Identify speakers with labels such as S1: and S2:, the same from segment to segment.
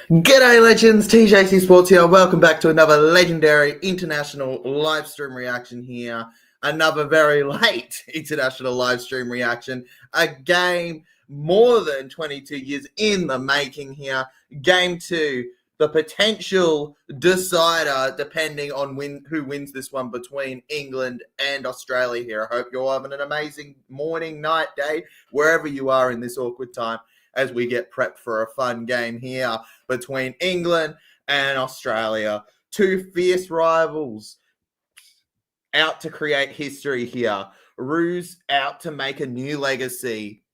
S1: G'day legends, TJC Sports here. Welcome back to another legendary international live stream reaction here. Another very late international live stream reaction. A game more than 22 years in the making here. Game 2, the potential decider depending on who wins this one between England and Australia here. I hope you're having an amazing morning, night, day, wherever you are in this awkward time as we get prepped for a fun game here between England and Australia. Two fierce rivals out to create history here. Ruse out to make a new legacy.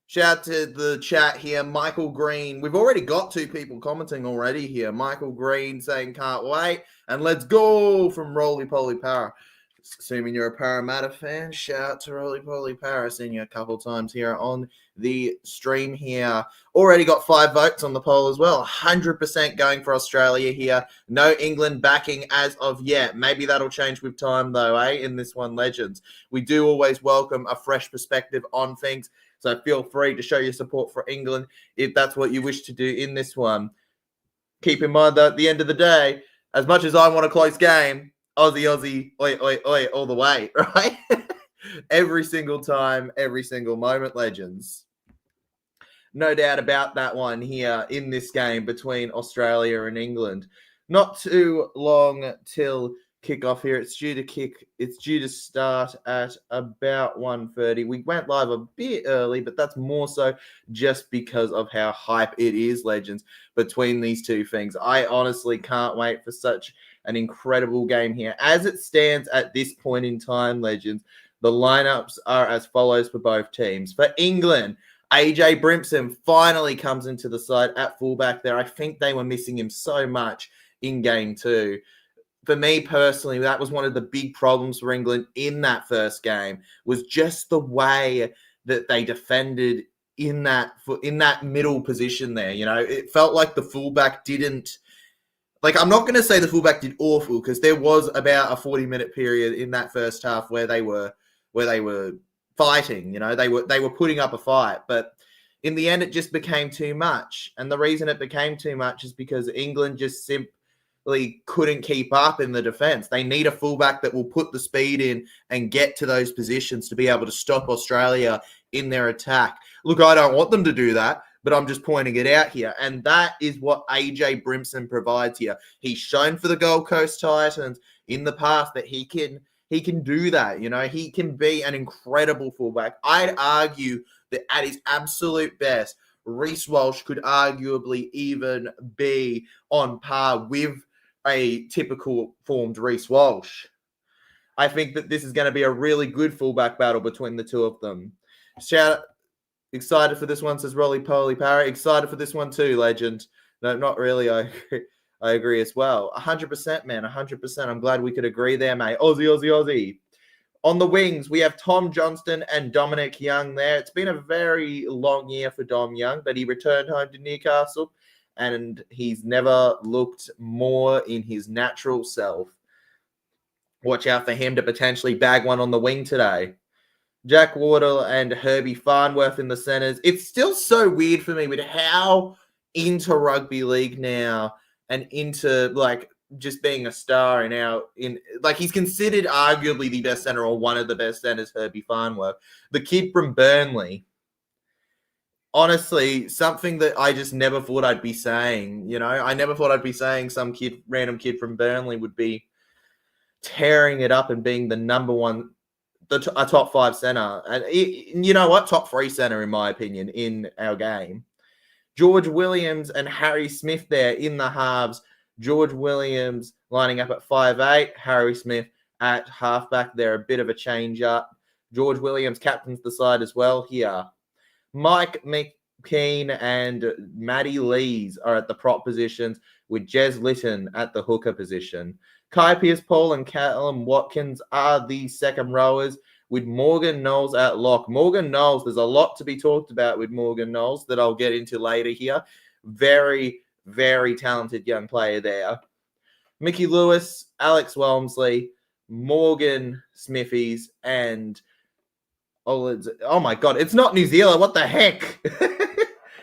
S1: Shout out to the chat here. Michael Green. We've already got two people commenting already here. Michael Green saying can't wait. And let's go from Roly Poly Para. Assuming you're a Parramatta fan, shout out to Roly Poly Para. Seen you a couple times here on the stream here. Already got 5 votes on the poll as well. 100% going for Australia here. No England backing as of yet. Maybe that'll change with time though, in this one, legends. We do always welcome a fresh perspective on things. So feel free to show your support for England if that's what you wish to do in this one. Keep in mind that at the end of the day, as much as I want a close game, Aussie, oi, oi, oi, all the way, right? Every single time, every single moment, legends. No doubt about that one here in this game between Australia and England. Not too long till kickoff here. It's due to start at about 1:30. We went live a bit early, but that's more so just because of how hype it is, legends, between these two things. I honestly can't wait for such an incredible game here. As it stands at this point in time, legends, the lineups are as follows for both teams. For England, AJ Brimson finally comes into the side at fullback there. I think they were missing him so much in game 2. For me personally, that was one of the big problems for England in that first game, was just the way that they defended in that middle position there. You know, it felt like the fullback didn't. Like, I'm not going to say the fullback did awful, because there was about a 40-minute period in that first half where they were fighting. You know, they were putting up a fight, but in the end, it just became too much. And the reason it became too much is because England just simply couldn't keep up in the defense. They need a fullback that will put the speed in and get to those positions to be able to stop Australia in their attack. Look, I don't want them to do that, but I'm just pointing it out here. And that is what AJ Brimson provides here. He's shown for the Gold Coast Titans in the past that he can do that. You know, he can be an incredible fullback. I'd argue that at his absolute best, Reece Walsh could arguably even be on par with a typical formed Reece Walsh. I think that this is going to be a really good fullback battle between the two of them. Excited for this one, says Roly Poly Para. Excited for this one too, legend. No, not really. I agree as well. 100%, man. 100%. I'm glad we could agree there, mate. Aussie, Aussie, Aussie. On the wings, we have Tom Johnston and Dominic Young there. It's been a very long year for Dom Young, but he returned home to Newcastle, and he's never looked more in his natural self. Watch out for him to potentially bag one on the wing today. Jack Wardle and Herbie Farnworth in the centers. It's still so weird for me with how into rugby league now and into like just being a star he's considered arguably the best center or one of the best centers, Herbie Farnworth. The kid from Burnley. Honestly, something that I just never thought I'd be saying. You know, I never thought I'd be saying some random kid from Burnley would be tearing it up and being the number one, a top 5 center. And you know what? Top 3 center, in my opinion, in our game. George Williams and Harry Smith there in the halves. George Williams lining up at 5'8", Harry Smith at halfback there, a bit of a change up. George Williams captains the side as well here. Mike McKean and Matty Lees are at the prop positions, with Jez Litton at the hooker position. Kai Pearce-Paul and Callum Watkins are the second rowers, with Morgan Knowles at lock. Morgan Knowles, there's a lot to be talked about with Morgan Knowles that I'll get into later here. Very, very talented young player there. Mickey Lewis, Alex Walmsley, Morgan Smithies, and oh my God, it's not New Zealand. What the heck?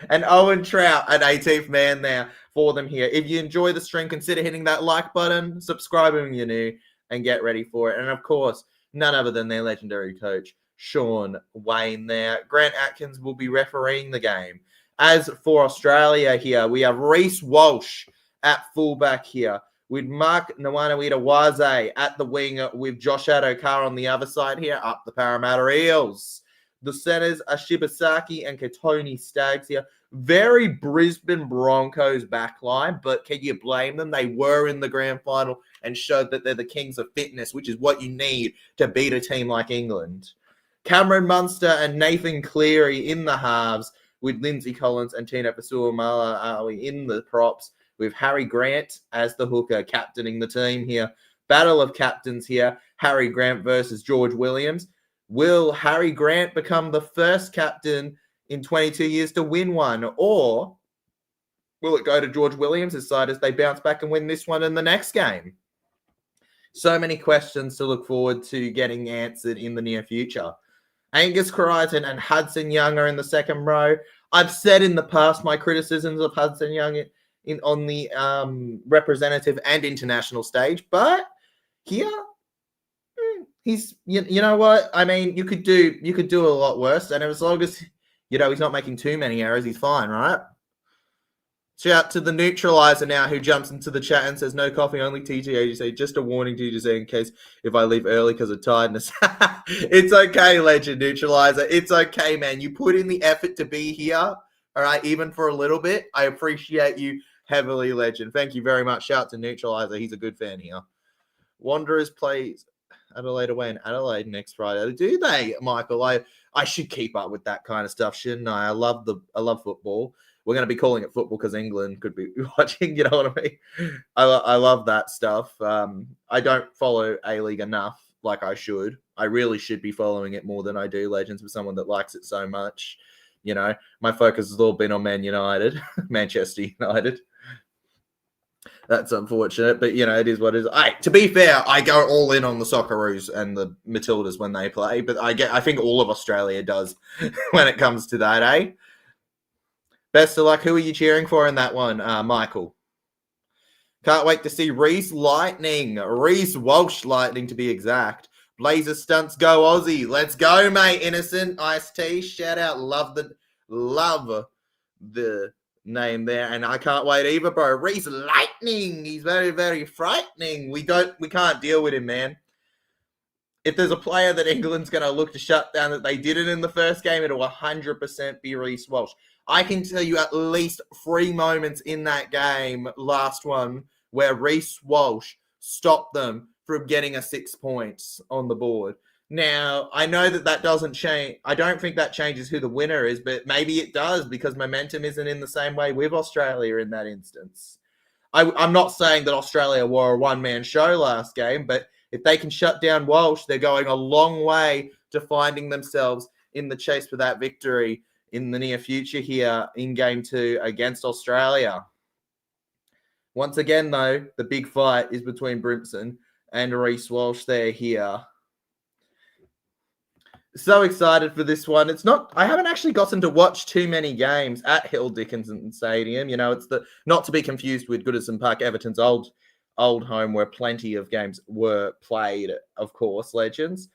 S1: and Owen Trout, an 18th man there for them here. If you enjoy the stream, consider hitting that like button, subscribing if you're new, and get ready for it. And of course, none other than their legendary coach, Sean Wayne there. Grant Atkins will be refereeing the game. As for Australia here, we have Reece Walsh at fullback here, with Mark Nwanawita-Waze at the wing, with Josh Adokar on the other side here, up the Parramatta Eels. The centers are Shibasaki and Katoni Staggs here. Very Brisbane Broncos backline, but can you blame them? They were in the grand final and showed that they're the kings of fitness, which is what you need to beat a team like England. Cameron Munster and Nathan Cleary in the halves, with Lindsay Collins and Tina Pasua-Mala in the props, with Harry Grant as the hooker captaining the team here. Battle of captains here. Harry Grant versus George Williams. Will Harry Grant become the first captain in 22 years to win one? Or will it go to George Williams' side as they bounce back and win this one in the next game? So many questions to look forward to getting answered in the near future. Angus Crichton and Hudson Young are in the second row. I've said in the past my criticisms of Hudson Young on the representative and international stage, but here he's you know what I mean. You could do a lot worse, and as long as he's not making too many errors, he's fine, right? Shout out to the neutralizer now, who jumps into the chat and says, "No coffee, only TTAGC. Just a warning to TTAGC in case if I leave early because of tiredness." It's okay, Legend Neutralizer. It's okay, man. You put in the effort to be here, all right, even for a little bit. I appreciate you heavily, Legend. Thank you very much. Shout out to Neutralizer. He's a good fan here. Wanderers plays Adelaide away in Adelaide next Friday. Do they, Michael? I should keep up with that kind of stuff, shouldn't I? I love football. We're going to be calling it football because England could be watching, you know what I mean? I love that stuff. I don't follow A-League enough like I should. I really should be following it more than I do, Legends, for someone that likes it so much. My focus has all been on Man United, Manchester United. That's unfortunate, but, it is what it is. To be fair, I go all in on the Socceroos and the Matildas when they play, but I think all of Australia does when it comes to that, eh? Best of luck. Who are you cheering for in that one, Michael? Can't wait to see Reece Walsh Lightning to be exact. Blazer Stunts go Aussie. Let's go, mate. Innocent Ice Tea. Shout out. Love the name there. And I can't wait either, bro. Reece Lightning. He's very, very frightening. We can't deal with him, man. If there's a player that England's going to look to shut down that they didn't in the first game, it'll 100% be Reece Walsh. I can tell you at least 3 moments in that game, last one, where Reece Walsh stopped them from getting a 6 points on the board. Now, I know that doesn't change. I don't think that changes who the winner is, but maybe it does because momentum isn't in the same way with Australia in that instance. I'm not saying that Australia were a one-man show last game, but if they can shut down Walsh, they're going a long way to finding themselves in the chase for that victory in the near future here in Game 2 against Australia. Once again, though, the big fight is between Brimson and Reece Walsh there here. So excited for this one. I haven't actually gotten to watch too many games at Hill Dickinson Stadium. It's not to be confused with Goodison Park, Everton's old home, where plenty of games were played, of course, Legends.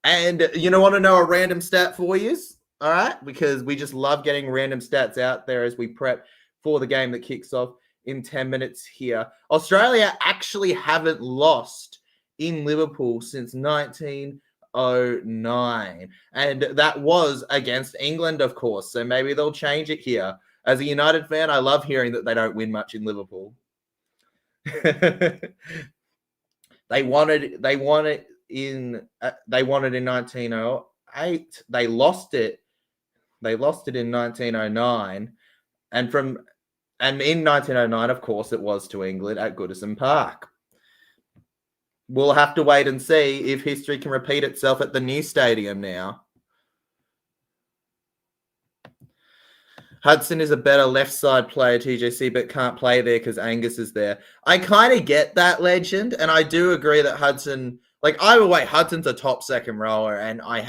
S1: And you want to know a random stat for you? All right, because we just love getting random stats out there as we prep for the game that kicks off in 10 minutes here. Australia actually haven't lost in Liverpool since 1909. And that was against England, of course. So maybe they'll change it here. As a United fan, I love hearing that they don't win much in Liverpool. They won it in 1908. They lost it in 1909. And in 1909, of course, it was to England at Goodison Park. We'll have to wait and see if history can repeat itself at the new stadium now. Hudson is a better left side player, TJC, but can't play there because Angus is there. I kind of get that, Legend, and I do agree that Hudson, either way, Hudson's a top second rower, and I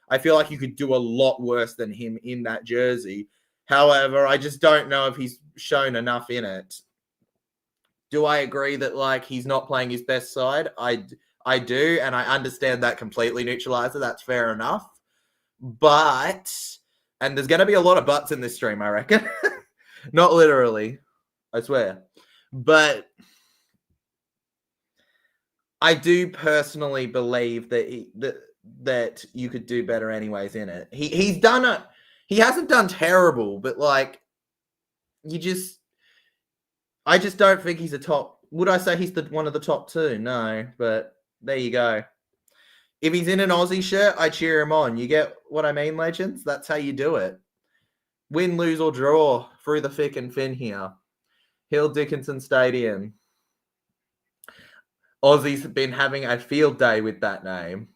S1: I feel like you could do a lot worse than him in that jersey. However, I just don't know if he's shown enough in it. Do I agree that like he's not playing his best side? I do, and I understand that completely, Neutralizer. That's fair enough. But, and there's going to be a lot of buts in this stream, I reckon. Not literally, I swear. But I do personally believe that that you could do better anyways in it. He's done it. He hasn't done terrible, but like I just don't think he's a top. Would I say he's one of the top two? No, but there you go. If he's in an Aussie shirt, I cheer him on. You get what I mean, legends? That's how you do it. Win, lose, or draw through the thick and thin here. Hill Dickinson Stadium. Aussie's been having a field day with that name.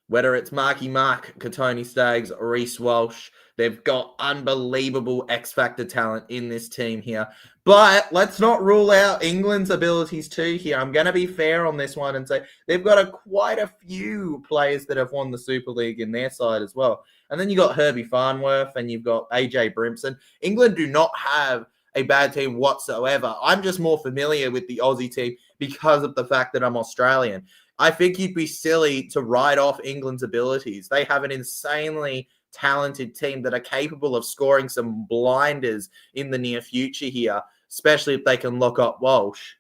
S1: Whether it's Marky Mark, Katoni Staggs, or Reece Walsh, they've got unbelievable X-Factor talent in this team here. But let's not rule out England's abilities too here. I'm going to be fair on this one and say they've got quite a few players that have won the Super League in their side as well. And then you got Herbie Farnworth and you've got AJ Brimson. England do not have a bad team whatsoever. I'm just more familiar with the Aussie team because of the fact that I'm Australian. I think you'd be silly to write off England's abilities. They have an insanely talented team that are capable of scoring some blinders in the near future here, especially if they can lock up Walsh.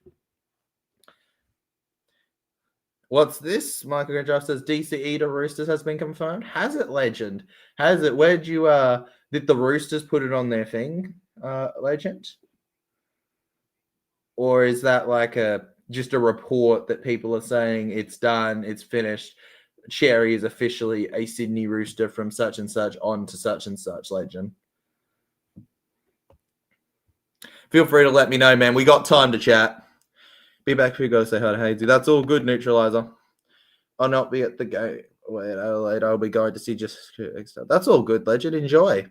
S1: What's this? Michael Grandraft says DCE to Roosters has been confirmed. Has it, legend? Has it? Where'd you did the Roosters put it on their thing, legend? Or is that like just a report that people are saying it's done, it's finished? Cherry is officially a Sydney Rooster from such and such on to such and such, legend. Feel free to let me know, man. We got time to chat. Be back for you guys. Say hi to Hazy. That's all good, Neutralizer. I'll not be at the game. Wait, Adelaide. I'll be going to see just. That's all good, legend. Enjoy.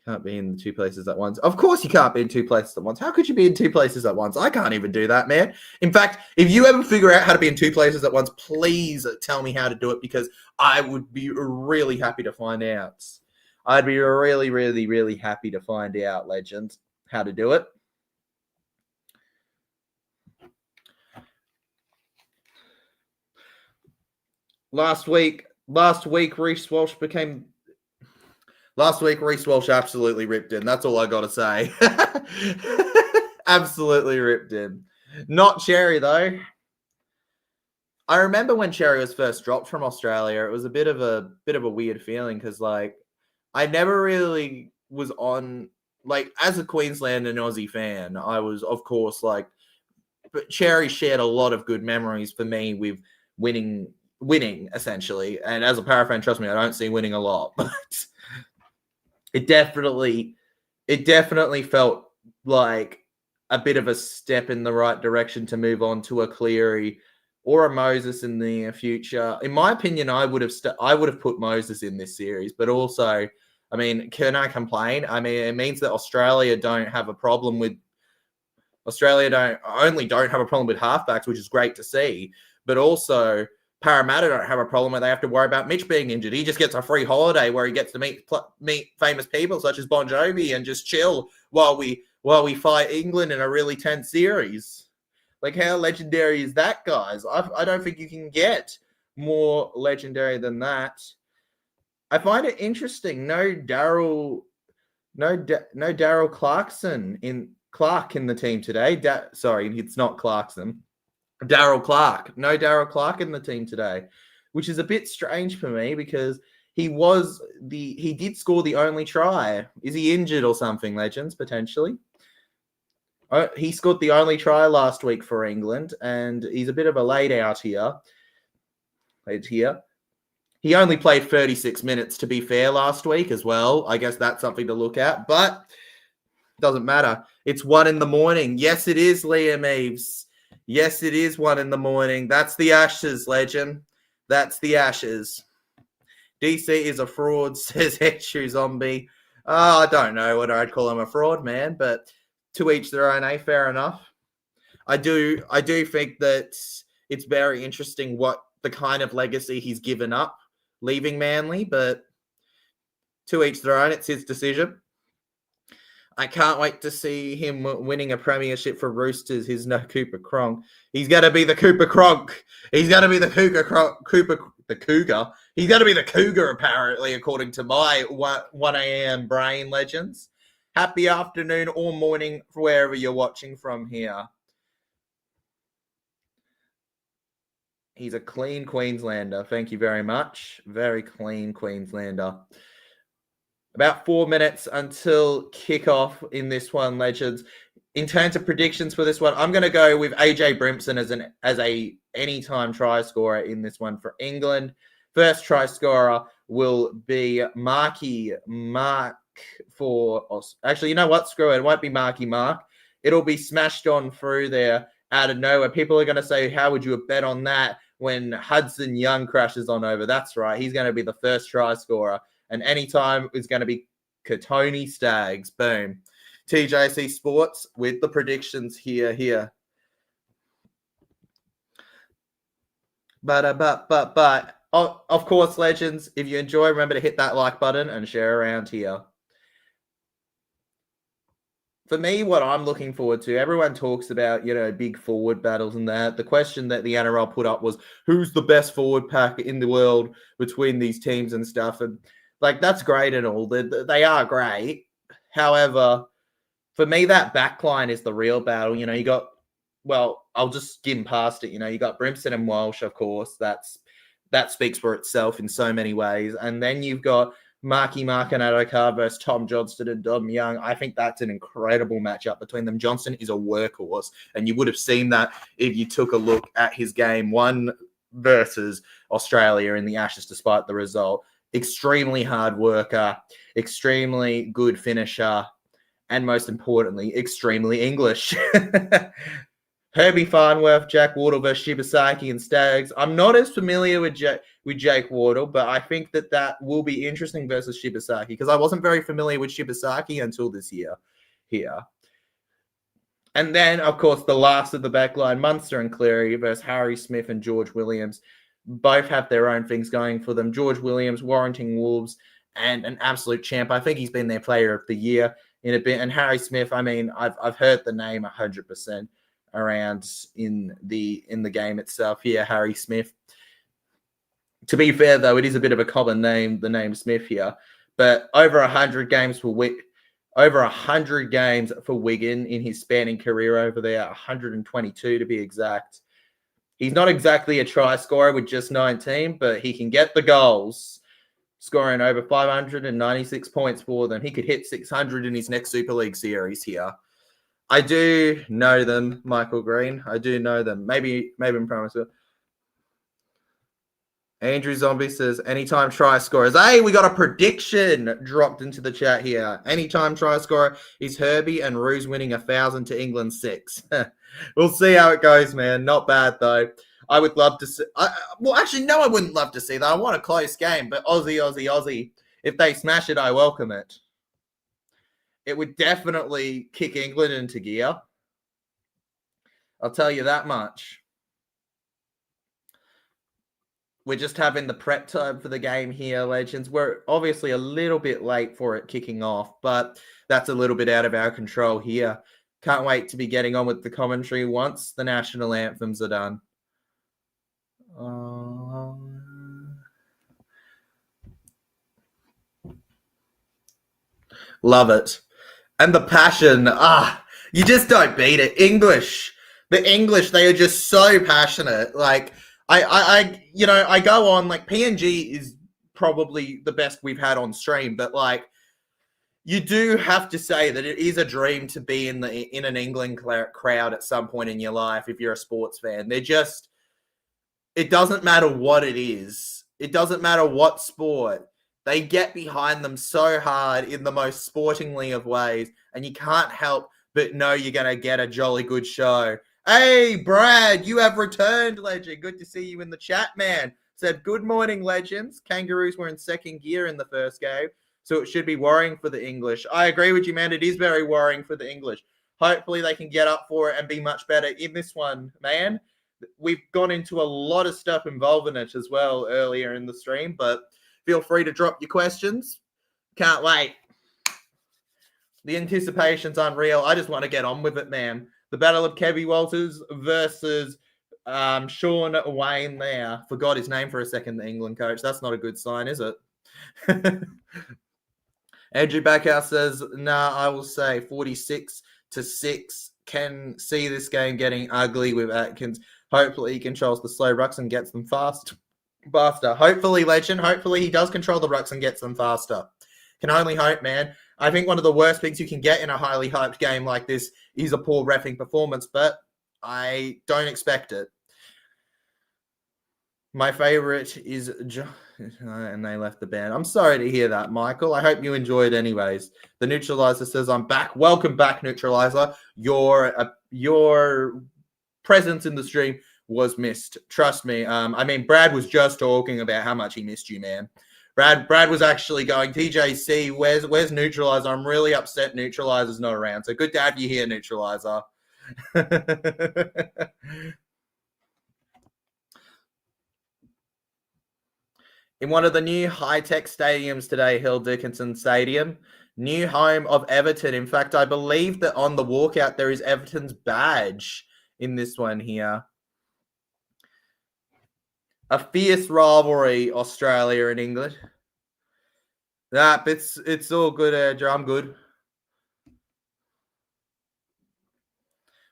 S1: Can't be in two places at once. Of course you can't be in two places at once. How could you be in two places at once? I can't even do that, man. In fact, if you ever figure out how to be in two places at once, please tell me how to do it because I would be really happy to find out. I'd be really, really, really happy to find out, legend, how to do it. Last week, Reece Walsh became... Last week, Reece Walsh absolutely ripped in. That's all I got to say. Absolutely ripped in. Not Cherry, though. I remember when Cherry was first dropped from Australia, it was a bit of a weird feeling because, like, I never really was on, like, as a Queensland and Aussie fan, I was, of course, like, but Cherry shared a lot of good memories for me with winning, essentially. And as a para fan, trust me, I don't see winning a lot, but... It definitely felt like a bit of a step in the right direction to move on to a Cleary or a Moses in the future. In my opinion, I would have put Moses in this series, but also, I mean, can I complain? I mean, it means that Australia don't have a problem with halfbacks, which is great to see, but also Parramatta don't have a problem where they have to worry about Mitch being injured. He just gets a free holiday where he gets to meet famous people such as Bon Jovi and just chill while we fight England in a really tense series. Like, how legendary is that, guys? I don't think you can get more legendary than that. I find it interesting. No Daryl Clark in the team today. Sorry, it's not Clarkson. Daryl Clark. No Daryl Clark in the team today, which is a bit strange for me because he did score the only try. Is he injured or something, legends, potentially? He scored the only try last week for England, and he's a bit of a laid out here. He only played 36 minutes, to be fair, last week as well. I guess that's something to look at, but doesn't matter. It's 1 a.m. Yes, it is, Liam Eves. Yes, it is 1 a.m. That's the Ashes, legend. That's the Ashes. DC is a fraud, says Headshoe Zombie. I don't know whether I'd call him a fraud, man, but to each their own, fair enough. I do think that it's very interesting what the kind of legacy he's given up leaving Manly, but to each their own. It's his decision. I can't wait to see him winning a premiership for Roosters. He's no Cooper Cronk. He's going to be the Cooper Cronk. He's going to be the the Cougar. He's going to be the Cougar, apparently, according to my 1 a.m. brain legends. Happy afternoon or morning wherever you're watching from here. He's a clean Queenslander. Thank you very much. Very clean Queenslander. About 4 minutes until kickoff in this one, legends. In terms of predictions for this one, I'm going to go with AJ Brimson as a anytime try scorer in this one for England. First try scorer will be Marky Mark for... Actually, you know what? Screw it. It won't be Marky Mark. It'll be smashed on through there out of nowhere. People are going to say, how would you have bet on that when Hudson Young crashes on over? That's right. He's going to be the first try scorer. And anytime is going to be Katoni Staggs. Boom. TJC Sports with the predictions here. But, of course, legends, if you enjoy, remember to hit that like button and share around here. For me, what I'm looking forward to, everyone talks about, big forward battles and that. The question that the NRL put up was, who's the best forward pack in the world between these teams and stuff? And that's great and all. They are great. However, for me, that backline is the real battle. You got, I'll just skim past it. You got Brimson and Walsh, of course. That speaks for itself in so many ways. And then you've got Marky Mark and Adokar versus Tom Johnston and Dom Young. I think that's an incredible matchup between them. Johnston is a workhorse, and you would have seen that if you took a look at his game one versus Australia in the Ashes, despite the result. Extremely hard worker, extremely good finisher, and most importantly, extremely English. Herbie Farnworth, Jack Wardle versus Shibasaki and Staggs. I'm not as familiar with Jake Wardle, but I think that will be interesting versus Shibasaki because I wasn't very familiar with Shibasaki until this year here. And then, of course, the last of the backline, Munster and Cleary versus Harry Smith and George Williams. Both have their own things going for them. George Williams, warranting Wolves, and an absolute champ. I think he's been their player of the year in a bit. And Harry Smith, I mean, I've heard the name 100% around in the game itself here, Harry Smith. To be fair, though, it is a bit of a common name, the name Smith here. But over 100 games for Wigan in his spanning career over there, 122 to be exact. He's not exactly a try scorer with just 19, but he can get the goals, scoring over 596 points for them. He could hit 600 in his next Super League series here. I do know them, Michael Green. I do know them. Maybe I'm promising. Andrew Zombie says, anytime try scorers. Hey, we got a prediction dropped into the chat here. Anytime try scorer is Herbie and Roos winning 1,000 to England 6. We'll see how it goes, man. Not bad, though. I would love to see... actually, no, I wouldn't love to see that. I want a close game, but Aussie. If they smash it, I welcome it. It would definitely kick England into gear. I'll tell you that much. We're just having the prep time for the game here, legends. We're obviously a little bit late for it kicking off, but that's a little bit out of our control here. Can't wait to be getting on with the commentary once the national anthems are done. Love it. And the passion, you just don't beat it. The English, they are just so passionate. Like, I go on, like, PNG is probably the best we've had on stream, but, like, you do have to say that it is a dream to be in an England crowd at some point in your life if you're a sports fan. It doesn't matter what it is. It doesn't matter what sport. They get behind them so hard in the most sportingly of ways, and you can't help but know you're going to get a jolly good show. Hey, Brad, you have returned, legend. Good to see you in the chat, man. Said, good morning, legends. Kangaroos were in second gear in the first game, so it should be worrying for the English. I agree with you, man. It is very worrying for the English. Hopefully they can get up for it and be much better in this one, man. we've gone into a lot of stuff involving it as well earlier in the stream, but feel free to drop your questions. Can't wait. The anticipation's unreal. I just want to get on with it, man. The Battle of Kevy Walters versus Sean Wayne there. Forgot his name for a second, the England coach. That's not a good sign, is it? Andrew Backhouse says, nah, I will say 46-6. Can see this game getting ugly with Atkins. Hopefully he controls the slow rucks and gets them faster. Hopefully, legend. Hopefully he does control the rucks and gets them faster. Can only hope, man. I think one of the worst things you can get in a highly hyped game like this is a poor reffing performance, but I don't expect it. My favorite is... And they left the band. I'm sorry to hear that, Michael. I hope you enjoyed anyways. The Neutralizer says, I'm back. Welcome back, Neutralizer. Your presence in the stream was missed. Trust me. Brad was just talking about how much he missed you, man. Brad was actually going, TJC, where's Neutralizer? I'm really upset Neutralizer's not around. So good to have you here, Neutralizer. In one of the new high-tech stadiums today, Hill Dickinson Stadium, new home of Everton. In fact, I believe that on the walkout there is Everton's badge in this one here. A fierce rivalry, Australia and England. It's all good, Andrew. I'm good.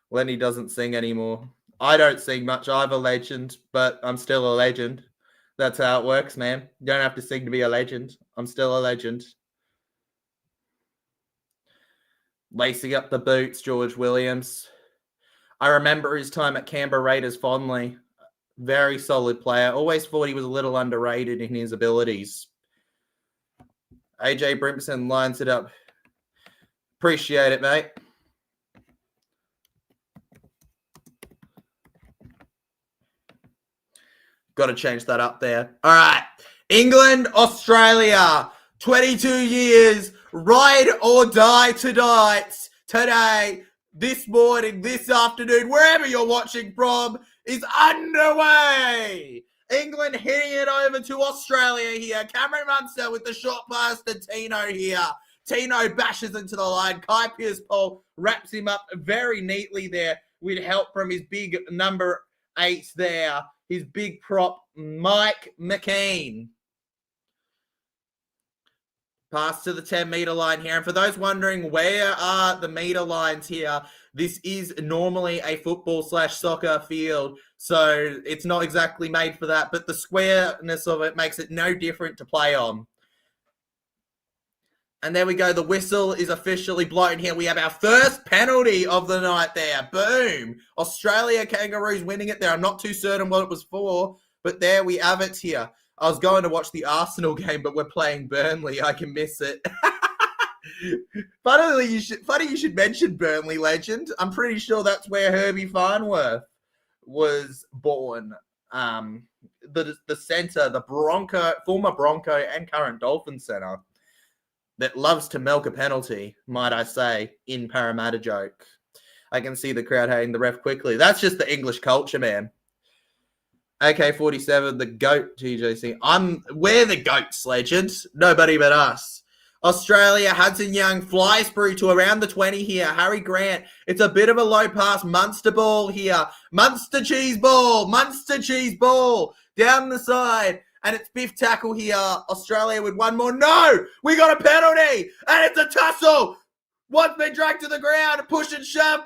S1: Lenny doesn't sing anymore. I don't sing much. I'm a legend, but I'm still a legend. That's how it works, man. You don't have to sing to be a legend. I'm still a legend. Lacing up the boots, George Williams. I remember his time at Canberra Raiders fondly. Very solid player. Always thought he was a little underrated in his abilities. AJ Brimson lines it up. Appreciate it, mate. Got to change that up there. All right. England, Australia. 22 years. Ride or die tonight. Today. This morning. This afternoon. Wherever you're watching from. Is underway. England hitting it over to Australia here. Cameron Munster with the short pass to Tino here. Tino bashes into the line. Kai Pearce-Paul wraps him up very neatly there with help from his big number 8 there. His big prop, Mike McKean. Pass to the 10-meter line here. And for those wondering, where are the meter lines here? This is normally a football/soccer field, so it's not exactly made for that, but the squareness of it makes it no different to play on. And there we go. The whistle is officially blown here. We have our first penalty of the night there. Boom. Australia Kangaroos winning it there. I'm not too certain what it was for, but there we have it here. I was going to watch the Arsenal game, but we're playing Burnley. I can miss it. Funny you should mention Burnley, legend. I'm pretty sure that's where Herbie Farnworth was born. The centre, the former Bronco and current Dolphin centre that loves to milk a penalty, might I say, in Parramatta joke. I can see the crowd hating the ref quickly. That's just the English culture, man. AK-47, the GOAT, TJC. We're the GOATs, legend. Nobody but us. Australia, Hudson Young flies through to around the 20 here. Harry Grant. It's a bit of a low pass. Munster ball here. Munster cheese ball. Down the side. And it's fifth tackle here. Australia with one more. No! We got a penalty! And it's a tussle! One's been dragged to the ground. Push and shove.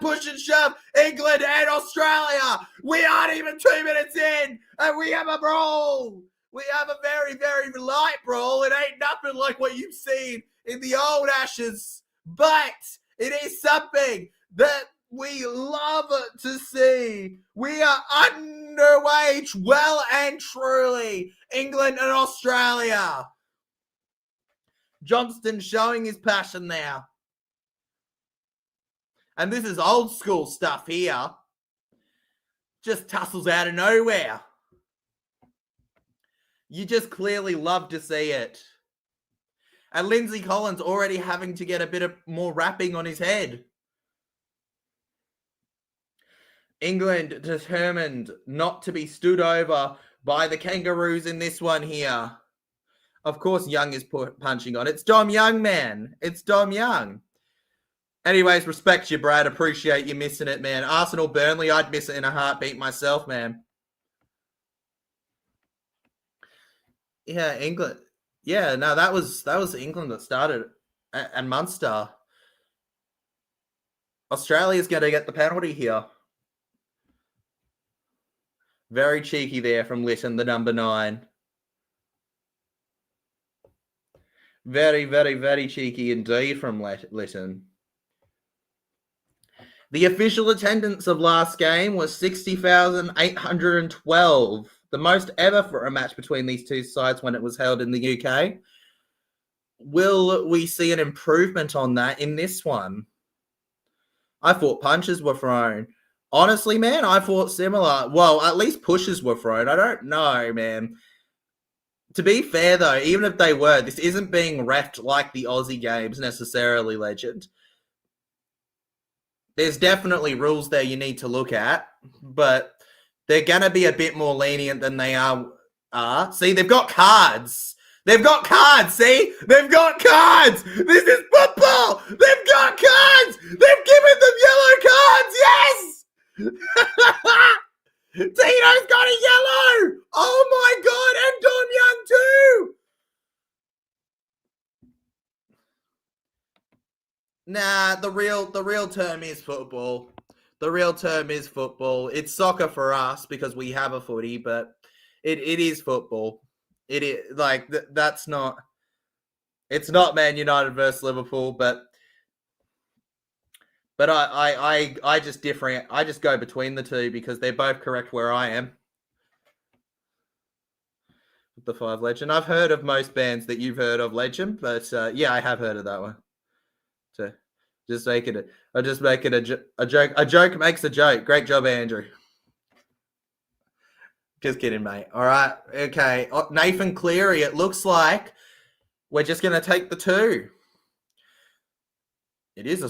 S1: England and Australia. We aren't even 2 minutes in. And we have a brawl. We have a very, very light brawl. It ain't nothing like what you've seen in the old Ashes. But it is something that we love to see. We are underway, well and truly. England and Australia. Johnston showing his passion now. And this is old school stuff here. Just tussles out of nowhere. You just clearly love to see it. And Lindsay Collins already having to get a bit of more wrapping on his head. England determined not to be stood over by the Kangaroos in this one here. Of course, Young is punching on. It's Dom Young, man. It's Dom Young. Anyways, respect you, Brad. Appreciate you missing it, man. Arsenal Burnley, I'd miss it in a heartbeat myself, man. Yeah, England. Yeah, no, that was England that started, and Munster. Australia's going to get the penalty here. Very cheeky there from Lytton, the number 9. Very, very, very cheeky indeed from Lytton. The official attendance of last game was 60,812, the most ever for a match between these two sides when it was held in the UK. Will we see an improvement on that in this one? I thought punches were thrown. Honestly, man, I thought similar. Well, at least pushes were thrown. I don't know, man. To be fair, though, even if they were, this isn't being reffed like the Aussie games necessarily, Legend. There's definitely rules there you need to look at, but they're going to be a bit more lenient than they are. See, they've got cards. They've got cards, see? They've got cards. This is football. They've got cards. They've given them yellow cards. Yes. Tito's got a yellow. Oh, my God. And Dom Young, too. Nah, the real term is football. The real term is football. It's soccer for us because we have a footy, but it is football. It is like that's not. It's not Man United versus Liverpool, but I just different. I just go between the two because they're both correct where I am. The 5 Legend. I've heard of most bands that you've heard of, Legend, but yeah, I have heard of that one. So just make it a joke. A joke makes a joke. Great job, Andrew. Just kidding, mate. All right. Okay. Nathan Cleary, it looks like we're just going to take the 2. It is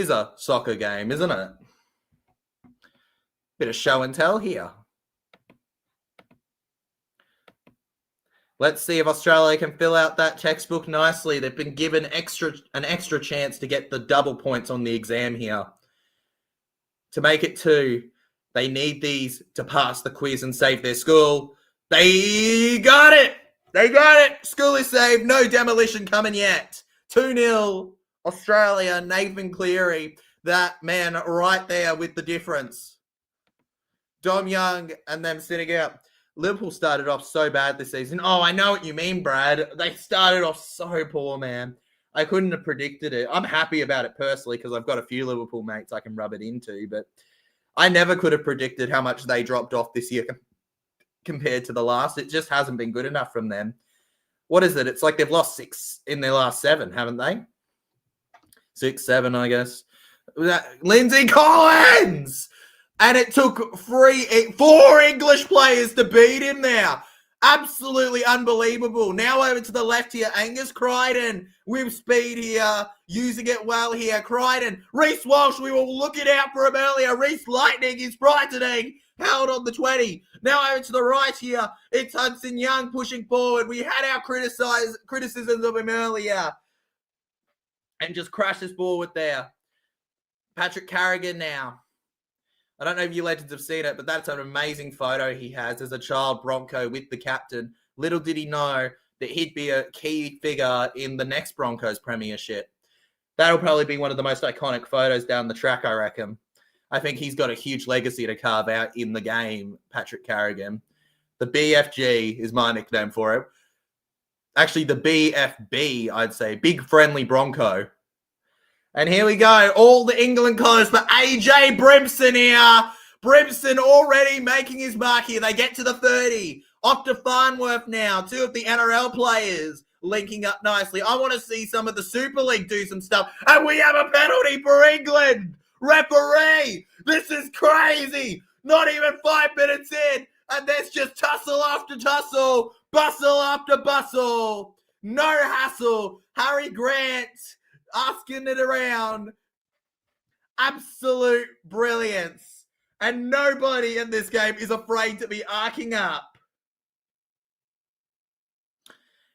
S1: a soccer game, isn't it? Bit of show and tell here. Let's see if Australia can fill out that textbook nicely. They've been given an extra chance to get the double points on the exam here. To make it 2, they need these to pass the quiz and save their school. They got it. They got it. School is saved. No demolition coming yet. 2-0 Australia. Nathan Cleary. That man right there with the difference. Dom Young and them sitting out. Liverpool started off so bad this season. Oh, I know what you mean, Brad. They started off so poor, man. I couldn't have predicted it. I'm happy about it personally because I've got a few Liverpool mates I can rub it into, but I never could have predicted how much they dropped off this year compared to the last. It just hasn't been good enough from them. What is it? It's like they've lost 6 in their last 7, haven't they? 6, 7, I guess. Lindsay Collins! And it took 4 English players to beat him now. Absolutely unbelievable. Now over to the left here. Angus Crichton with speed here. Using it well here. Crichton. Reece Walsh, we were looking out for him earlier. Reece Lightning is frightening. Held on the 20. Now over to the right here. It's Hudson Young pushing forward. We had our criticisms of him earlier. And just crashes forward there. Patrick Carrigan now. I don't know if you legends have seen it, but that's an amazing photo he has as a child Bronco with the captain. Little did he know that he'd be a key figure in the next Broncos premiership. That'll probably be one of the most iconic photos down the track, I reckon. I think he's got a huge legacy to carve out in the game, Patrick Carrigan. The BFG is my nickname for him. Actually, the BFB, I'd say. Big Friendly Bronco. And here we go. All the England colours for AJ Brimson here. Brimson already making his mark here. They get to the 30. Off to Farnworth now. 2 of the NRL players linking up nicely. I want to see some of the Super League do some stuff. And we have a penalty for England. Referee. This is crazy. Not even 5 minutes in. And there's just tussle after tussle. Bustle after bustle. No hassle. Harry Grant asking it around. Absolute brilliance. And nobody in this game is afraid to be arcing up.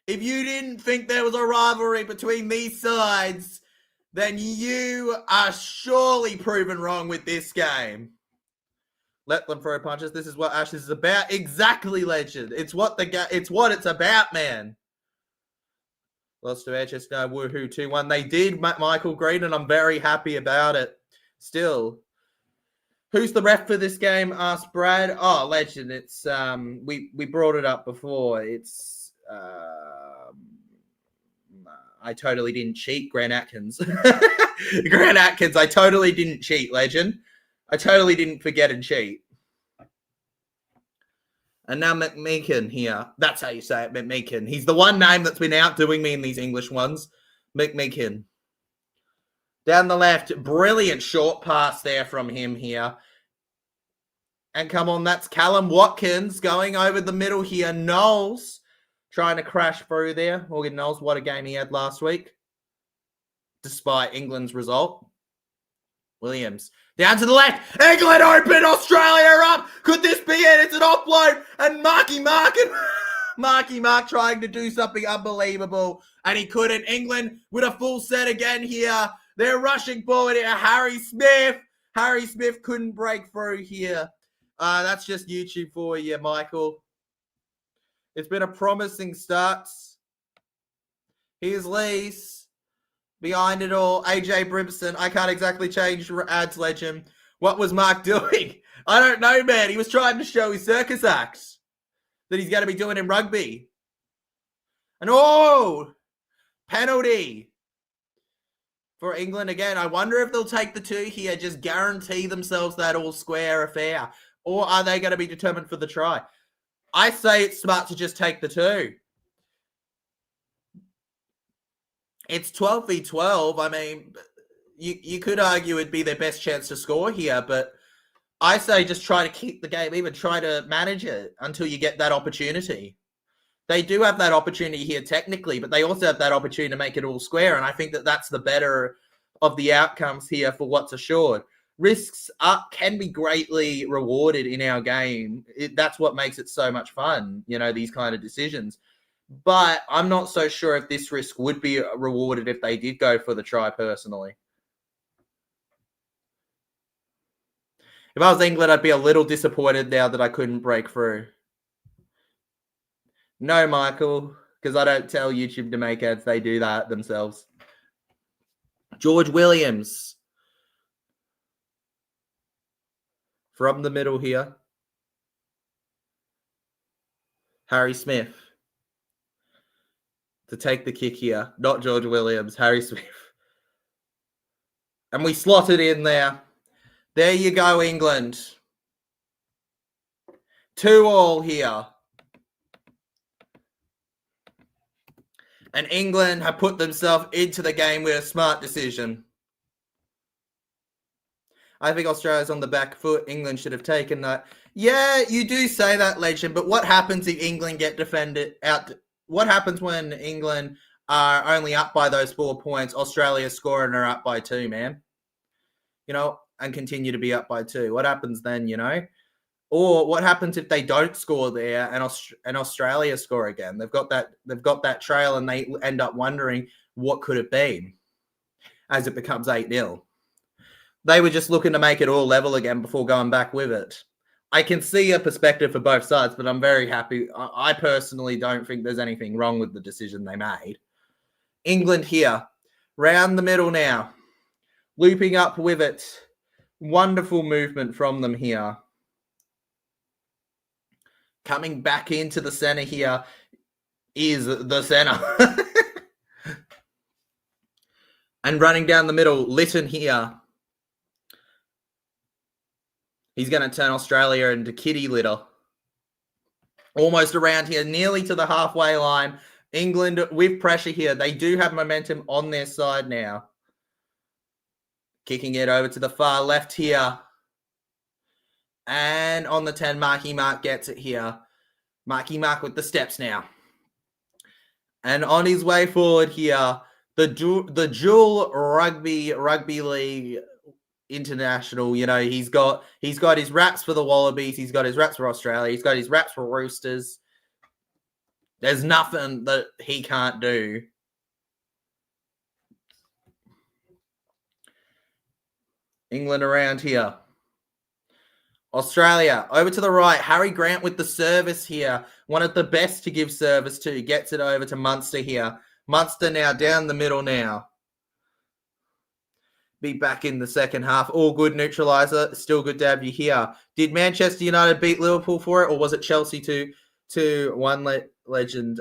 S1: If you didn't think there was a rivalry between these sides, then you are surely proven wrong with this game. Let them throw punches. This is what Ashes is about. Exactly, legend. It's what it's about, man. Lost to Manchester, no, woohoo, 2-1. They did, Michael Green, and I'm very happy about it. Still. Who's the ref for this game? Asked Brad. Oh, legend. It's we brought it up before. It's I totally didn't cheat, Grant Atkins. Grant Atkins, I totally didn't cheat, legend. I totally didn't forget and cheat. And now McMeekin here. That's how you say it, McMeekin. He's the one name that's been outdoing me in these English ones. McMeekin. Down the left, brilliant short pass there from him here. And come on, that's Callum Watkins going over the middle here. Knowles trying to crash through there. Morgan Knowles, what a game he had last week. Despite England's result. Williams. Down to the left. England open. Australia up. Could this be it? It's an offload. And Marky Mark trying to do something unbelievable. And he couldn't. England with a full set again here. They're rushing forward here. Harry Smith. Harry Smith couldn't break through here. That's just YouTube for you, Michael. It's been a promising start. Here's Lees. Behind it all, AJ Brimson. I can't exactly change ads, legend. What was Mark doing? I don't know, man. He was trying to show his circus acts that he's going to be doing in rugby. And penalty for England again. I wonder if they'll take the 2 here, just guarantee themselves that all square affair. Or are they going to be determined for the try? I say it's smart to just take the 2. It's 12v12. I mean, you could argue it'd be their best chance to score here, but I say just try to keep the game even, try to manage it until you get that opportunity. They do have that opportunity here technically, but they also have that opportunity to make it all square, and I think that that's the better of the outcomes here for what's assured. Risks can be greatly rewarded in our game. That's what makes it so much fun, these kind of decisions. But I'm not so sure if this risk would be rewarded if they did go for the try personally. If I was England, I'd be a little disappointed now that I couldn't break through. No, Michael, because I don't tell YouTube to make ads. They do that themselves. George Williams. From the middle here. Harry Smith. To take the kick here. Not George Williams, Harry Smith. And we slotted in there. There you go, England. 2-2 here. And England have put themselves into the game with a smart decision. I think Australia's on the back foot. England should have taken that. Yeah, you do say that, legend, but what happens if England get defended out? What happens when England are only up by those 4 points? Australia score and are up by 2, man. And continue to be up by 2. What happens then, Or what happens if they don't score there and Australia score again? They've got that trail and they end up wondering what could it be as it becomes 8-0. They were just looking to make it all level again before going back with it. I can see a perspective for both sides, but I'm very happy. I personally don't think there's anything wrong with the decision they made. England here, round the middle now, looping up with it. Wonderful movement from them here. Coming back into the center here is the center. And running down the middle, Litton here. He's going to turn Australia into kitty litter. Almost around here, nearly to the halfway line. England with pressure here. They do have momentum on their side now. Kicking it over to the far left here. And on the 10, Marky Mark gets it here. Marky Mark with the steps now. And on his way forward here, the dual rugby league international. You know, he's got his raps for the Wallabies. He's got his raps for Australia. He's got his raps for Roosters. There's nothing that he can't do. England around here. Australia, over to the right. Harry Grant with the service here. One of the best to give service to. Gets it over to Munster here. Munster now down the middle now. Be back in the second half. All good, neutraliser. Still good to have you here. Did Manchester United beat Liverpool for it, or was it Chelsea 2-1 legend?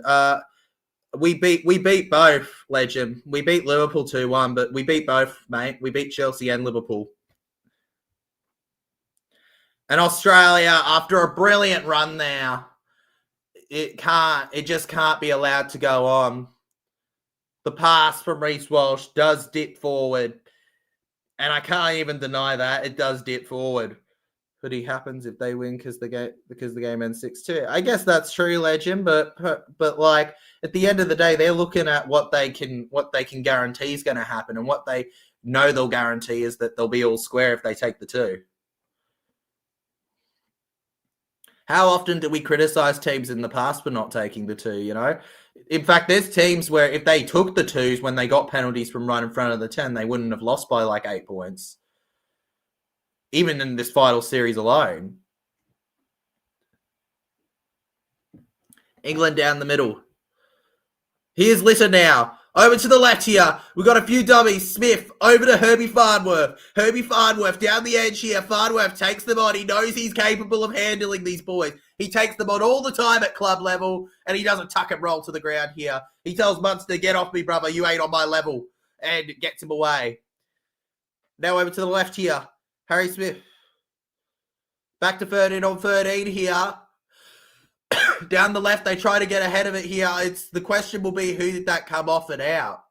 S1: We beat both, legend. We beat Liverpool 2-1, but we beat both, mate. We beat Chelsea and Liverpool. And Australia, after a brilliant run there, it just can't be allowed to go on. The pass from Reece Walsh does dip forward. And I can't even deny that. It does dip forward. Hoodie happens if they win because the game ends 6-2. I guess that's true, legend, but like at the end of the day, they're looking at what they can guarantee is going to happen, and what they know they'll guarantee is that they'll be all square if they take the 2. How often do we criticize teams in the past for not taking the 2, you know? In fact, there's teams where if they took the 2s when they got penalties from right in front of the 10, they wouldn't have lost by like 8 points. Even in this final series alone. England down the middle. Here's Litter now. Over to the left here. We've got a few dummies. Smith over to Herbie Farnworth. Herbie Farnworth down the edge here. Farnworth takes them on. He knows he's capable of handling these boys. He takes them on all the time at club level, and he doesn't tuck and roll to the ground here. He tells Munster, get off me, brother. You ain't on my level. And gets him away. Now over to the left here. Harry Smith. Back to 13 on 13 here. Down the left, they try to get ahead of it here. The question will be, who did that come off and out?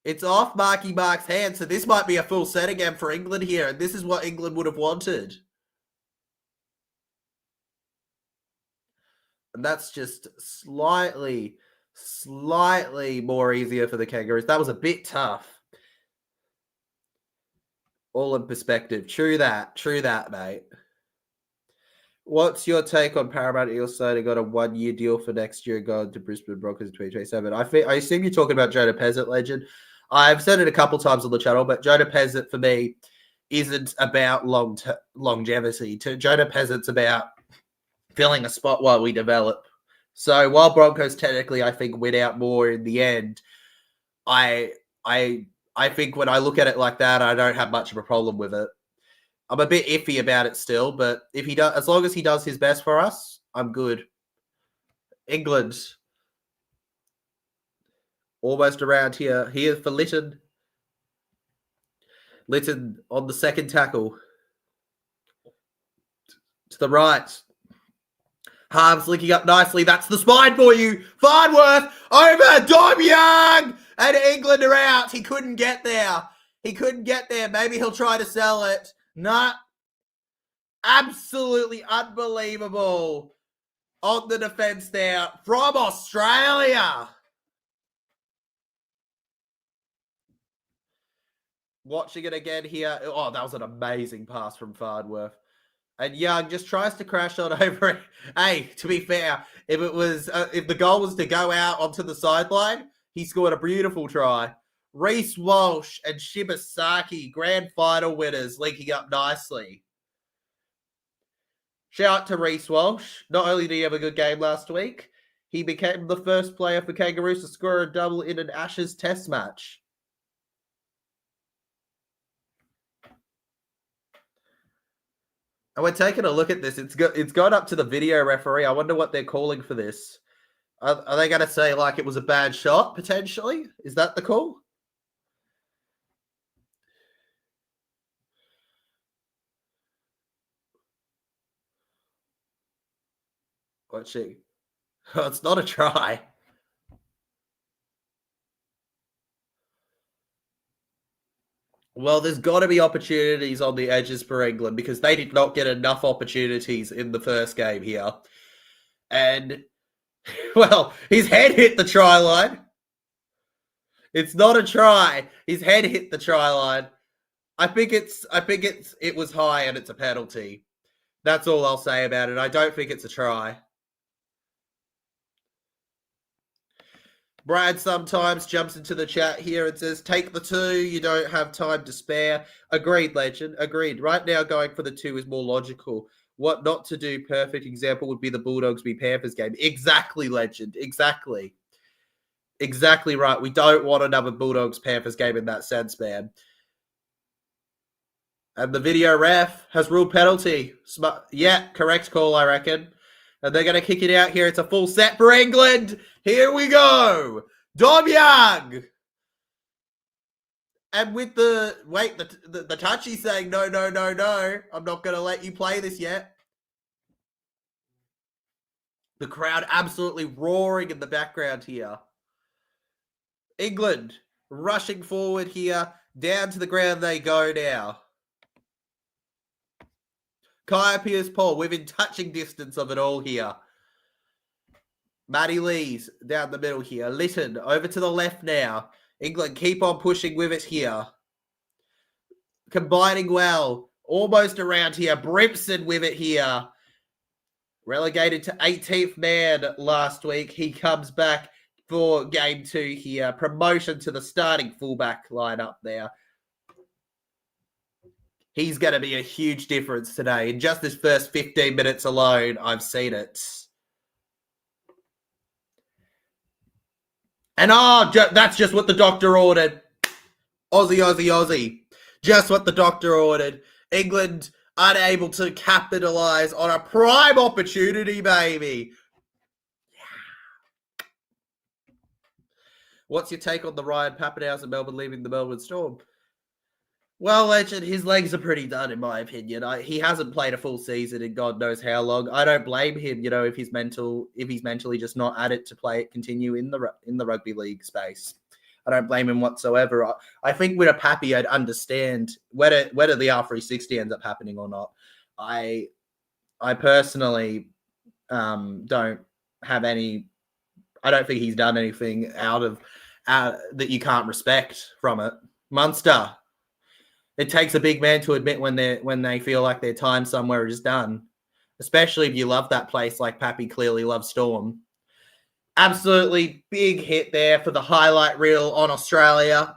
S1: It's off Marky Mark's hand, so this might be a full set again for England here. And this is what England would have wanted. And that's just slightly more easier for the Kangaroos. That was a bit tough. All in perspective. True that, mate. What's your take on Paramount Eels signing got a 1-year deal for next year going to Brisbane Broncos in 2027? I assume you're talking about Jonah Pezzett, legend. I've said it a couple times on the channel, but Jonah Pezzett for me isn't about longevity. Jonah Pezzett's about filling a spot while we develop. So while Broncos technically, I think, win out more in the end, I think when I look at it like that, I don't have much of a problem with it. I'm a bit iffy about it still, but if he does, as long as he does his best for us, I'm good. England almost around here. Here for Lytton. Lytton on the second tackle. To the right. Harms linking up nicely. That's the spine for you. Farnworth over Dom Young. And England are out. He couldn't get there. Maybe he'll try to sell it. No. Absolutely unbelievable. On the defense there from Australia. Watching it again here. Oh, that was an amazing pass from Farnworth. And Young just tries to crash on over it. Hey, to be fair, if the goal was to go out onto the sideline, he scored a beautiful try. Reece Walsh and Shibasaki, grand final winners, linking up nicely. Shout out to Reece Walsh. Not only did he have a good game last week, he became the first player for Kangaroos to score a double in an Ashes test match. And we're taking a look at this. It's gone up to the video referee. I wonder what they're calling for this. Are they going to say, like, it was a bad shot, potentially? Is that the call? Watching. Oh, it's not a try. Well, there's got to be opportunities on the edges for England because they did not get enough opportunities in the first game here. And, well, his head hit the try line. It's not a try. His head hit the try line. I think it was high and it's a penalty. That's all I'll say about it. I don't think it's a try. Brad sometimes jumps into the chat here and says, take the 2. You don't have time to spare. Agreed, Legend. Agreed. Right now, going for the 2 is more logical. What not to do, perfect example, would be the Bulldogs v Panthers game. Exactly, Legend. Exactly. Exactly right. We don't want another Bulldogs-Panthers game in that sense, man. And the video ref has ruled penalty. Yeah, correct call, I reckon. And they're going to kick it out here. It's a full set for England. Here we go. Dom Young. And with the touchy saying, no, no, no, no. I'm not going to let you play this yet. The crowd absolutely roaring in the background here. England rushing forward here. Down to the ground they go now. Kayo Pierce-Paul within touching distance of it all here. Matty Lees down the middle here. Litton over to the left now. England keep on pushing with it here. Combining well. Almost around here. Brimson with it here. Relegated to 18th man last week. He comes back for game 2 here. Promotion to the starting fullback lineup there. He's going to be a huge difference today. In just his first 15 minutes alone, I've seen it. And that's just what the doctor ordered. Aussie, Aussie, Aussie. Just what the doctor ordered. England unable to capitalise on a prime opportunity, baby. What's your take on the Ryan Papenhuyzen Melbourne leaving the Melbourne Storm? Well, Legend, his legs are pretty done, in my opinion. He hasn't played a full season in God knows how long. I don't blame him, if he's mentally just not at it to continue in the rugby league space. I don't blame him whatsoever. I think with a Pappy, I'd understand whether the R360 ends up happening or not. I personally don't have any. I don't think he's done anything out that you can't respect from it. Munster. It takes a big man to admit when they feel like their time somewhere is done, especially if you love that place like Pappy clearly loves Storm. Absolutely big hit there for the highlight reel on Australia.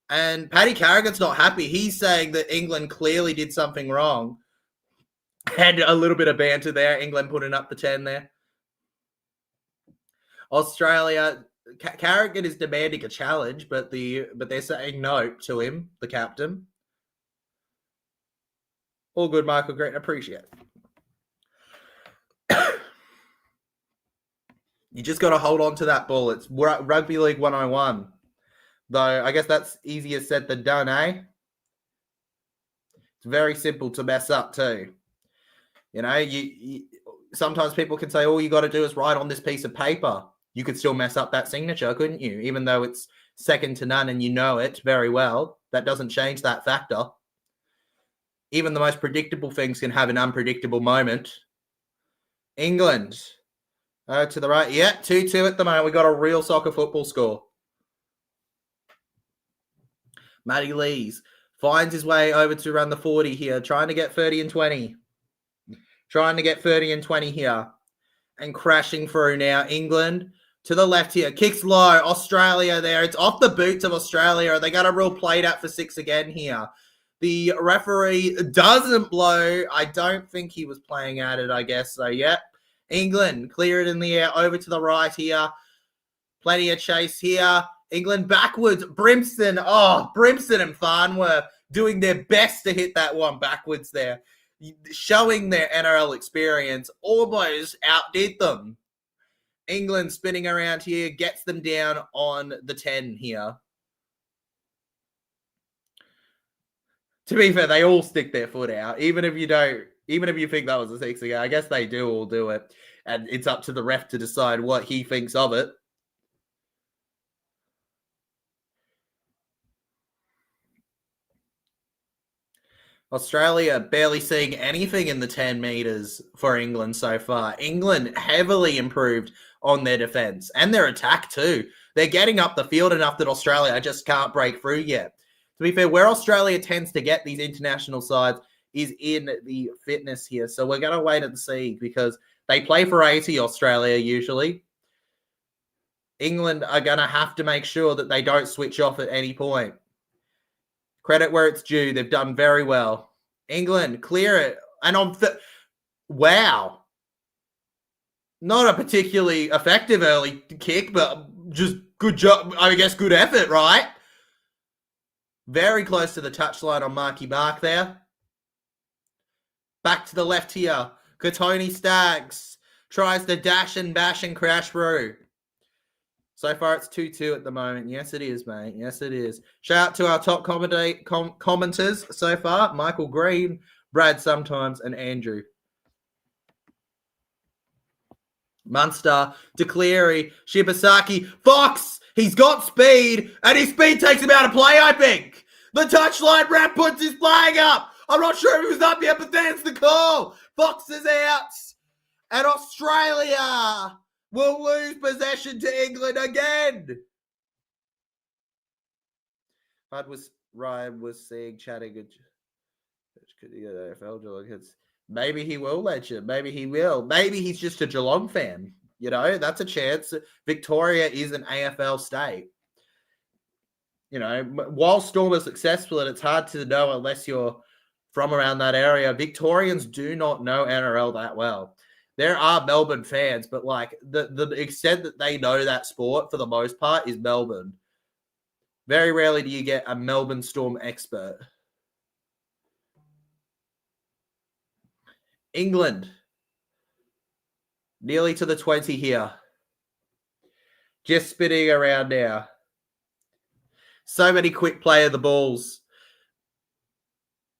S1: And Paddy Carrigan's not happy. He's saying that England clearly did something wrong. Had a little bit of banter there. England putting up the 10 there. Australia, Carrigan is demanding a challenge, but they're saying no to him, the captain. All good, Michael. Great. Appreciate it. You just got to hold on to that ball. It's Rugby League 101. Though, I guess that's easier said than done, eh? It's very simple to mess up too. You sometimes people can say, all you got to do is write on this piece of paper. You could still mess up that signature, couldn't you? Even though it's second to none and you know it very well, that doesn't change that factor. Even the most predictable things can have an unpredictable moment. England. To the right. Yeah, 2-2 at the moment. We got a real soccer football score. Matty Lees finds his way over to run the 40 here, trying to get 30 and 20. Trying to get 30 and 20 here. And crashing through now. England to the left here. Kicks low. Australia there. It's off the boots of Australia. They got a real played out for 6 again here. The referee doesn't blow. I don't think he was playing at it, I guess. So, yeah. England clear it in the air over to the right here. Plenty of chase here. England backwards. Brimson. Oh, Brimson and Farnworth doing their best to hit that one backwards there. Showing their NRL experience. Almost outdid them. England spinning around here. Gets them down on the 10 here. To be fair, they all stick their foot out. Even if you think that was a 6 again, I guess they do all do it. And it's up to the ref to decide what he thinks of it. Australia barely seeing anything in the 10 metres for England so far. England heavily improved on their defence and their attack too. They're getting up the field enough that Australia just can't break through yet. To be fair, where Australia tends to get these international sides is in the fitness here. So we're going to wait and see because they play for 80, Australia, usually. England are going to have to make sure that they don't switch off at any point. Credit where it's due. They've done very well. England, clear it. And wow. Not a particularly effective early kick, but just good job. I guess good effort, right? Very close to the touchline on Marky Mark there. Back to the left here. Katoni Staggs tries to dash and bash and crash through. So far, it's 2-2 at the moment. Yes, it is, mate. Yes, it is. Shout out to our top commenters so far. Michael Green, Brad Sometimes, and Andrew. Munster, De Cleary, Shibasaki, Fox. He's got speed, and his speed takes him out of play, I think. The touchline rep puts his flag up. I'm not sure if he was up yet, but there's the call. Fox is out, and Australia will lose possession to England again. Ryan was saying, chatting, maybe he will, Legend. Maybe he will. Maybe he's just a Geelong fan. You know, that's a chance. Victoria is an AFL state. You know, while Storm is successful, and it's hard to know unless you're from around that area, Victorians do not know NRL that well. There are Melbourne fans, but like the extent that they know that sport for the most part is Melbourne. Very rarely do you get a Melbourne Storm expert. England. Nearly to the 20 here. Just spinning around now. So many quick play of the balls.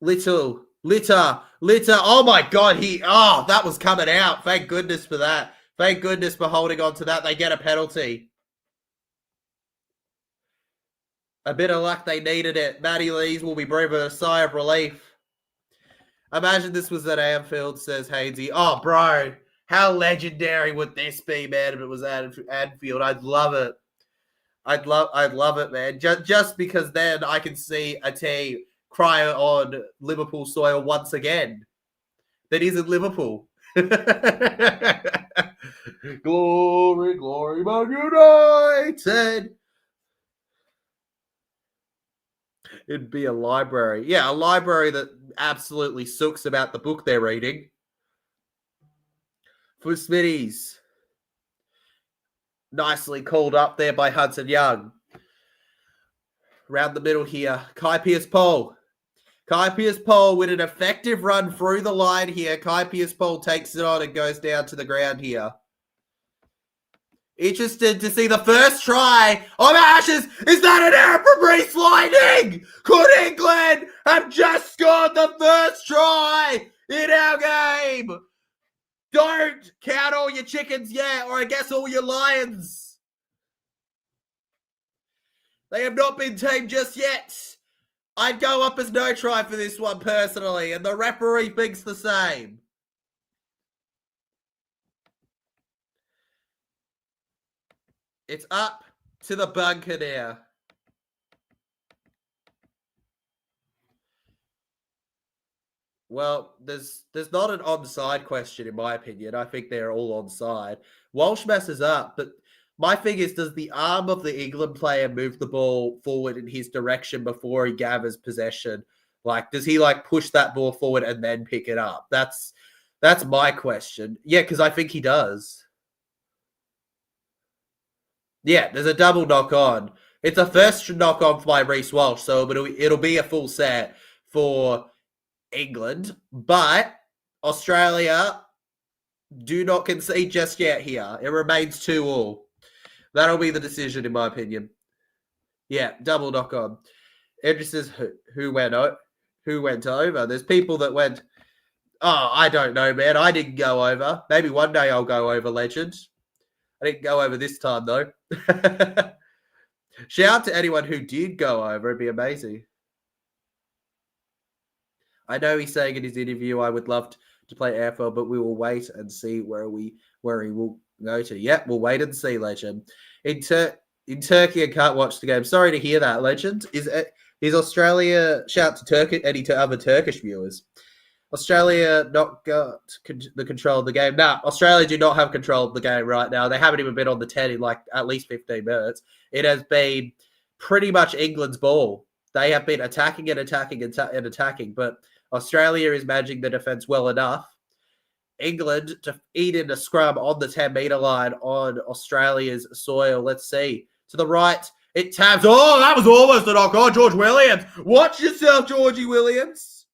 S1: Litter. Oh my God, that was coming out. Thank goodness for that. Thank goodness for holding on to that. They get a penalty. A bit of luck, they needed it. Matty Lees will be breathing a sigh of relief. Imagine this was at Anfield, says Hainsey. Oh, bro, how legendary would this be, man, if it was at Anfield? I'd love it. I'd love it, man. Just because then I can see a team cry on Liverpool soil once again. That isn't Liverpool. Glory, glory, Man United. It'd be a library. Yeah, a library that absolutely sucks about the book they're reading. For Smitties. Nicely called up there by Hudson Young. Around the middle here, Kai Pearce-Paul. Kai Pearce-Paul with an effective run through the line here. Kai Pearce-Paul takes it on and goes down to the ground here. Interested to see the first try of Ashes. Is that an error from Reece Lightning? Could England have just scored the first try in our game? Don't count all your chickens yet, or I guess all your lions. They have not been tamed just yet. I'd go up as no try for this one personally, and the referee thinks the same. It's up to the bunker now. Well, there's not an onside question in my opinion. I think they're all onside. Walsh messes up, but my thing is, does the arm of the England player move the ball forward in his direction before he gathers possession? Like, does he like push that ball forward and then pick it up? That's my question. Yeah, because I think he does. Yeah, there's a double knock on. It's a first knock on by Reece Walsh, so it'll be a full set for England, but Australia do not concede just yet here. It remains 2-2. That'll be the decision, in my opinion. Yeah, double knock on. It says who went over. There's people that went, oh, I don't know, man. I didn't go over. Maybe one day I'll go over, legend. I didn't go over this time, though. Shout out to anyone who did go over. It'd be amazing. I know he's saying in his interview, I would love to play AFL, but we will wait and see where he will go to. Yep, we'll wait and see, legend. in Turkey and can't watch the game. Sorry to hear that, legend. Is Australia, shout to Turkey, any other Turkish viewers, Australia not got the control of the game? No, Australia do not have control of the game right now. They haven't even been on the 10 in like at least 15 minutes. It has been pretty much England's ball. They have been attacking and attacking and attacking, but Australia is managing the defence well enough. England to eat in a scrum on the 10-metre line on Australia's soil. Let's see. To the right, it tabs. Oh, that was almost a knock on. George Williams. Watch yourself, Georgie Williams.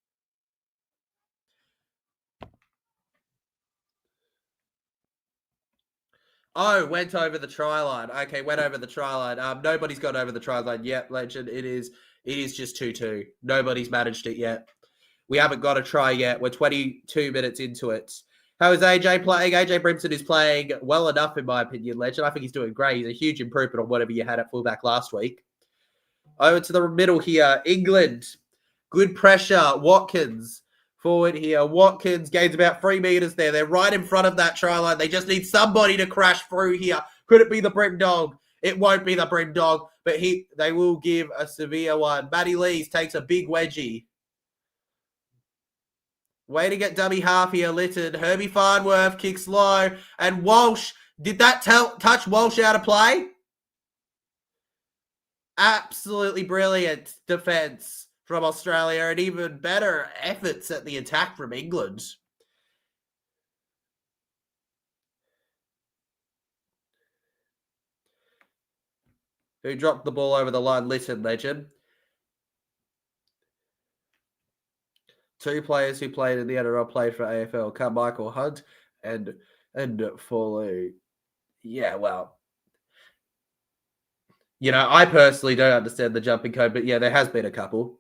S1: Oh, went over the try line. Okay, went over the try line. Nobody's got over the try line yet, legend. It is just 2-2. Nobody's managed it yet. We haven't got a try yet. We're 22 minutes into it. How is AJ playing? AJ Brimson is playing well enough, in my opinion, legend. I think he's doing great. He's a huge improvement on whatever you had at fullback last week. Over to the middle here. England. Good pressure. Watkins. Forward here. Watkins gains about 3 meters there. They're right in front of that try line. They just need somebody to crash through here. Could it be the Brim Dog? It won't be the Brim Dog, but they will give a severe one. Matty Lees takes a big wedgie. Way to get dummy half here, Litton. Herbie Farnworth kicks low. And Walsh, did that touch Walsh out of play? Absolutely brilliant defence from Australia and even better efforts at the attack from England. Who dropped the ball over the line? Litton, legend. 2 players who played in the NRL played for AFL, Carmichael Hunt and Foley. Yeah, well, you know, I personally don't understand the jumping code, but yeah, there has been a couple.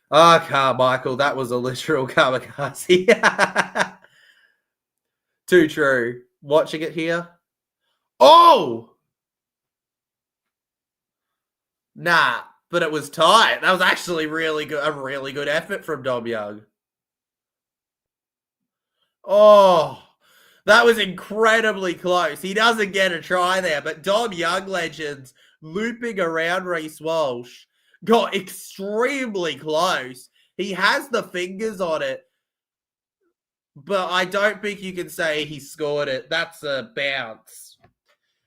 S1: Carmichael, that was a literal kamikaze. Too true. Watching it here. Oh! Nah. But it was tight. That was actually a really good effort from Dom Young. Oh, that was incredibly close. He doesn't get a try there, but Dom Young, legends, looping around Reece Walsh, got extremely close. He has the fingers on it, but I don't think you can say he scored it. That's a bounce.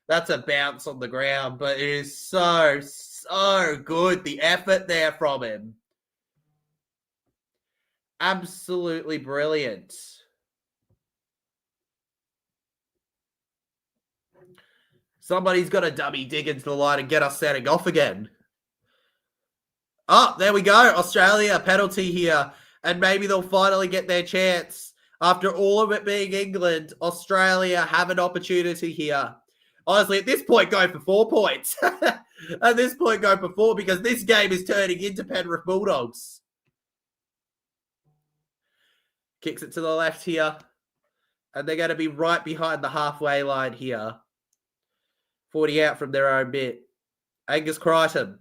S1: That's a bounce on the ground, but it is so good. The effort there from him. Absolutely brilliant. Somebody's got to dummy dig into the line and get us setting off again. Oh, there we go. Australia, penalty here. And maybe they'll finally get their chance. After all of it being England, Australia have an opportunity here. Honestly, at this point, go for 4 points. At this point, go for 4 because this game is turning into Penrith Bulldogs. Kicks it to the left here. And they're going to be right behind the halfway line here. 40 out from their own bit. Angus Crichton.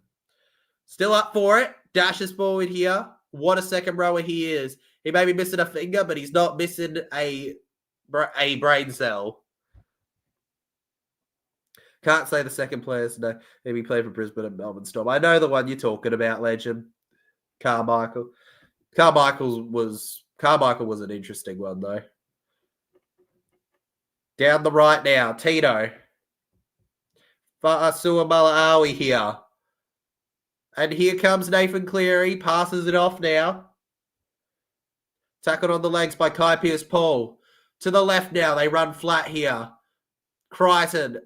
S1: Still up for it. Dashes forward here. What a second rower he is. He may be missing a finger, but he's not missing a brain cell. Can't say the second players. No, maybe played for Brisbane and Melbourne Storm. I know the one you're talking about, legend. Carmichael. Carmichael was an interesting one, though. Down the right now, Tino. Fa'asua Malaawi here. And here comes Nathan Cleary. Passes it off now. Tackled on the legs by Kai Pearce-Paul. To the left now. They run flat here. Crichton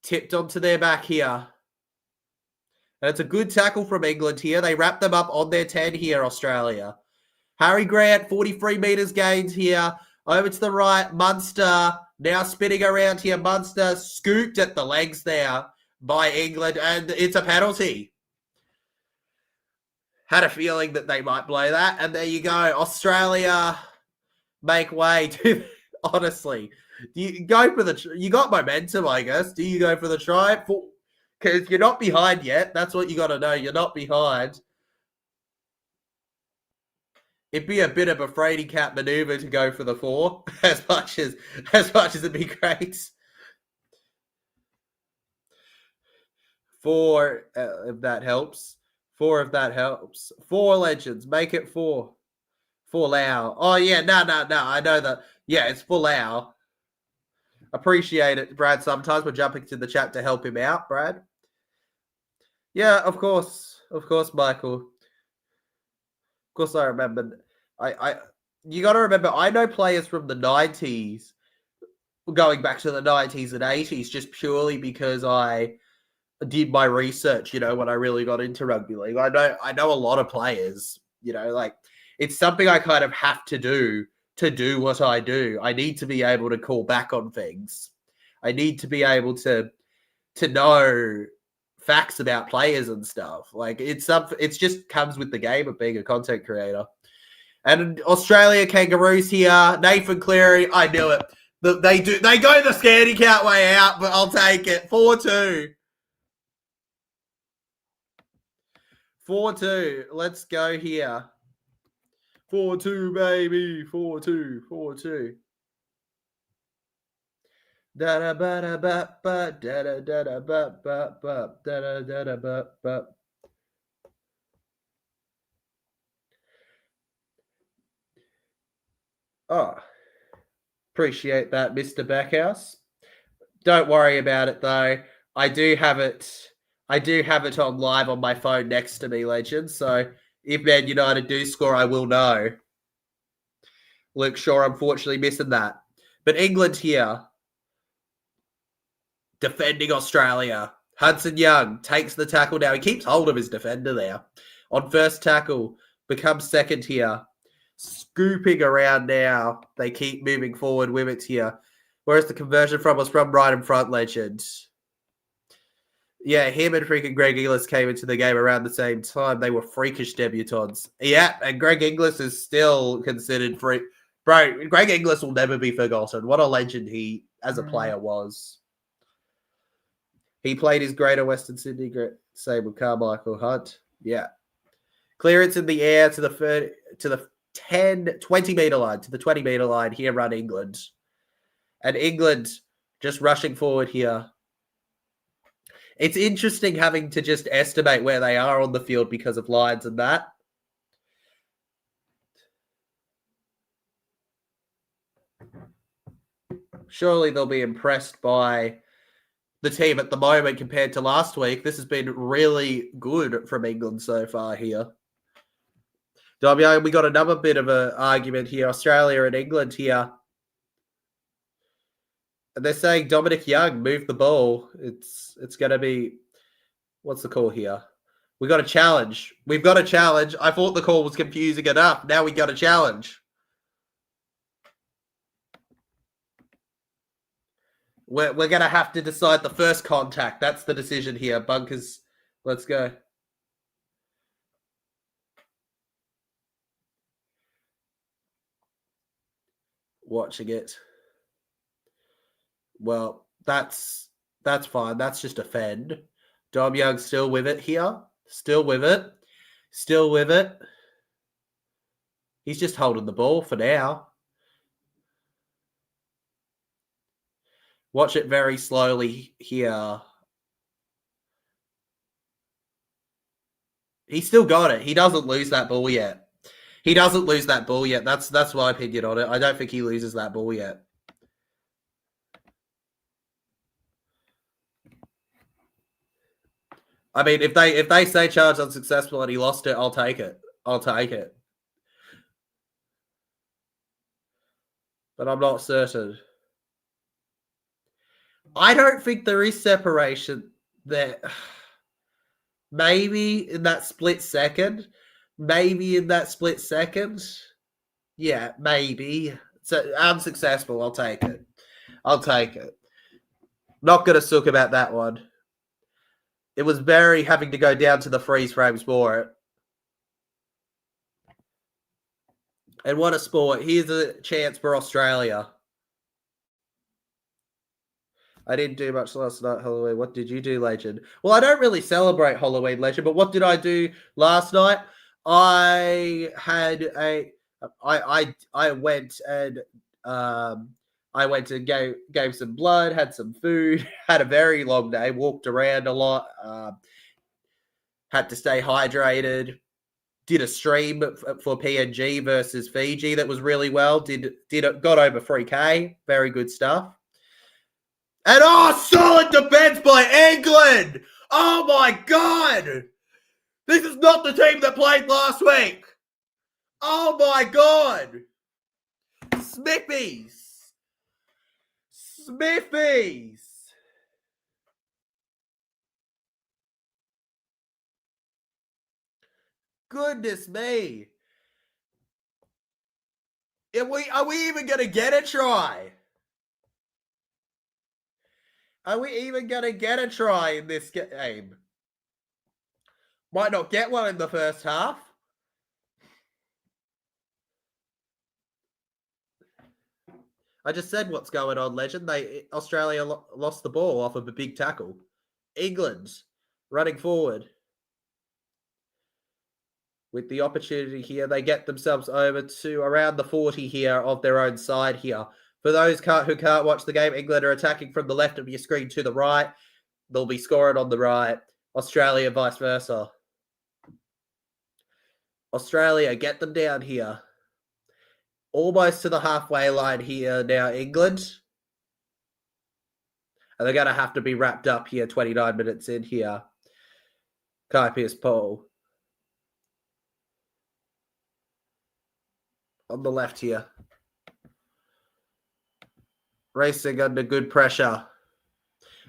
S1: tipped onto their back here. And it's a good tackle from England here. They wrap them up on their 10 here, Australia. Harry Grant, 43 metres gains here. Over to the right, Munster. Now spinning around here. Munster scooped at the legs there by England. And it's a penalty. Had a feeling that they might blow that. And there you go. Australia make way to, honestly. You go for you got momentum, I guess. Do you go for the try? Because you're not behind yet. That's what you got to know. You're not behind. It'd be a bit of a Frady Cat maneuver to go for the 4, as much as it'd be great. 4, if that helps. 4, if that helps. 4 legends. Make it 4. 4 Lao. Oh, yeah. No. I know that. Yeah, it's for Lao. Appreciate it, Brad. Sometimes we're jumping to the chat to help him out, Brad. Yeah, of course. Of course, Michael. Of course, I remember. You got to remember, I know players from the 90s, going back to the 90s and 80s, just purely because I did my research, when I really got into rugby league. I know a lot of players, like it's something I kind of have to do what I do. I need to be able to call back on things. I need to be able to know facts about players and stuff. Like it's just comes with the game of being a content creator. And Australia Kangaroos here, Nathan Cleary, I knew it. They go the scaredy cat way out, but I'll take it. 4-2. 4-2. Let's go here. 4-2, baby. 4-2. 4-2. Da da ba da ba ba da da da da ba ba ba da da da da ba ba. Oh, appreciate that, Mr. Backhouse. Don't worry about it though. I do have it on live on my phone next to me, legend. So if Man United do score, I will know. Luke Shaw, unfortunately, missing that. But England here, defending Australia. Hudson Young takes the tackle now. He keeps hold of his defender there. On first tackle, becomes second here. Scooping around now. They keep moving forward with it here. Whereas the conversion was from right in front, legend. Yeah, him and freaking Greg Inglis came into the game around the same time. They were freakish debutants. Yeah, and Greg Inglis is still considered free. Bro, Greg Inglis will never be forgotten. What a legend he, as a player, was. He played his Greater Western Sydney, same with Carmichael Hunt. Yeah. Clearance in the air to the 20 meter line, to the 20 meter line. Here run England. And England just rushing forward here. It's interesting having to just estimate where they are on the field because of lines and that. Surely they'll be impressed by the team at the moment compared to last week. This has been really good from England so far here. We got another bit of an argument here. Australia and England here. And they're saying Dominic Young moved the ball. It's going to be... What's the call here? We got a challenge. We've got a challenge. I thought the call was confusing enough. Now we got a challenge. We're going to have to decide the first contact. That's the decision here. Bunkers, let's go. Watching it. Well, that's fine. That's just a fend. Dom Young still with it here. Still with it. Still with it. He's just holding the ball for now. Watch it very slowly here. He's still got it. He doesn't lose that ball yet. That's my opinion on it. I don't think he loses that ball yet. I mean, if they say charge unsuccessful and he lost it, I'll take it. But I'm not certain. I don't think there is separation there. Maybe in that split second. Yeah, maybe. So unsuccessful. I'll take it. Not going to sook about that one. It was very having to go down to the freeze frames for it. And what a sport. Here's a chance for Australia. I didn't do much last night, Halloween. What did you do, legend? Well, I don't really celebrate Halloween, legend, but what did I do last night? I had I went and I went to gave some blood, had some food, had a very long day, walked around a lot, had to stay hydrated. Did a stream for PNG versus Fiji that was really well. Got over 3K. Very good stuff. And solid defense by England. Oh my God. This is not the team that played last week. Oh my God. Smithies. Goodness me. Are we even going to get a try? Are we even going to get a try in this game? Might not get one in the first half. I just said what's going on, legend. Australia lost the ball off of a big tackle. England running forward. With the opportunity here, they get themselves over to around the 40 here of their own side here. For those who can't watch the game, England are attacking from the left of your screen to the right. They'll be scoring on the right. Australia, vice versa. Australia, get them down here. Almost to the halfway line here now, England. And they're going to have to be wrapped up here 29 minutes in here. Kayo Paul. On the left here. Racing under good pressure.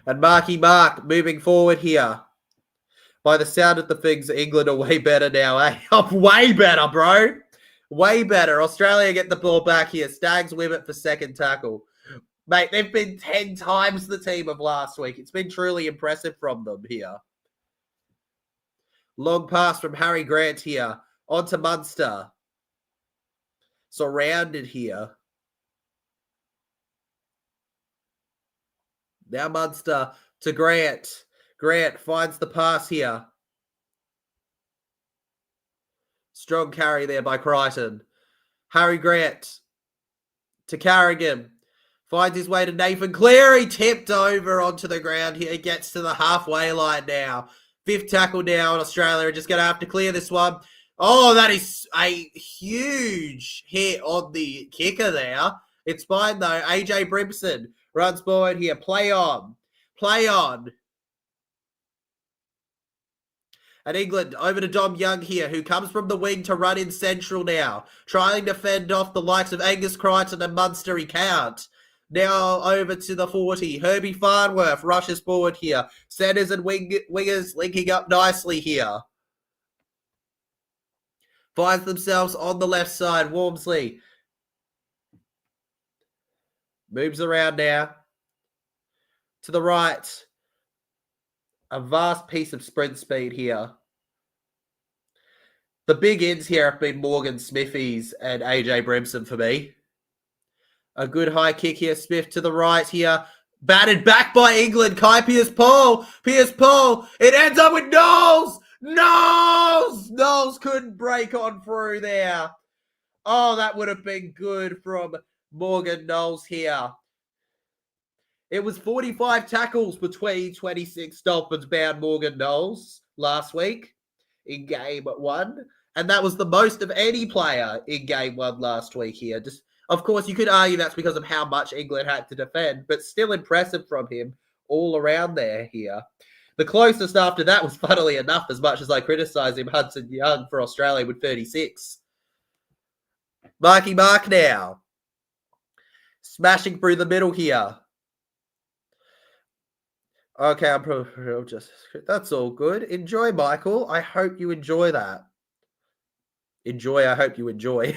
S1: And Mark moving forward here. By the sound of the things, England are way better now, eh? Way better, bro. Way better. Australia get the ball back here. Stags with it for second tackle. Mate, they've been 10 times the team of last week. It's been truly impressive from them here. Long pass from Harry Grant here. On to Munster. Surrounded here. Now Munster to Grant. Grant finds the pass here. Strong carry there by Crichton. Harry Grant to Carrigan. Finds his way to Nathan Cleary. Tipped over onto the ground here. He gets to the halfway line now. Fifth tackle down. Australia are just going to have to clear this one. Oh, that is a huge hit on the kicker there. It's fine, though. AJ Brimson runs forward here. Play on. And England over to Dom Young here, who comes from the wing to run in central now. Trying to fend off the likes of Angus Crichton and Munster. He can't. Now over to the 40. Herbie Farnworth rushes forward here. Centers and wingers linking up nicely here. Finds themselves on the left side. Walmsley moves around now. To the right. A vast piece of sprint speed here. The big ends here have been Morgan Smithies and AJ Brimson for me. A good high kick here. Smith to the right here. Batted back by England. Kayo Paul. It ends up with Knowles. Knowles couldn't break on through there. Oh, that would have been good from Morgan Knowles here. It was 45 tackles between 26 Dolphins-bound Morgan Knowles last week in Game 1. And that was the most of any player in Game 1 last week here. Of course, you could argue that's because of how much England had to defend, but still impressive from him all around there here. The closest after that was, funnily enough, as much as I criticised him, Hudson Young for Australia with 36. Mark now. Smashing through the middle here. Okay, I'm just... That's all good. Enjoy, Michael. I hope you enjoy that. I hope you enjoy.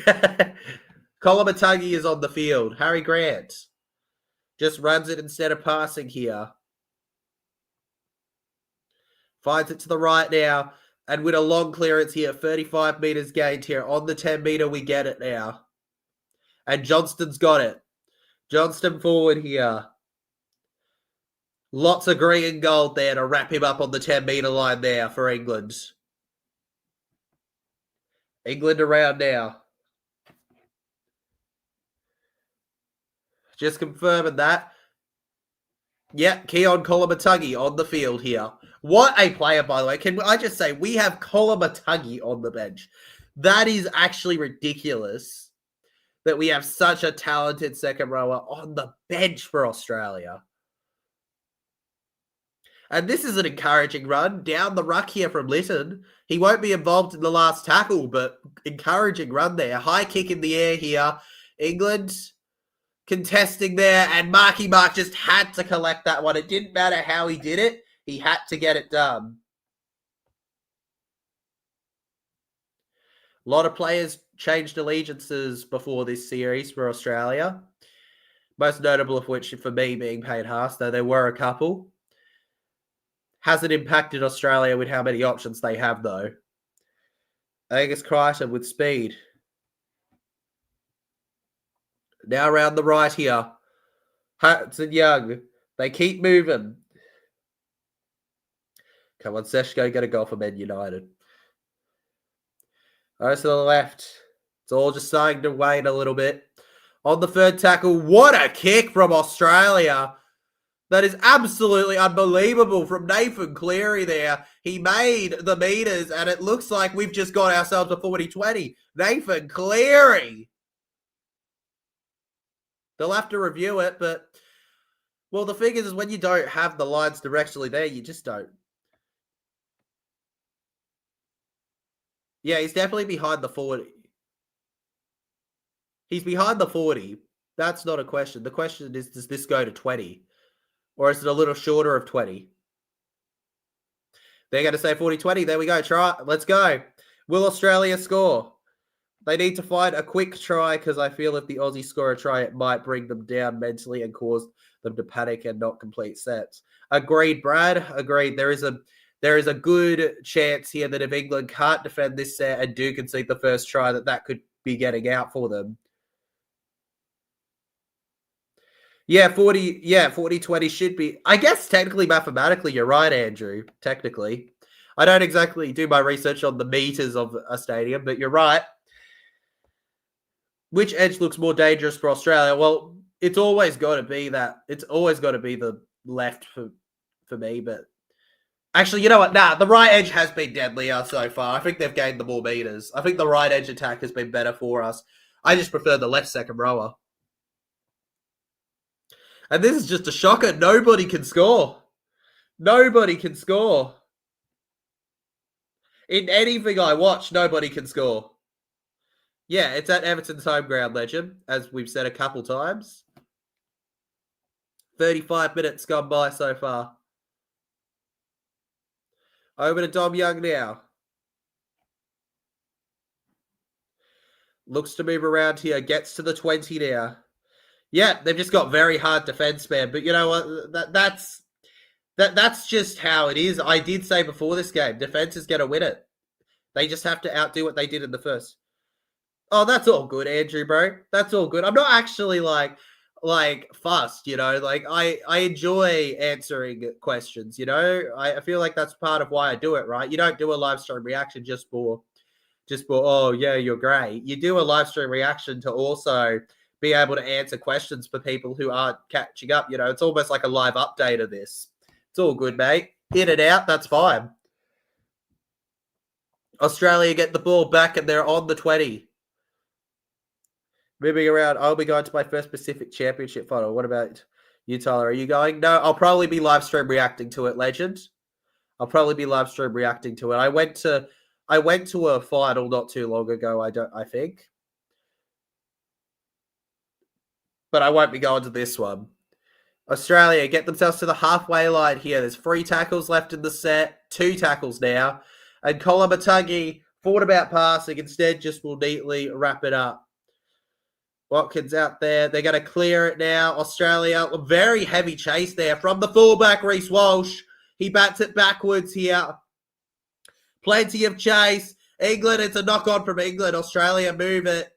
S1: Kolomatangi is on the field. Harry Grant just runs it instead of passing here. Finds it to the right now. And with a long clearance here, 35 metres gained here. On the 10 metre, we get it now. And Johnston's got it. Johnston forward here. Lots of green and gold there to wrap him up on the 10 metre line there for England. England around now. Just confirming that. Yeah, Keon Kolomatuggy on the field here. What a player, by the way. Can I just say, we have Kolomatuggy on the bench. That is actually ridiculous that we have such a talented second rower on the bench for Australia. And this is an encouraging run down the ruck here from Litton. He won't be involved in the last tackle, but encouraging run there. High kick in the air here. England contesting there, and Marky Mark just had to collect that one. It didn't matter how he did it. He had to get it done. A lot of players changed allegiances before this series for Australia. Most notable of which, for me, being Payne Haas, though there were a couple. Hasn't impacted Australia with how many options they have, though. Angus Crichton with speed. Now around the right here. Hudson Young. They keep moving. Come on, Seshko, get a goal for Man United. Over to the left. It's all just starting to wane a little bit. On the third tackle, what a kick from Australia. That is absolutely unbelievable from Nathan Cleary there. He made the meters, and it looks like we've just got ourselves a 40-20. Nathan Cleary. They'll have to review it, but, well, the thing is when you don't have the lines directly there, you just don't. Yeah, he's definitely behind the 40. He's behind the 40. That's not a question. The question is, does this go to 20? Or is it a little shorter of 20? They're going to say 40-20. There we go. Try. Let's go. Will Australia score? They need to find a quick try because I feel if the Aussies score a try, it might bring them down mentally and cause them to panic and not complete sets. Agreed, Brad. Agreed. There is a good chance here that if England can't defend this set and do concede the first try, that could be getting out for them. Yeah, 40-20 should be. I guess technically, mathematically, you're right, Andrew. Technically. I don't exactly do my research on the meters of a stadium, but you're right. Which edge looks more dangerous for Australia? Well, it's always got to be that. It's always got to be the left for me, but actually, you know what? Nah, the right edge has been deadlier so far. I think they've gained the more meters. I think the right edge attack has been better for us. I just prefer the left second rower. And this is just a shocker. Nobody can score. Nobody can score. In anything I watch, nobody can score. Yeah, it's at Everton's home ground, legend, as we've said a couple times. 35 minutes gone by so far. Over to Dom Young now. Looks to move around here. Gets to the 20 now. Yeah, they've just got very hard defense, man. But you know what? That's just how it is. I did say before this game, defense is going to win it. They just have to outdo what they did in the first. Oh, that's all good, Andrew, bro. That's all good. I'm not actually like fussed, you know. Like I enjoy answering questions, you know. I feel like that's part of why I do it, right? You don't do a live stream reaction just for oh yeah, you're great. You do a live stream reaction to also be able to answer questions for people who aren't catching up. You know, it's almost like a live update of this. It's all good, mate. In and out, that's fine. Australia get the ball back and they're on the 20. Moving around, I'll be going to my first Pacific Championship final. What about you, Tyler? Are you going? No, I'll probably be live stream reacting to it, legend. I'll probably be live stream reacting to it. I went to a final not too long ago, I think. But I won't be going to this one. Australia get themselves to the halfway line here. There's 3 tackles left in the set, 2 tackles now. And Kolomatuggy thought about passing, instead just will neatly wrap it up. Watkins out there. They're going to clear it now. Australia, a very heavy chase there from the fullback, Reece Walsh. He bats it backwards here. Plenty of chase. England, it's a knock-on from England. Australia move it.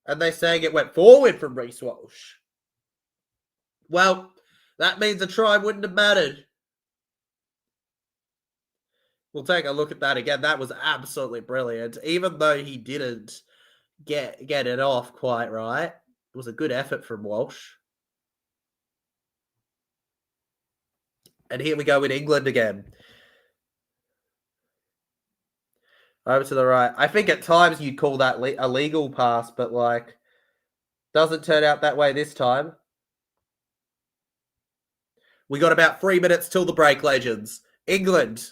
S1: And they're saying it went forward from Reece Walsh. Well, that means a try wouldn't have mattered. We'll take a look at that again. That was absolutely brilliant. Even though he didn't get it off quite right. It was a good effort from Walsh. And here we go with England again. Over to the right. I think at times you'd call that a legal pass, but like, doesn't turn out that way this time. We got about 3 minutes till the break, legends. England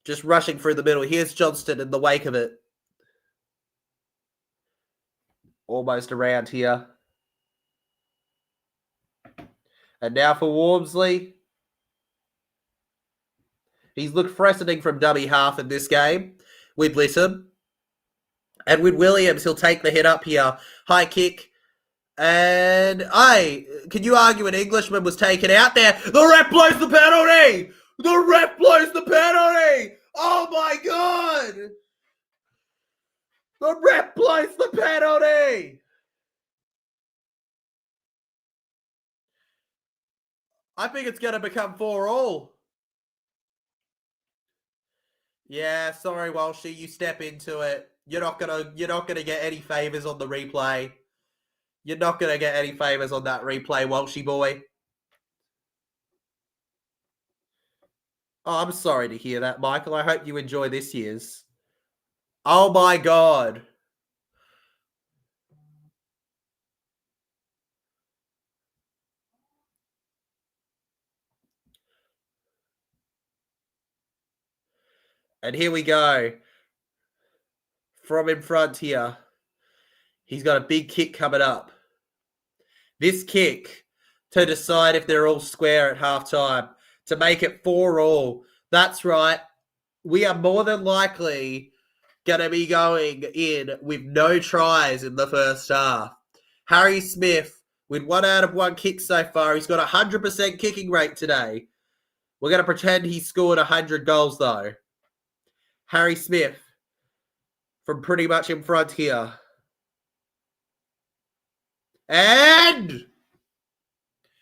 S1: just rushing through the middle. Here's Johnston in the wake of it. Almost around here. And now for Wormsley. He's looked threatening from dummy half in this game with Litton. And with Williams, he'll take the hit up here. High kick. And can you argue an Englishman was taken out there? The ref blows the penalty! The ref blows the penalty! Oh my God! The ref blows the penalty! I think it's going to become 4-all. Yeah, sorry, Walshy, you step into it. You're not gonna get any favors on the replay. You're not gonna get any favors on that replay, Walshy boy. Oh, I'm sorry to hear that, Michael. I hope you enjoy this year's. Oh my God. And here we go. From in front here. He's got a big kick coming up. This kick to decide if they're all square at halftime. To make it 4-all. That's right. We are more than likely going to be going in with no tries in the first half. Harry Smith, with 1 out of 1 kick so far. He's got a 100% kicking rate today. We're going to pretend he scored 100 goals, though. Harry Smith from pretty much in front here. And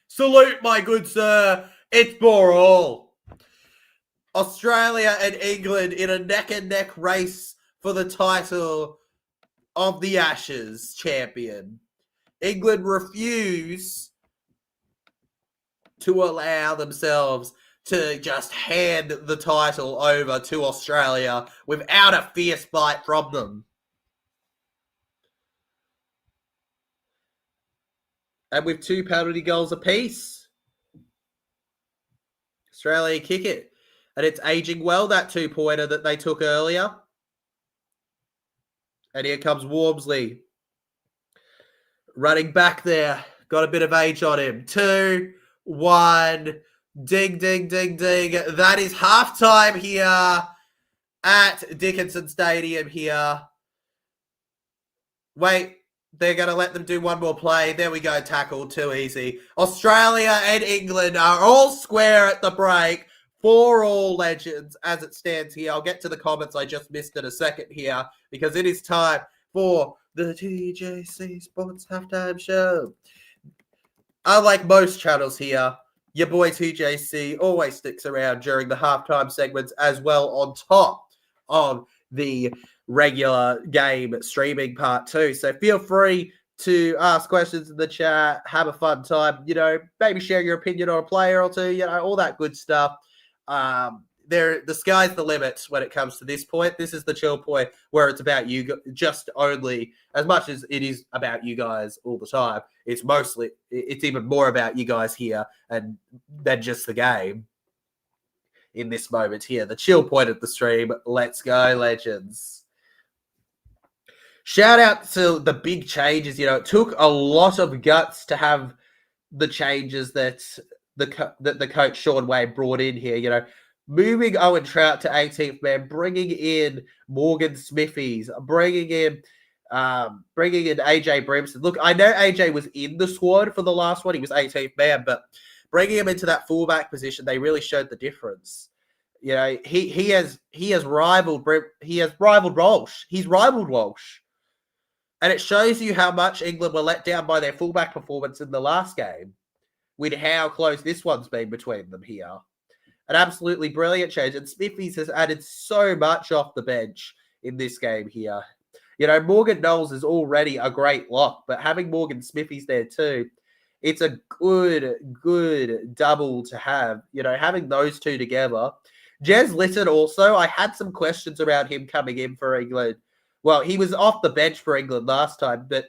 S1: salute, my good sir. It's 4-all. Australia and England in a neck-and-neck race for the title of the Ashes champion. England refuse to allow themselves to just hand the title over to Australia without a fierce fight from them. And with 2 penalty goals apiece, Australia kick it. And it's aging well, that 2-pointer that they took earlier. And here comes Wormsley. Running back there. Got a bit of age on him. 2, 1. Ding, ding, ding, ding. That is halftime here at Dickinson Stadium here. Wait, they're going to let them do one more play. There we go, tackle, too easy. Australia and England are all square at the break. 4-all, legends, as it stands here. I'll get to the comments I just missed in a second here, because it is time for the TJC Sports Halftime Show. Unlike most channels here, your boy TJC always sticks around during the halftime segments as well, on top of the regular game streaming part too. So feel free to ask questions in the chat, have a fun time, maybe share your opinion on a player or two, all that good stuff. The sky's the limit when it comes to this point. This is the chill point where it's about you, just only as much as it is about you guys all the time. It's even more about you guys here and than just the game in this moment here. The chill point of the stream. Let's go, legends. Shout out to the big changes. It took a lot of guts to have the changes that the coach Sean Wayne brought in here. Moving Owen Trout to 18th man, bringing in Morgan Smithies, bringing in AJ Brimson. Look, I know AJ was in the squad for the last one; he was 18th man, but bringing him into that fullback position, they really showed the difference. He has rivaled Walsh. He's rivaled Walsh, and it shows you how much England were let down by their fullback performance in the last game, with how close this one's been between them here. An absolutely brilliant change. And Smithies has added so much off the bench in this game here. Morgan Knowles is already a great lock, but having Morgan Smithies there too, it's a good double to have. Having those two together. Jez Litton also, I had some questions about him coming in for England. Well, he was off the bench for England last time, but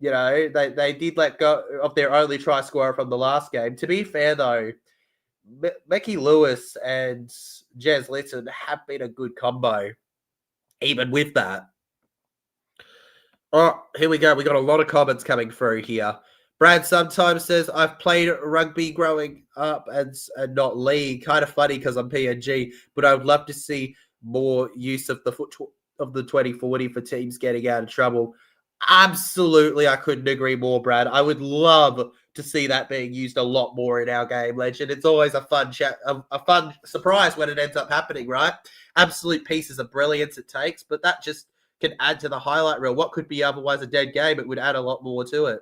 S1: they did let go of their only try scorer from the last game. To be fair, though, Becky Lewis and Jez Litton have been a good combo, even with that. Oh, here we go. We got a lot of comments coming through here. Brad sometimes says, I've played rugby growing up and not league. Kind of funny because I'm PNG, but I would love to see more use of the 2040 for teams getting out of trouble. Absolutely, I couldn't agree more, Brad. I would love to see that being used a lot more in our game, Legend. It's always a fun chat, a fun surprise when it ends up happening, right? Absolute pieces of brilliance it takes, but that just can add to the highlight reel. What could be otherwise a dead game, it would add a lot more to it.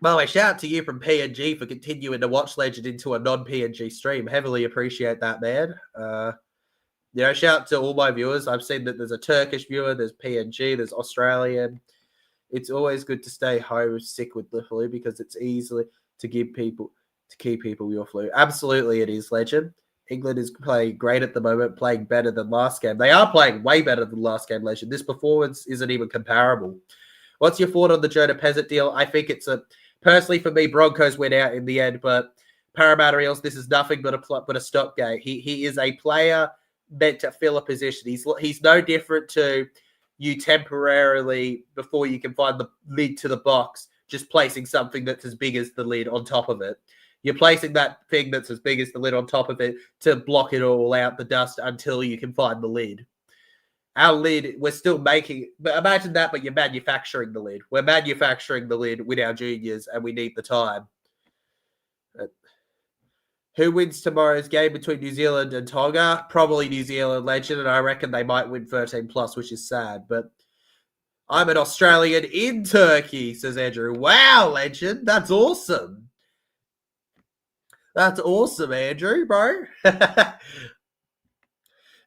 S1: By the way, shout out to you from PNG for continuing to watch Legend into a non-PNG stream. Heavily appreciate that, man. Shout out to all my viewers. I've seen that there's a Turkish viewer, there's PNG, there's Australian. It's always good to stay home sick with the flu because it's easy to keep people your flu. Absolutely, it is, Legend. England is playing great at the moment, playing better than last game. They are playing way better than last game, Legend. This performance isn't even comparable. What's your thought on the Jonah Pezzett deal? I think personally for me, Broncos went out in the end, but Parramatta Eels, this is nothing but a stopgate. He is a player meant to fill a position. He's no different to you temporarily before you can find the lid to the box, just placing something that's as big as the lid on top of it. You're placing that thing that's as big as the lid on top of it to block it all out, the dust, until you can find the lid. Our lid, we're still making, but imagine that, but you're manufacturing the lid. We're manufacturing the lid with our juniors, and we need the time. Who wins tomorrow's game between New Zealand and Tonga? Probably New Zealand, Legend, and I reckon they might win 13+, which is sad, but I'm an Australian in Turkey, says Andrew. Wow, Legend, that's awesome. That's awesome, Andrew, bro.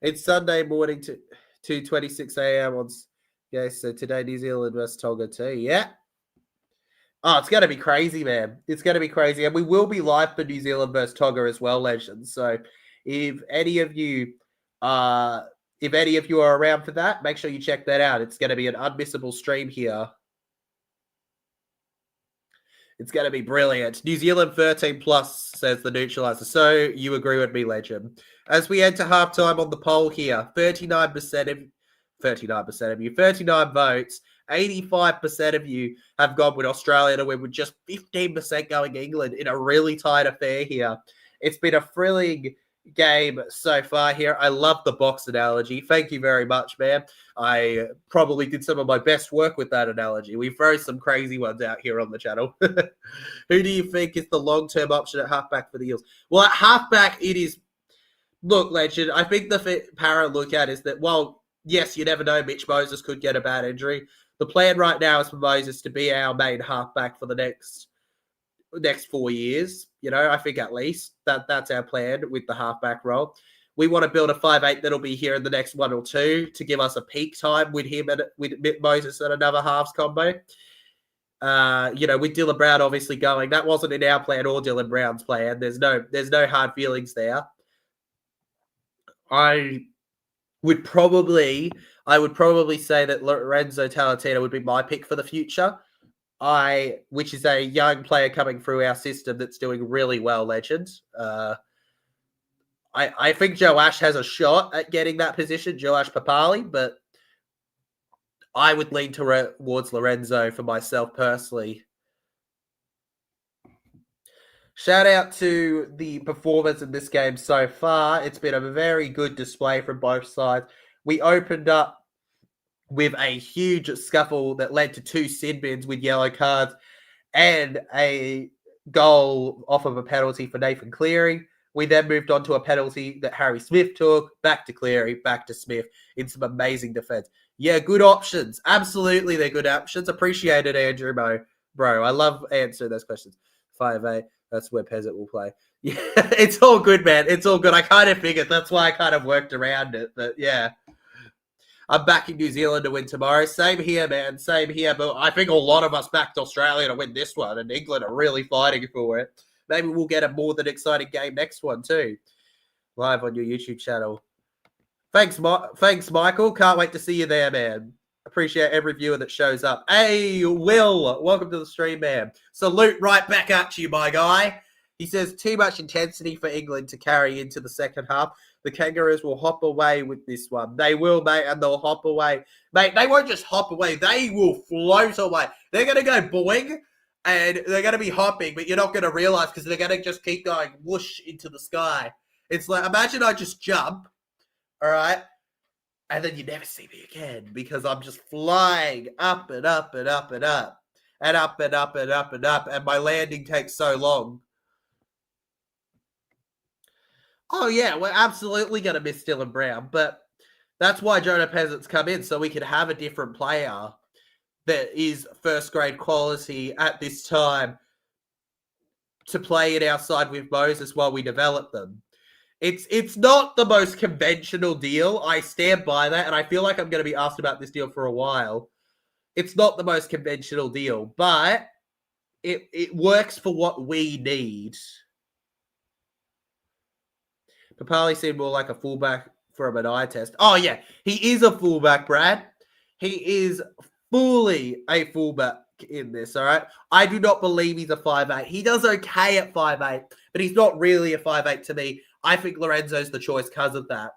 S1: It's Sunday morning to 2:26 a.m. So today New Zealand versus Tonga too. Yeah. Oh, it's going to be crazy, man. It's going to be crazy. And we will be live for New Zealand versus Tonga as well, Legends. So if any of you are around for that, make sure you check that out. It's going to be an unmissable stream here. It's going to be brilliant. New Zealand 13+, says the neutralizer. So you agree with me, Legend. As we enter halftime on the poll here, 39 votes, 85% of you have gone with Australia to win, with just 15% going England in a really tight affair here. It's been a thrilling game so far here. I love the box analogy. Thank you very much, man. I probably did some of my best work with that analogy. We throw some crazy ones out here on the channel. Who do you think is the long-term option at halfback for the Eels? Well, at halfback, it is... Look, Legend, I think the para look at is that, well, yes, you never know. Mitch Moses could get a bad injury. The plan right now is for Moses to be our main halfback for the next 4 years. I think at least that's our plan with the halfback role. We want to build a 5'8" that'll be here in the next 1 or 2 to give us a peak time with him and with Moses and another halves combo. With Dylan Brown obviously going. That wasn't in our plan or Dylan Brown's plan. There's no hard feelings there. I would probably say that Lorenzo Talatino would be my pick for the future. Which is a young player coming through our system that's doing really well, Legend. I think Joe Ash has a shot at getting that position, Joe Ash Papali, but I would lean towards Lorenzo for myself personally. Shout out to the performance in this game so far. It's been a very good display from both sides. We opened up with a huge scuffle that led to 2 sin bins with yellow cards and a goal off of a penalty for Nathan Cleary. We then moved on to a penalty that Harry Smith took, back to Cleary, back to Smith in some amazing defense. Yeah, good options. Absolutely, they're good options. Appreciate it, Andrew, bro. I love answering those questions. 5'8", that's where Pezzett will play. Yeah, it's all good, man. It's all good. I kind of figured. That's why I kind of worked around it. But yeah. I'm backing New Zealand to win tomorrow. Same here, man. Same here. But I think a lot of us backed Australia to win this one, and England are really fighting for it. Maybe we'll get a more than exciting game next one too. Live on your YouTube channel. Thanks, Michael. Can't wait to see you there, man. Appreciate every viewer that shows up. Hey, Will, welcome to the stream, man. Salute right back at you, my guy. He says, too much intensity for England to carry into the second half. The Kangaroos will hop away with this one. They will, mate, and they'll hop away. Mate, they won't just hop away. They will float away. They're going to go boing, and they're going to be hopping, but you're not going to realize because they're going to just keep going whoosh into the sky. It's like, imagine I just jump, all right, and then you never see me again because I'm just flying up and up and up and up and up and up and up and up, and my landing takes so long. Oh, yeah, we're absolutely going to miss Dylan Brown, but that's why Jonah Peasant's come in, so we can have a different player that is first-grade quality at this time to play it outside with Moses while we develop them. It's not the most conventional deal. I stand by that, and I feel like I'm going to be asked about this deal for a while. It's not the most conventional deal, but it works for what we need. Papali seemed more like a fullback from an eye test. Oh, yeah. He is a fullback, Brad. He is fully a fullback in this, all right? I do not believe he's a 5'8". He does okay at 5'8", but he's not really a 5'8 to me. I think Lorenzo's the choice because of that.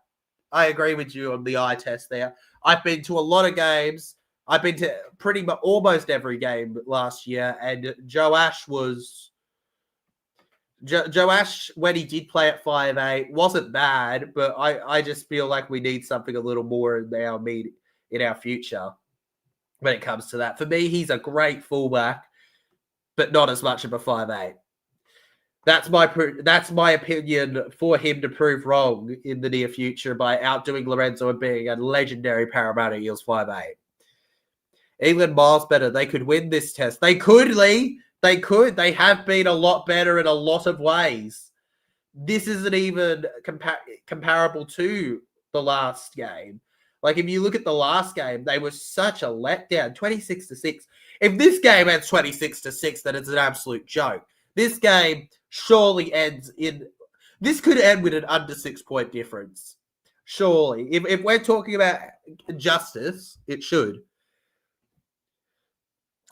S1: I agree with you on the eye test there. I've been to a lot of games. I've been to pretty much almost every game last year, and Joe Ash, when he did play at 5'8", wasn't bad, but I just feel like we need something a little more in our future when it comes to that. For me, he's a great fullback, but not as much of a 5'8". That's my opinion for him to prove wrong in the near future by outdoing Lorenzo and being a legendary Parramatta Eels 5'8". England miles better. They could win this test. They could, Lee. They could. They have been a lot better in a lot of ways. This isn't even comparable to the last game. Like, if you look at the last game, they were such a letdown, 26-6. If this game ends 26-6, then it's an absolute joke. This game surely ends in... This could end with an under 6-point difference. Surely. If we're talking about justice, it should.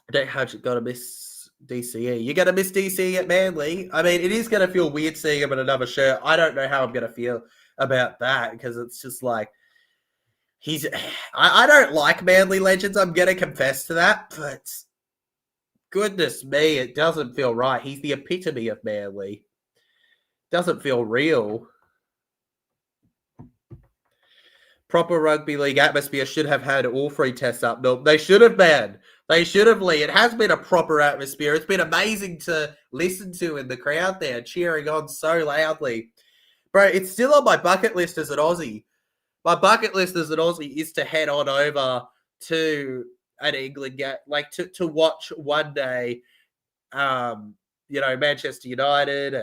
S1: I don't know how you're going to miss DCE. You're going to miss DCE at Manly. I mean, it is going to feel weird seeing him in another shirt. I don't know how I'm going to feel about that because it's just like... I don't like Manly legends. I'm going to confess to that, but... Goodness me, it doesn't feel right. He's the epitome of Manly. Doesn't feel real. Proper rugby league atmosphere should have had all 3 tests up. No, they should have, man. They should have, Lee. It has been a proper atmosphere. It's been amazing to listen to in the crowd there, cheering on so loudly. Bro, it's still on my bucket list as an Aussie. My bucket list as an Aussie is to head on over to... an England game, like to watch one day, Manchester United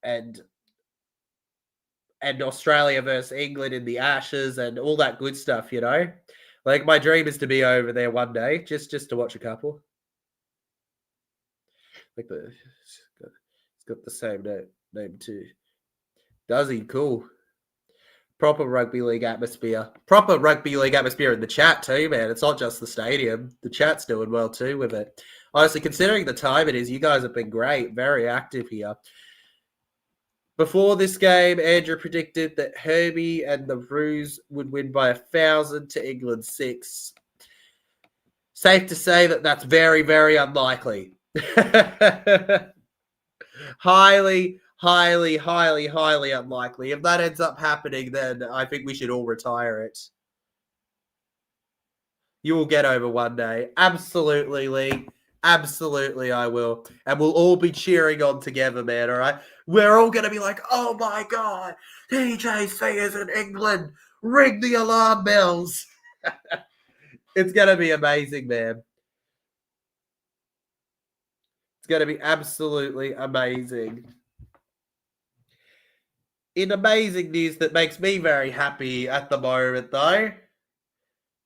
S1: and Australia versus England in the Ashes and all that good stuff, Like, my dream is to be over there one day, just to watch a couple. Like it's got the same name too. Does he? Cool. Proper rugby league atmosphere. Proper rugby league atmosphere in the chat too, man. It's not just the stadium. The chat's doing well too with it. Honestly, considering the time it is, you guys have been great. Very active here. Before this game, Andrew predicted that Herbie and the Roos would win by 1,000 to England 6. Safe to say that that's very, very unlikely. Highly unlikely. If that ends up happening, then I think we should all retire it. You will get over one day. Absolutely, Lee. Absolutely, I will. And we'll all be cheering on together, man, all right? We're all going to be like, oh, my God, TJC is in England. Ring the alarm bells. It's going to be amazing, man. It's going to be absolutely amazing. In amazing news that makes me very happy at the moment, though,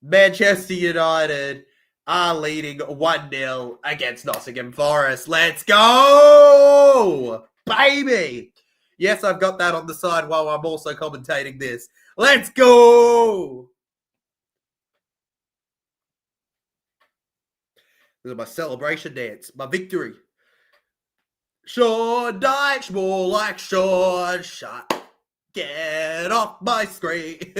S1: Manchester United are leading 1-0 against Nottingham Forest. Let's go, baby. Yes, I've got that on the side while I'm also commentating this. Let's go. This is my celebration dance, my victory. Sean Dyche, more like Sean Shut. Get off my screen.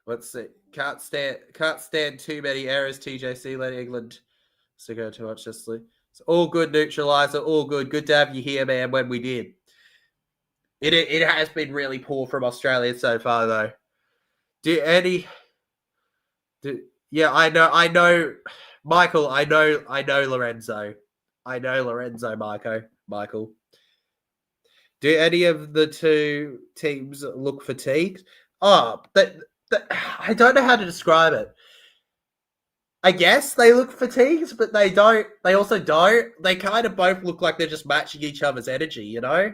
S1: Let's see. Can't stand too many errors. TJC letting England to go too much this league. It's all good, neutralizer. All good. Good to have you here, man. When we did, it has been really poor from Australia so far, though. Yeah, I know, Michael. I know Lorenzo. I know Lorenzo, Michael. Do any of the two teams look fatigued? Oh, I don't know how to describe it. I guess they look fatigued, but they don't. They also don't. They kind of both look like they're just matching each other's energy, you know?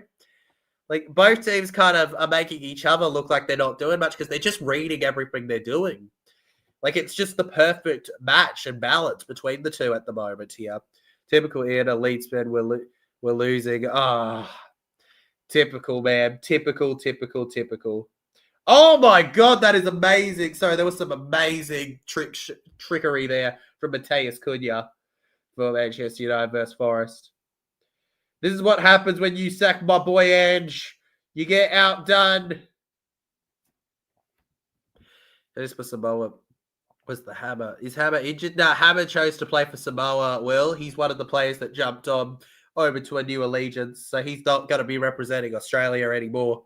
S1: Like, both teams kind of are making each other look like they're not doing much because they're just reading everything they're doing. Like, it's just the perfect match and balance between the two at the moment here. Typical Ian, a lead spin, we're losing. Typical, man. Typical. Oh my God, that is amazing. Sorry, there was some amazing trickery there from Mateus Cunha for Manchester United versus Forest. This is what happens when you sack my boy Ange. You get outdone. This for Samoa. Was the Hammer? Is Hammer injured? No, Hammer chose to play for Samoa, Will. He's one of the players that jumped on over to a new allegiance, so he's not going to be representing Australia anymore.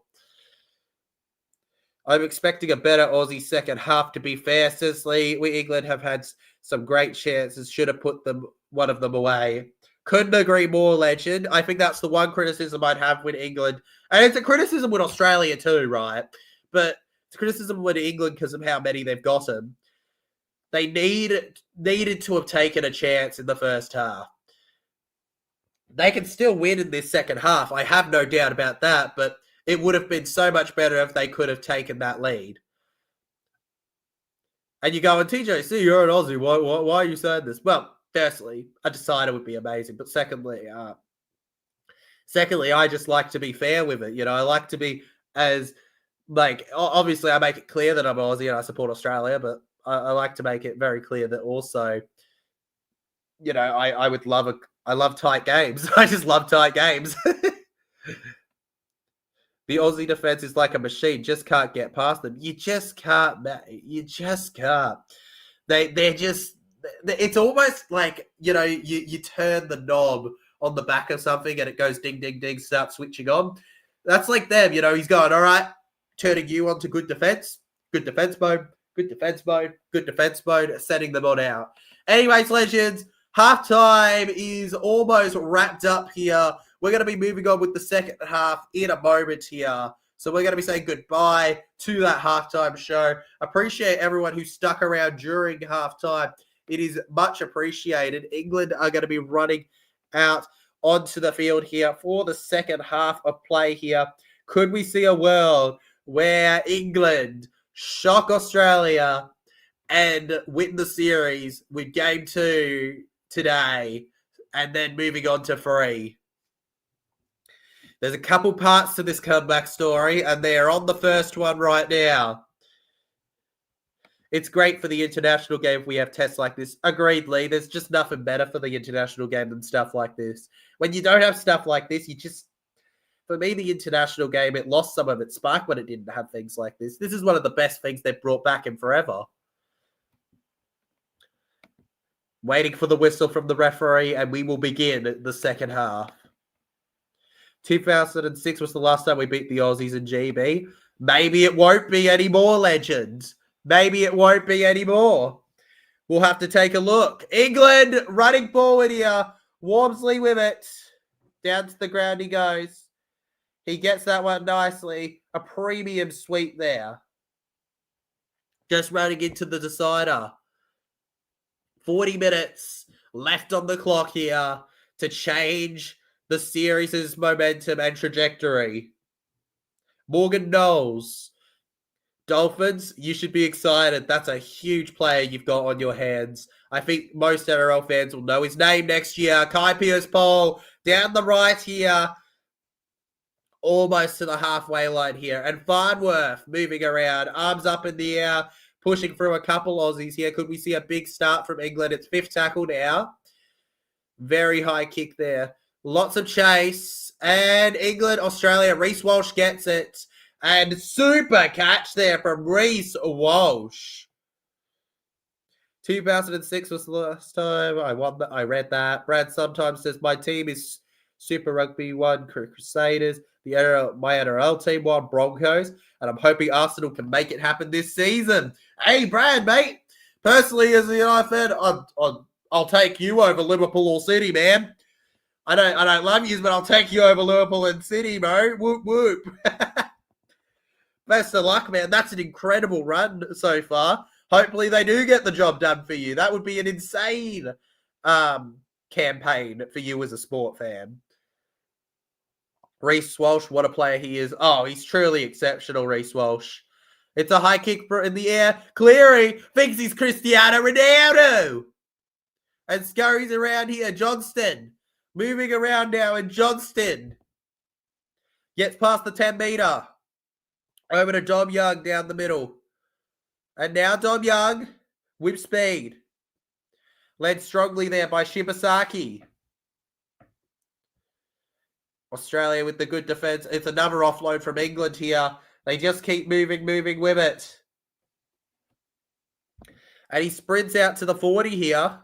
S1: I'm expecting a better Aussie second half, to be fair, says Lee. We, England, have had some great chances. Should have put one of them away. Couldn't agree more, legend. I think that's the one criticism I'd have with England. And it's a criticism with Australia too, right? But it's a criticism with England because of how many they've gotten. They needed to have taken a chance in the first half. They can still win in this second half. I have no doubt about that, but it would have been so much better if they could have taken that lead. And you go, and TJC, you're an Aussie. Why are you saying this? Well, firstly, a decider would be amazing. But secondly, I just like to be fair with it. You know, I like to be obviously I make it clear that I'm Aussie and I support Australia, but I like to make it very clear that also, you know, I love tight games. I just love tight games. The Aussie defense is like a machine. Just can't get past them. You just can't, mate. You just can't. They're just, it's almost like, you know, you turn the knob on the back of something and it goes ding, ding, ding, start switching on. That's like them, you know, he's going, all right, turning you on to good defense mode, setting them on out. Anyways, legends, halftime is almost wrapped up here. We're going to be moving on with the second half in a moment here. So we're going to be saying goodbye to that halftime show. Appreciate everyone who stuck around during halftime. It is much appreciated. England are going to be running out onto the field here for the second half of play here. Could we see a world where England shock Australia and win the series with game 2 today and then moving on to 3? There's a couple parts to this comeback story, and they are on the first one right now. It's great for the international game if we have tests like this. Agreed, Lee. There's just nothing better for the international game than stuff like this. When you don't have stuff like this, for me, the international game, it lost some of its spark when it didn't have things like this. This is one of the best things they've brought back in forever. Waiting for the whistle from the referee, and we will begin the second half. 2006 was the last time we beat the Aussies in GB. Maybe it won't be anymore, legends. Maybe it won't be anymore. We'll have to take a look. England running forward here. Wormsley with it. Down to the ground he goes. He gets that one nicely. A premium sweep there. Just running into the decider. 40 minutes left on the clock here to change the series' momentum and trajectory. Morgan Knowles. Dolphins, you should be excited. That's a huge player you've got on your hands. I think most NRL fans will know his name next year. Kai Pierce-Paul down the right here. Almost to the halfway line here. And Farnworth moving around. Arms up in the air. Pushing through a couple Aussies here. Could we see a big start from England? It's fifth tackle now. Very high kick there. Lots of chase. And England, Australia. Reece Walsh gets it. And super catch there from Reece Walsh. 2006 was the last time I won that. I read that. Brad sometimes says my team is Super Rugby won Crusaders. My NRL team won Broncos. And I'm hoping Arsenal can make it happen this season. Hey, Brad, mate. Personally, as a United fan, I'll take you over Liverpool or City, man. I don't love you, but I'll take you over Liverpool and City, bro. Whoop, whoop. Best of luck, man. That's an incredible run so far. Hopefully they do get the job done for you. That would be an insane campaign for you as a sport fan. Reece Walsh, what a player he is. Oh, he's truly exceptional, Reece Walsh. It's a high kick in the air. Cleary thinks he's Cristiano Ronaldo. And scurries around here. Johnston moving around now, and Johnston gets past the 10-meter. Over to Dom Young down the middle. And now Dom Young with speed. Led strongly there by Shibasaki. Australia with the good defense. It's another offload from England here. They just keep moving with it. And he sprints out to the 40 here.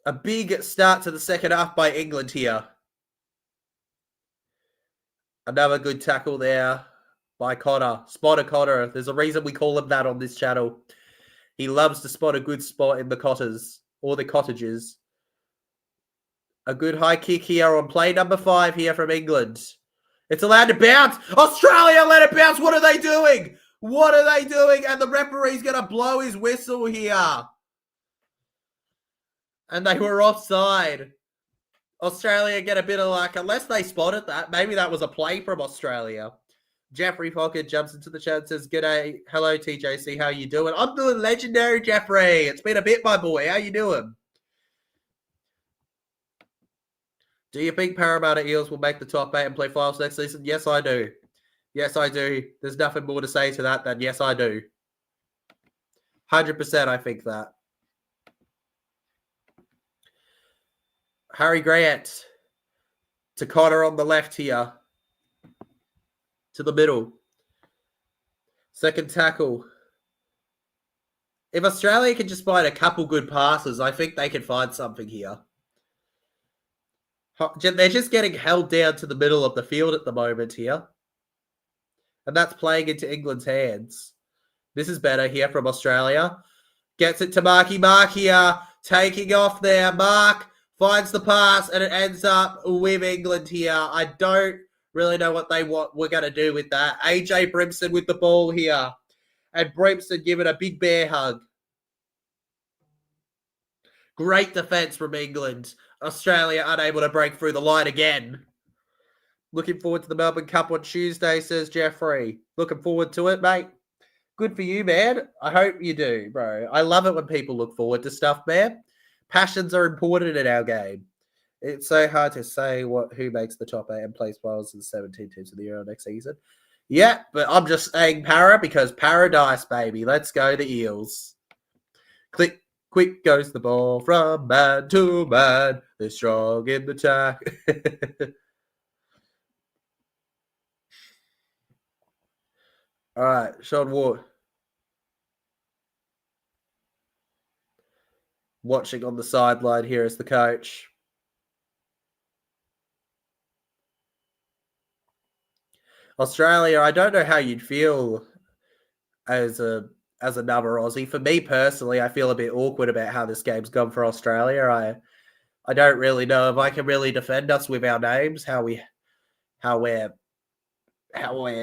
S1: A big start to the second half by England here. Another good tackle there by Cotter. Spotter Cotter. There's a reason we call him that on this channel. He loves to spot a good spot in the cotters or the cottages. A good high kick here on play number 5 here from England. It's allowed to bounce. Australia let it bounce. What are they doing? What are they doing? And the referee's going to blow his whistle here. And they were offside. Australia get a bit of luck. Unless they spotted that, maybe that was a play from Australia. Jeffrey Pocket jumps into the chat and says, "G'day, hello TJC, how you doing?" I'm doing legendary, Jeffrey. It's been a bit, my boy. How you doing? Do you think Parramatta Eels will make the top 8 and play finals next season? Yes, I do. Yes, I do. There's nothing more to say to that than yes, I do. 100% I think that. Harry Grant to Cotter on the left here. To the middle. Second tackle. If Australia can just find a couple good passes, I think they can find something here. They're just getting held down to the middle of the field at the moment here. And that's playing into England's hands. This is better here from Australia. Gets it to Marky Mark here. Taking off there. Mark finds the pass, and it ends up with England here. I don't really know what we're going to do with that. AJ Brimson with the ball here. And Brimson giving a big bear hug. Great defense from England. Australia unable to break through the line again. Looking forward to the Melbourne Cup on Tuesday, says Jeffrey. Looking forward to it, mate. Good for you, man. I hope you do, bro. I love it when people look forward to stuff, man. Passions are important in our game. It's so hard to say who makes the top 8 and plays finals in the 17 teams of the Euro next season. Yeah, but I'm just saying Para because paradise, baby. Let's go the Eels. Quick goes the ball from man to man. They're strong in the attack. All right, Sean Ward. Watching on the sideline here as the coach. Australia, I don't know how you'd feel as another Aussie. For me personally, I feel a bit awkward about how this game's gone for Australia. I don't really know if I can really defend us with our names, how we're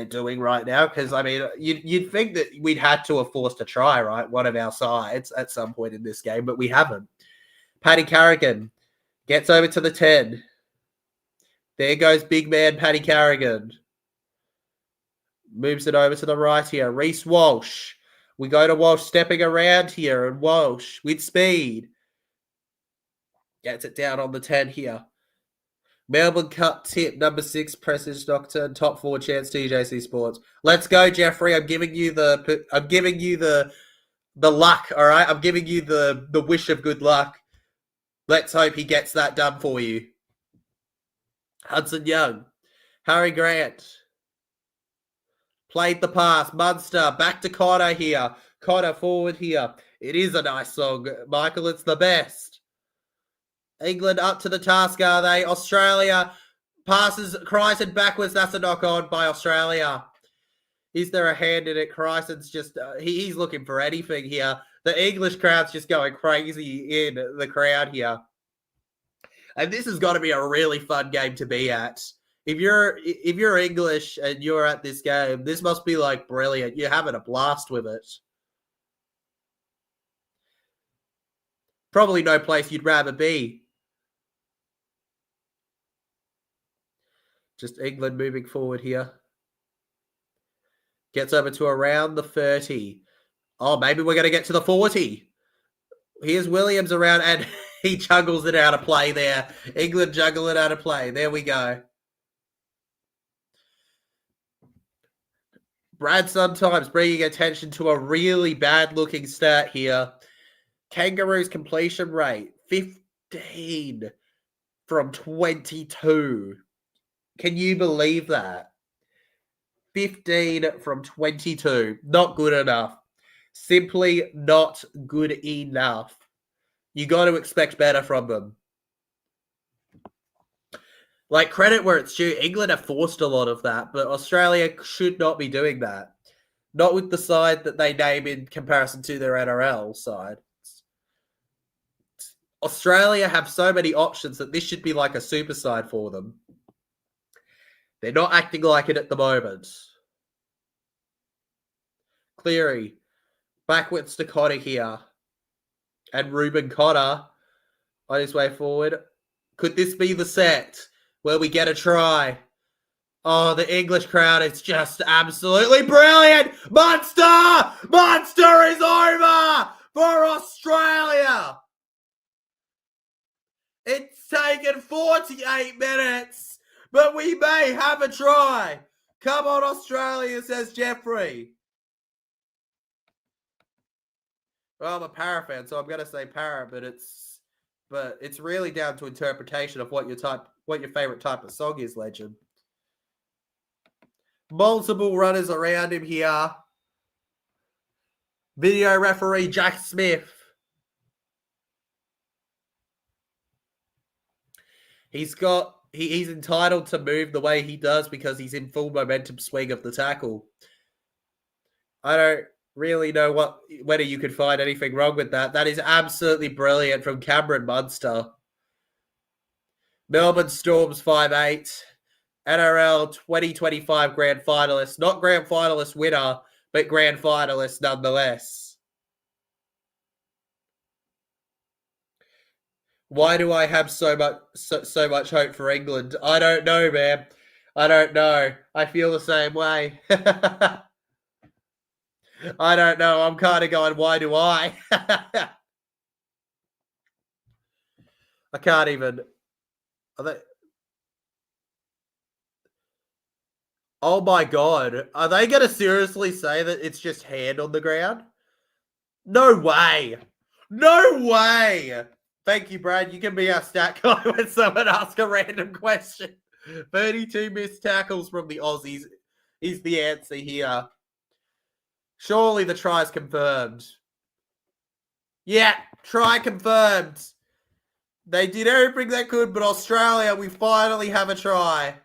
S1: doing right now. Because I mean, you'd think that we'd had to have forced a try, right? One of our sides at some point in this game, but we haven't. Paddy Carrigan gets over to the 10. There goes big man Paddy Carrigan. Moves it over to the right here. Reece Walsh. We go to Walsh stepping around here, and Walsh with speed. Gets it down on the 10 here. Melbourne Cup tip, number 6, Prestige Doctor, top 4 chance TJC Sports. Let's go, Jeffrey. I'm giving you the luck, all right? I'm giving you the wish of good luck. Let's hope he gets that done for you. Hudson Young. Harry Grant. Played the pass. Munster. Back to Cotter here. Cotter forward here. It is a nice song, Michael. It's the best. England up to the task, are they? Australia passes Chrysler backwards. That's a knock on by Australia. Is there a hand in it? Chrysler's just, he's looking for anything here. The English crowd's just going crazy in the crowd here. And this has got to be a really fun game to be at. If you're English and you're at this game, this must be like brilliant. You're having a blast with it. Probably no place you'd rather be. Just England moving forward here. Gets over to around the 30. Oh, maybe we're going to get to the 40. Here's Williams around, and he juggles it out of play there. England juggle it out of play. There we go. Brad sometimes bringing attention to a really bad-looking stat here. Kangaroos completion rate, 15 from 22. Can you believe that? 15 from 22. Not good enough. Simply not good enough. You got to expect better from them. Like, credit where it's due. England have forced a lot of that, but Australia should not be doing that. Not with the side that they name in comparison to their NRL side. Australia have so many options that this should be like a super side for them. They're not acting like it at the moment. Cleary. Backwards to Cotter here. And Ruben Cotter on his way forward. Could this be the set where we get a try? Oh, the English crowd is just absolutely brilliant. Munster! Munster is over for Australia. It's taken 48 minutes, but we may have a try. Come on, Australia, says Jeffrey. Well, I'm a Para fan, so I'm going to say Para, but it's really down to interpretation of what your favorite type of song is, Legend. Multiple runners around him here. Video referee Jack Smith. He's entitled to move the way he does because he's in full momentum swing of the tackle. I don't really know whether you could find anything wrong with that. That is absolutely brilliant from Cameron Munster. Melbourne Storms 5'8", NRL 2025 grand finalist. Not grand finalist winner, but grand finalist nonetheless. Why do I have so much hope for England? I don't know, man. I don't know. I feel the same way. I don't know. I'm kind of going, why do I? I can't even. Oh my God. Are they going to seriously say that it's just hand on the ground? No way. No way. Thank you, Brad. You can be our stat guy when someone asks a random question. 32 missed tackles from the Aussies is the answer here. Surely the try's confirmed. Yeah, try confirmed. They did everything they could, but Australia, we finally have a try.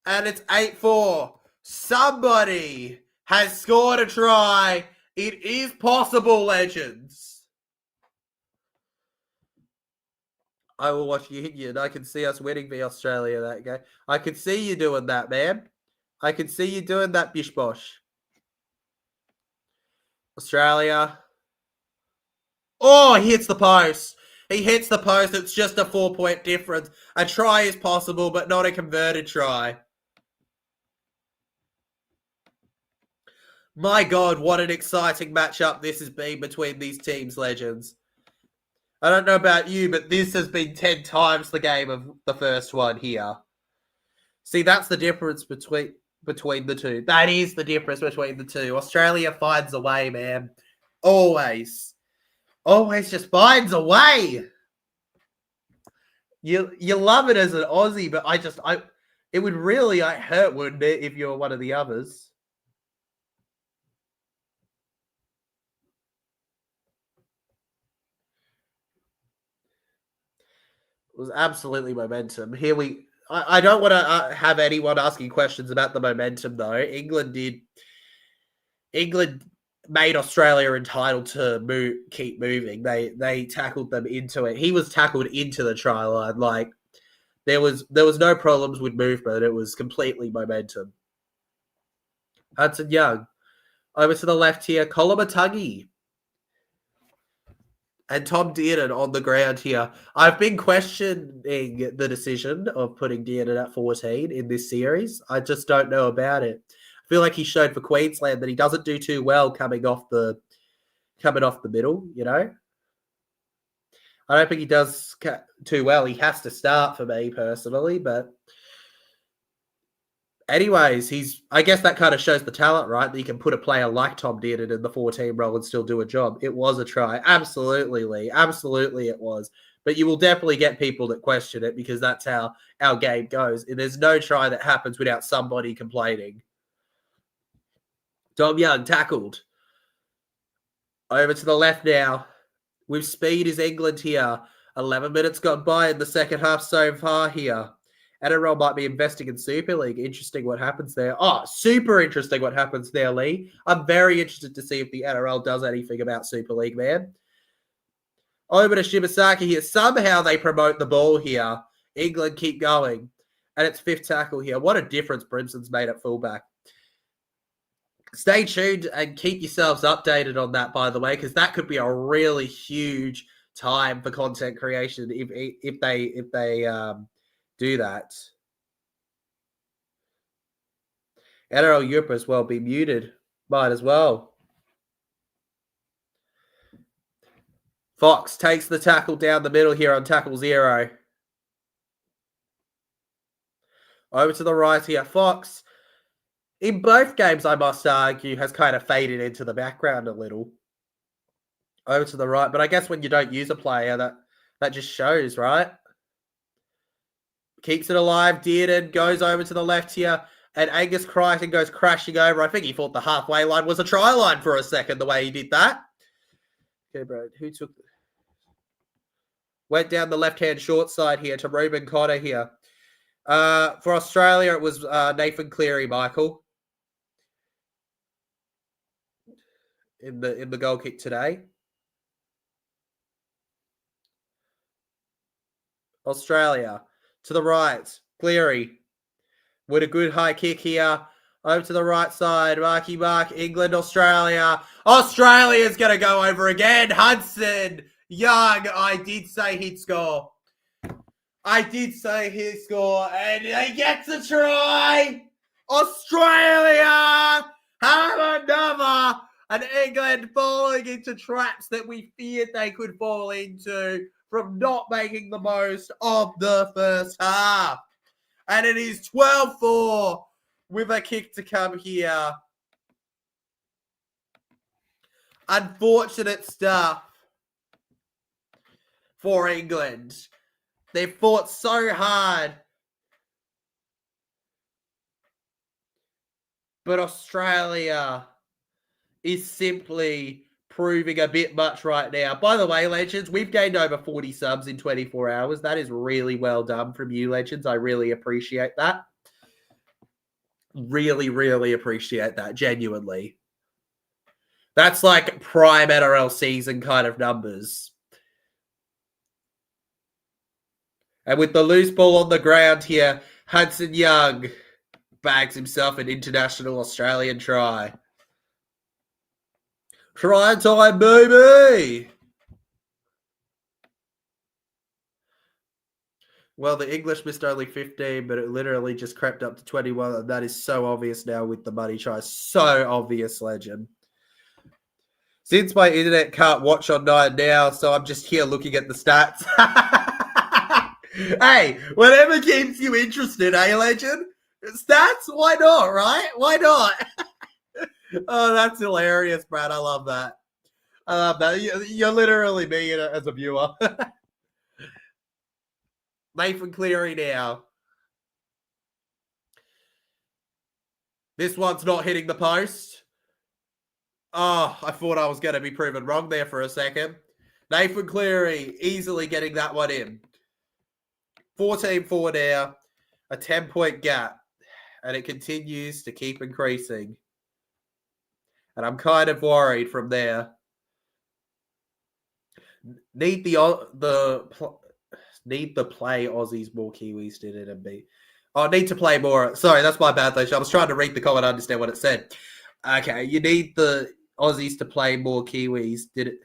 S1: And it's 8-4. Somebody has scored a try. It is possible, legends. I will watch you hit you, and I can see us winning the Australia that game. I can see you doing that, man. I can see you doing that, bish bosh. Australia. Oh, he hits the post. He hits the post. It's just a 4-point difference. A try is possible, but not a converted try. My God, what an exciting matchup this has been between these teams, legends. I don't know about you, but this has been 10 times the game of the first one here. See, that's the difference between the two. That is the difference between the two. Australia finds a way, man. Always. Always just finds a way. You love it as an Aussie, but it would really hurt, wouldn't it, if you were one of the others? It was absolutely momentum. I don't want to have anyone asking questions about the momentum, though. England made Australia entitled to keep moving. They tackled them into it. He was tackled into the try line. Like there was no problems with movement. It was completely momentum. Hudson Young over to the left here. Kolomatangi and Tom Dearden on the ground here. I've been questioning the decision of putting Dearden at 14 in this series. I just don't know about it. I feel like he showed for Queensland that he doesn't do too well coming off the middle, you know? I don't think he does too well. He has to start for me personally, but anyways, I guess that kind of shows the talent, right? That you can put a player like Tom Dearden in the 14 role and still do a job. It was a try. Absolutely, Lee. Absolutely it was. But you will definitely get people that question it because that's how our game goes. And there's no try that happens without somebody complaining. Tom Young tackled. Over to the left now. With speed is England here. 11 minutes gone by in the second half so far here. NRL might be investing in Super League. Interesting what happens there. Oh, super interesting what happens there, Lee. I'm very interested to see if the NRL does anything about Super League, man. Over to Shibasaki here. Somehow they promote the ball here. England keep going. And it's fifth tackle here. What a difference Brimson's made at fullback. Stay tuned and keep yourselves updated on that, by the way, because that could be a really huge time for content creation if they do that. NRL Europe as well be muted. Might as well. Fox takes the tackle down the middle here on tackle 0. Over to the right here. Fox, in both games, I must argue, has kind of faded into the background a little. Over to the right. But I guess when you don't use a player, that just shows, right? Keeps it alive. Dearden goes over to the left here. And Angus Crichton goes crashing over. I think he thought the halfway line was a try line for a second, the way he did that. Okay, bro. Who took... Went down the left-hand short side here to Ruben Cotter here. For Australia, it was Nathan Cleary, Michael. In the goal kick today. Australia. To the right. Cleary. With a good high kick here. Over to the right side. Mark. England, Australia. Australia's going to go over again. Hudson Young. I did say he'd score. And he gets a try. Australia have another. And England falling into traps that we feared they could fall into from not making the most of the first half. And it is 12-4 with a kick to come here. Unfortunate stuff for England. They fought so hard. But Australia is simply proving a bit much right now. By the way, Legends, we've gained over 40 subs in 24 hours. That is really well done from you, Legends. I really appreciate that. Really, really appreciate that, genuinely. That's like prime NRL season kind of numbers. And with the loose ball on the ground here, Hudson Young bags himself an international Australian try. Try time, baby! Well, the English missed only 15, but it literally just crept up to 21. And that is so obvious now with the money try. So obvious, legend. Since my internet can't watch online now, so I'm just here looking at the stats. Hey, whatever keeps you interested, eh, legend? Stats? Why not, right? Why not? Oh, that's hilarious, Brad. I love that. I love that. You're literally me as a viewer. Nathan Cleary now. This one's not hitting the post. Oh, I thought I was going to be proven wrong there for a second. Nathan Cleary easily getting that one in. 14-4 now. A 10-point gap. And it continues to keep increasing. And I'm kind of worried from there. Need the play Aussies more Kiwis did it and beat. Oh, need to play more. Sorry, that's my bad, though. I was trying to read the comment and understand what it said. Okay, you need the Aussies to play more Kiwis. Did it?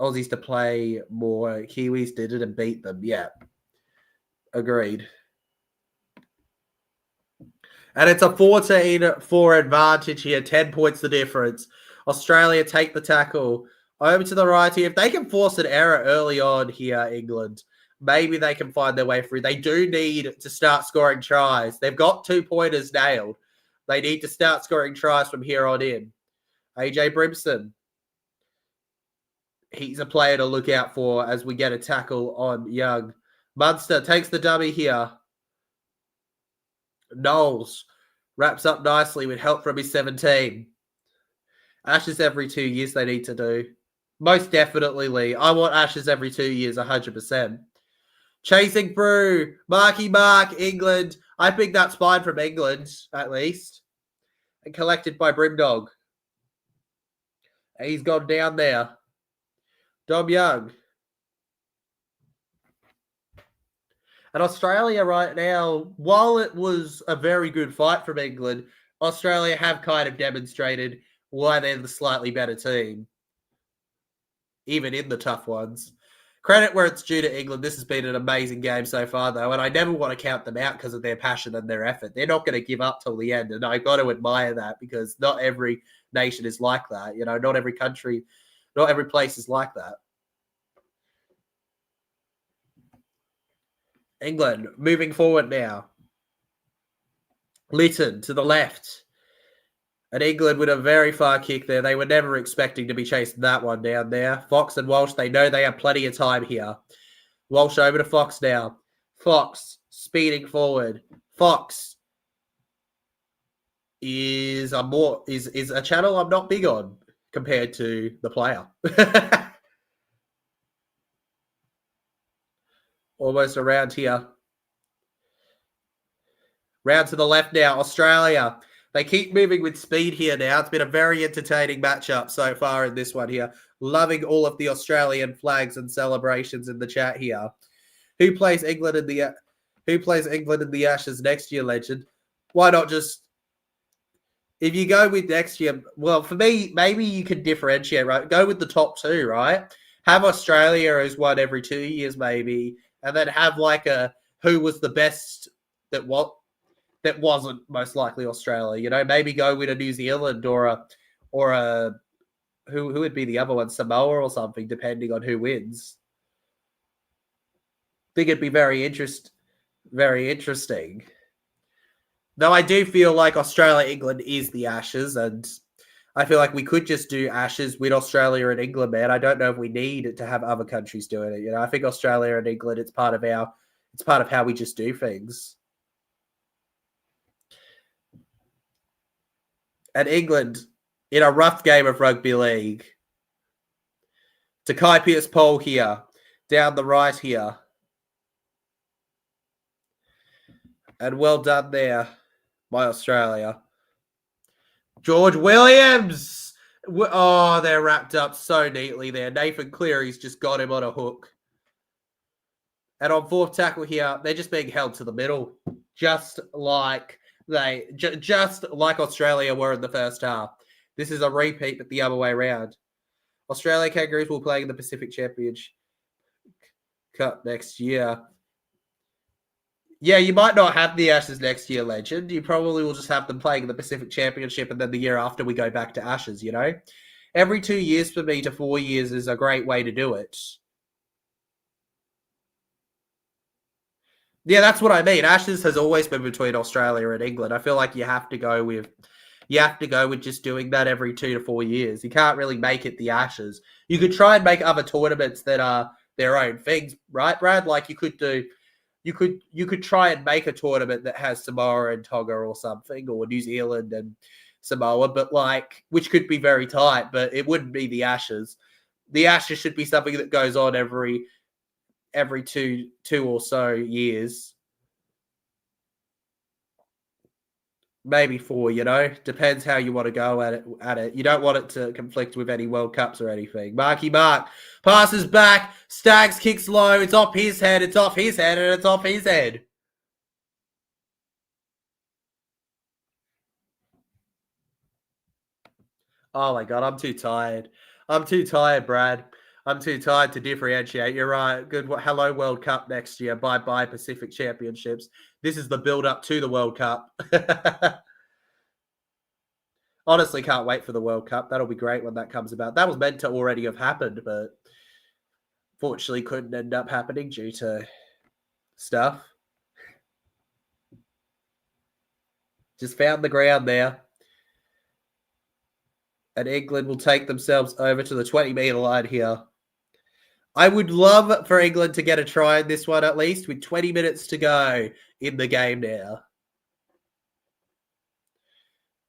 S1: Aussies to play more Kiwis did it and beat them. Yeah. Agreed. And it's a 14-4 advantage here. 10 points the difference. Australia take the tackle. Over to the right here. If they can force an error early on here, England, maybe they can find their way through. They do need to start scoring tries. They've got 2-pointers nailed. They need to start scoring tries from here on in. AJ Brimson. He's a player to look out for as we get a tackle on Young. Munster takes the dummy here. Knowles wraps up nicely with help from his 17. Ashes every 2 years they need to do. Most definitely, Lee. I want Ashes every 2 years, 100%. Chasing through. Marky Mark, England. I think that's fine from England, at least. And collected by Brimdog. He's gone down there. Dom Young. And Australia right now, while it was a very good fight from England, Australia have kind of demonstrated why they're the slightly better team, even in the tough ones. Credit where it's due to England. This has been an amazing game so far, though, and I never want to count them out because of their passion and their effort. They're not going to give up till the end, and I've got to admire that because not every nation is like that. You know, not every country, not every place is like that. England moving forward now. Lytton to the left. And England with a very far kick there. They were never expecting to be chasing that one down there. Fox and Walsh, they know they have plenty of time here. Walsh over to Fox now. Fox speeding forward. Fox is a channel I'm not big on compared to the player. Almost around here. Round to the left now, Australia. They keep moving with speed here now. It's been a very entertaining matchup so far in this one here. Loving all of the Australian flags and celebrations in the chat here. Who plays England in the Ashes next year, legend? Why not just, if you go with next year, well, for me, maybe you could differentiate, right? Go with the top two, right? Have Australia as one every 2 years, maybe, and then have like a who was the best that wasn't most likely Australia. You know, maybe go with a New Zealand or a who would be the other one, Samoa or something, depending on who wins. I think it'd be very interesting. Though I do feel like Australia-England is the Ashes, and I feel like we could just do Ashes with Australia and England, man. I don't know if we need to have other countries doing it. You know, I think Australia and England, it's part of how we just do things. And England in a rough game of rugby league. To Kai Pierce-Paul here, down the right here. And well done there by Australia. George Williams. Oh, they're wrapped up so neatly there. Nathan Cleary's just got him on a hook. And on fourth tackle here, they're just being held to the middle. Just like Australia were in the first half. This is a repeat, but the other way around. Australia Kangaroos will play in the Pacific Championship Cup next year. Yeah, you might not have the Ashes next year, Legend. You probably will just have them playing the Pacific Championship, and then the year after we go back to Ashes, you know? Every 2 years for me to 4 years is a great way to do it. Yeah, that's what I mean. Ashes has always been between Australia and England. I feel like you have to go with just doing that every 2 to 4 years. You can't really make it the Ashes. You could try and make other tournaments that are their own things, right, Brad? Like you could try and make a tournament that has Samoa and Tonga or something, or New Zealand and Samoa, but like which could be very tight, but it wouldn't be the Ashes. The Ashes should be something that goes on every two or so years, maybe 4. You know, depends how you want to go at it. You don't want it to conflict with any World Cups or anything. Marky Mark passes back. Staggs kicks low. It's off his head. It's off his head, and it's off his head. Oh my god, I'm too tired. I'm too tired, Brad. I'm too tired to differentiate. You're right. Good. Hello, World Cup next year. Bye bye, Pacific Championships. This is the build up to the World Cup. Honestly, can't wait for the World Cup. That'll be great when that comes about. That was meant to already have happened, but fortunately couldn't end up happening due to stuff. Just found the ground there. And England will take themselves over to the 20-metre line here. I would love for England to get a try in this one at least, with 20 minutes to go in the game now.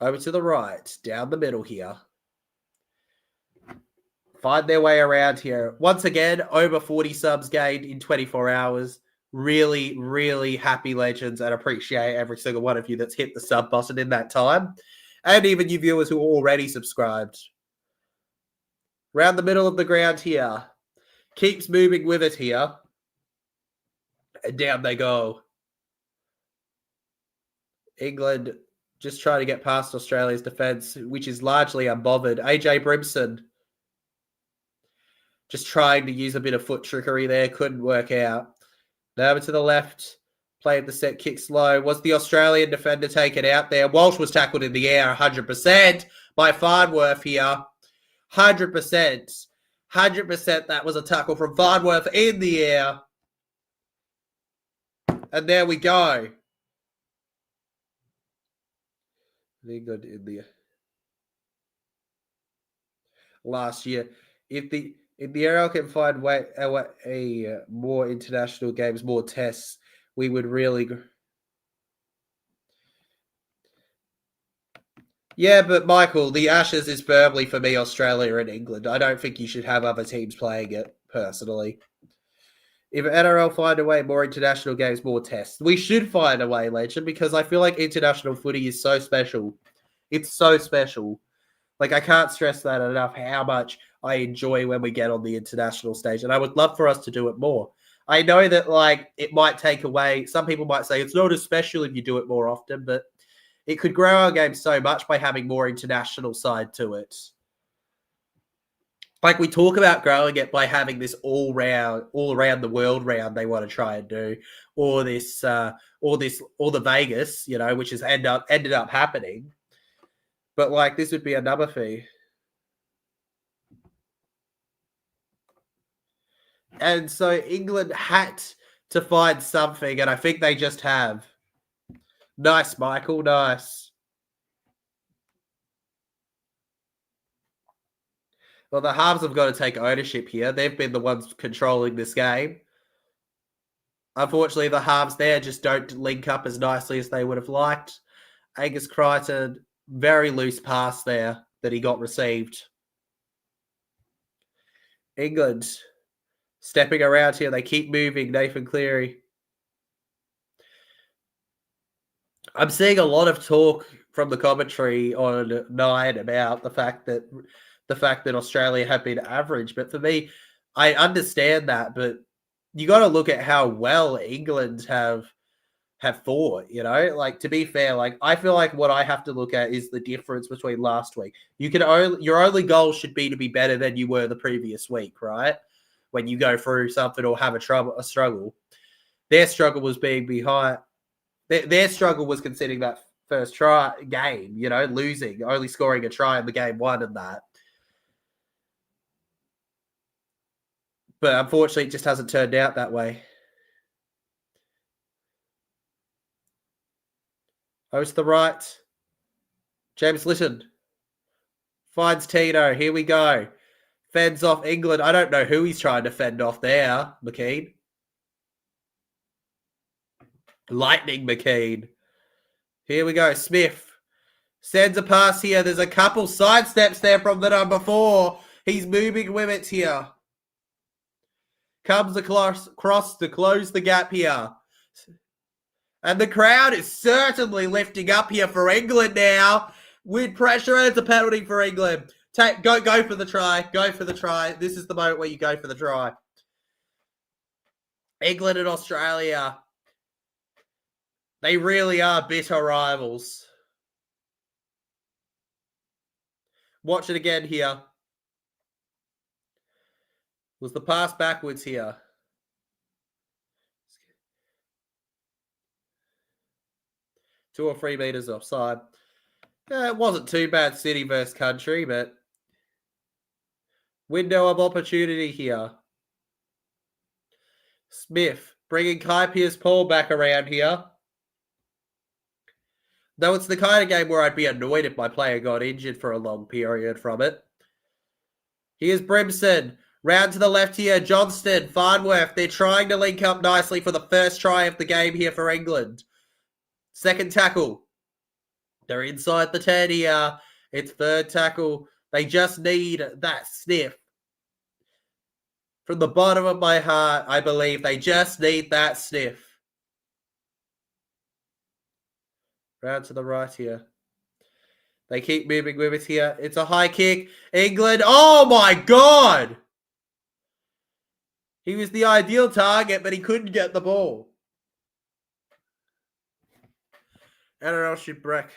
S1: Over to the right, down the middle here. Find their way around here. Once again, over 40 subs gained in 24 hours. Really, really happy, Legends, and appreciate every single one of you that's hit the sub button in that time. And even you viewers who are already subscribed. Round the middle of the ground here. Keeps moving with it here. And down they go. England just trying to get past Australia's defence, which is largely unbothered. AJ Brimson just trying to use a bit of foot trickery there. Couldn't work out. Now over to the left. Played the set kicks low. Was the Australian defender taken out there? Walsh was tackled in the air 100% by Farnworth here. 100%. 100% that was a tackle from Farnworth in the air. And there we go. England in the last year. If the NRL can find more international games, more tests, we would really. Yeah, but Michael, the Ashes is firmly for me Australia and England. I don't think you should have other teams playing it, personally. If NRL find a way, more international games, more tests. We should find a way, Legend, because I feel like international footy is so special. It's so special. Like, I can't stress that enough, how much I enjoy when we get on the international stage. And I would love for us to do it more. I know that, like, it might take away. Some people might say it's not as special if you do it more often, but it could grow our game so much by having more international side to it. Like we talk about growing it by having this all around the world round they want to try and do, or the Vegas, you know, which has ended up happening. But like this would be another fee. And so England had to find something, and I think they just have. Nice, Michael, nice. Well, the halves have got to take ownership here. They've been the ones controlling this game. Unfortunately, the halves there just don't link up as nicely as they would have liked. Angus Crichton, very loose pass there that he got received. England stepping around here. They keep moving. Nathan Cleary. I'm seeing a lot of talk from the commentary on 9 about the fact that Australia have been average. But for me, I understand that, but you got to look at how well England have fought, you know? Like, to be fair, like, I feel like what I have to look at is the difference between last week. Your only goal should be to be better than you were the previous week, right? When you go through something or have a struggle. Their struggle was being behind. Their struggle was conceding that first try game, losing, only scoring a try in the game one and that. But unfortunately, it just hasn't turned out that way. Goes to the right. James Litton finds Tino. Here we go. Fends off England. I don't know who he's trying to fend off there, McKean. Lightning McKean. Here we go. Smith sends a pass here. There's a couple side steps there from the number 4. He's moving with it here. Comes across to close the gap here. And the crowd is certainly lifting up here for England now. With pressure, and it's a penalty for England. Go for the try. Go for the try. This is the moment where you go for the try. England and Australia. They really are bitter rivals. Watch it again here. Was the pass backwards here? 2 or 3 meters offside. Yeah, it wasn't too bad, city versus country, but window of opportunity here. Smith bringing Kai Pearce-Paul back around here. Though it's the kind of game where I'd be annoyed if my player got injured for a long period from it. Here's Brimson. Round to the left here. Johnston, Farnworth. They're trying to link up nicely for the first try of the game here for England. Second tackle. They're inside the 10 here. It's third tackle. They just need that sniff. From the bottom of my heart, I believe they just need that sniff. Round to the right here. They keep moving with it here. It's a high kick. England. Oh my God! He was the ideal target, but he couldn't get the ball. NRL shipwreck.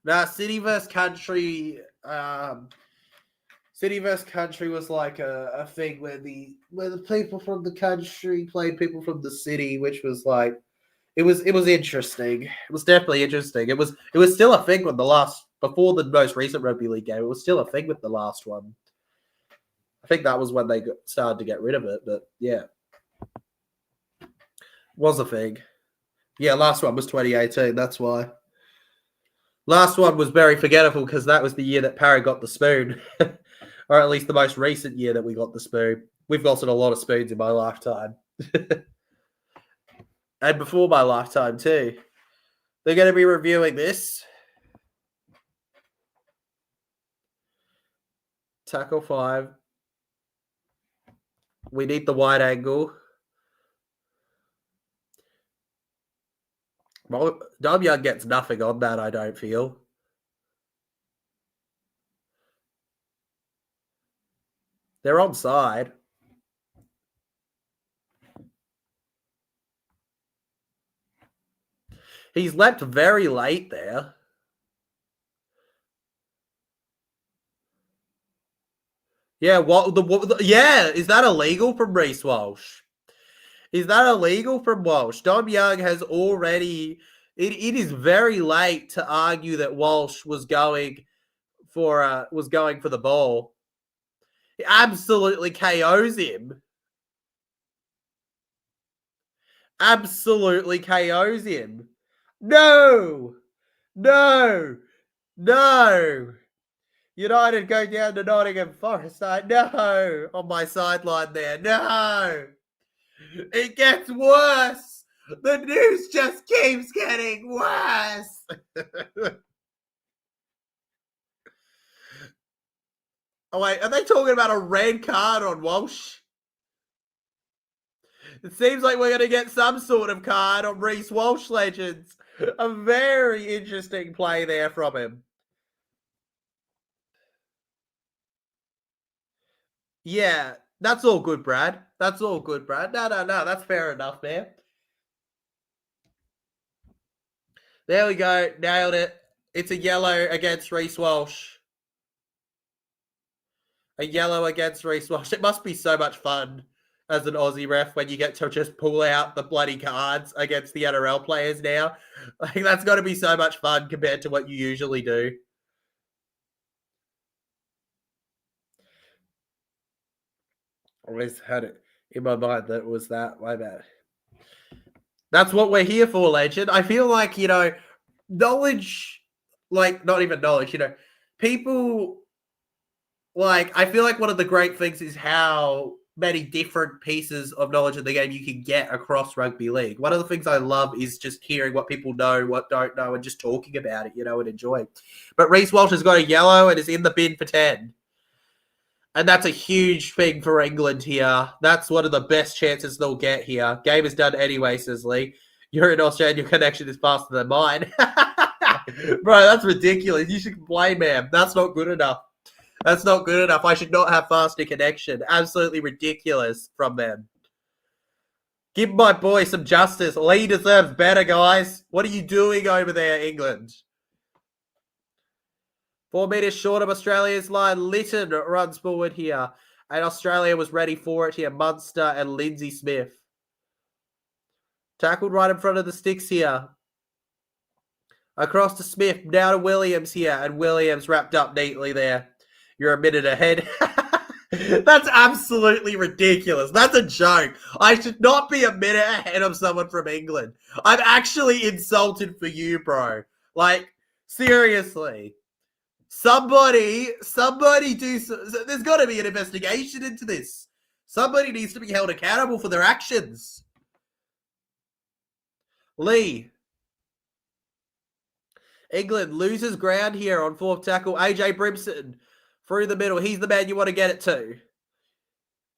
S1: Now, City versus Country. City versus Country was like a thing where the people from the country played people from the city, which was like it was interesting. It was definitely interesting. It was still a thing before the most recent rugby league game. It was still a thing with the last one. I think that was when they started to get rid of it, but yeah, was a thing. Yeah, last one was 2018. That's why. Last one was very forgettable because that was the year that Parra got the spoon, or at least the most recent year that we got the spoon. We've gotten a lot of spoons in my lifetime, and before my lifetime too. They're going to be reviewing this. Tackle 5. We need the wide angle. Well, Dom Young gets nothing on that, I don't feel. They're onside. He's leapt very late there. Yeah, is that illegal from Reece Walsh? Is that illegal from Walsh? Dom Young has already... It is very late to argue that Walsh was going for the ball. He absolutely KOs him. Absolutely KOs him. No! United go down to Nottingham Forest. No! On my sideline there. No! It gets worse. The news just keeps getting worse. Oh, wait. Are they talking about a red card on Walsh? It seems like we're going to get some sort of card on Reece Walsh, legends. A very interesting play there from him. Yeah, that's all good, Brad. That's all good, Brad. No. That's fair enough, man. There we go. Nailed it. It's a yellow against Reece Walsh. A yellow against Reece Walsh. It must be so much fun as an Aussie ref when you get to just pull out the bloody cards against the NRL players now. Like, that's got to be so much fun compared to what you usually do. I always had it in my mind that it was that. My bad. That's what we're here for, legend. I feel like, knowledge, like, not even knowledge, people, like, I feel like one of the great things is how many different pieces of knowledge of the game you can get across rugby league. One of the things I love is just hearing what people know, what don't know, and just talking about it, and enjoying. But Reece Walter's got a yellow and is in the bin for 10. And that's a huge thing for England here. That's one of the best chances they'll get here. Game is done anyway, says Lee. You're in Australia, your connection is faster than mine. Bro, that's ridiculous. You should complain, man. That's not good enough. That's not good enough. I should not have faster connection. Absolutely ridiculous from them. Give my boy some justice. Lee deserves better, guys. What are you doing over there, England? 4 metres short of Australia's line. Lytton runs forward here. And Australia was ready for it here. Munster and Lindsay Smith. Tackled right in front of the sticks here. Across to Smith. Now to Williams here. And Williams wrapped up neatly there. You're a minute ahead. That's absolutely ridiculous. That's a joke. I should not be a minute ahead of someone from England. I'm actually insulted for you, bro. Like, seriously. Somebody do... There's got to be an investigation into this. Somebody needs to be held accountable for their actions. Lee. England loses ground here on fourth tackle. AJ Brimson through the middle. He's the man you want to get it to.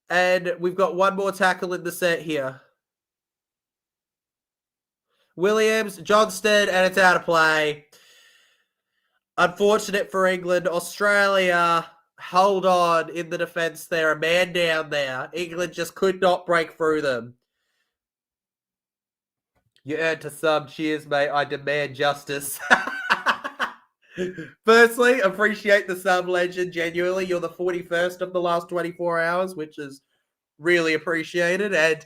S1: And we've got one more tackle in the set here. Williams, Johnston, and it's out of play. Unfortunate for England. Australia, hold on in the defence there. A man down there. England just could not break through them. You earned a sub. Cheers, mate. I demand justice. Firstly, appreciate the sub, legend. Genuinely, you're the 41st of the last 24 hours, which is really appreciated. And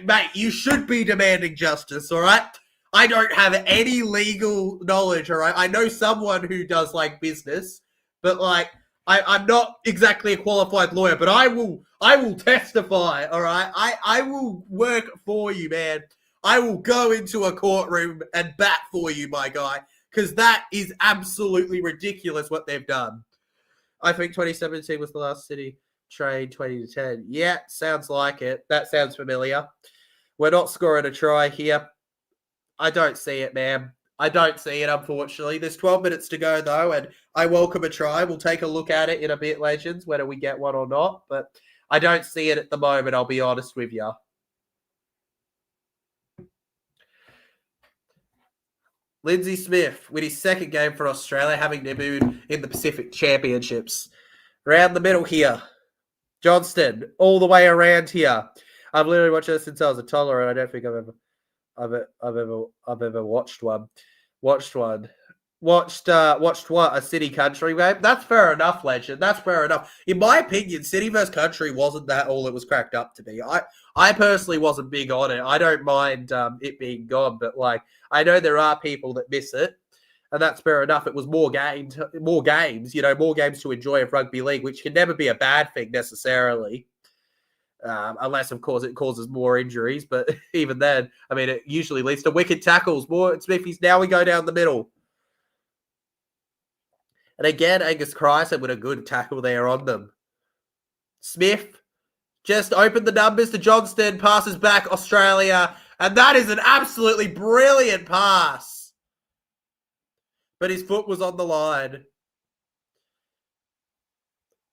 S1: mate, you should be demanding justice, all right? I don't have any legal knowledge, all right? I know someone who does, like, business, but, like, I'm not exactly a qualified lawyer, but I will testify, all right? I will work for you, man. I will go into a courtroom and bat for you, my guy, because that is absolutely ridiculous what they've done. I think 2017 was the last City trade, 2010. Yeah, sounds like it. That sounds familiar. We're not scoring a try here. I don't see it, man. I don't see it, unfortunately. There's 12 minutes to go, though, and I welcome a try. We'll take a look at it in a bit, legends, whether we get one or not. But I don't see it at the moment, I'll be honest with you. Lindsay Smith, with his second game for Australia, having debuted in the Pacific Championships. Around the middle here. Johnston, all the way around here. I've literally watched this since I was a toddler, and I don't think I've ever watched one. Watched what? A City Country game? That's fair enough, legend. That's fair enough. In my opinion, City vs Country wasn't that all it was cracked up to be. I personally wasn't big on it. I don't mind it being gone, but like I know there are people that miss it, and that's fair enough. It was more games, more games to enjoy of rugby league, which can never be a bad thing necessarily. Unless, of course, it causes more injuries. But even then, I mean, it usually leads to wicked tackles. More Smithies. Now we go down the middle. And again, Angus Chrysler with a good tackle there on them. Smith just opened the numbers to Johnston. Passes back Australia. And that is an absolutely brilliant pass. But his foot was on the line.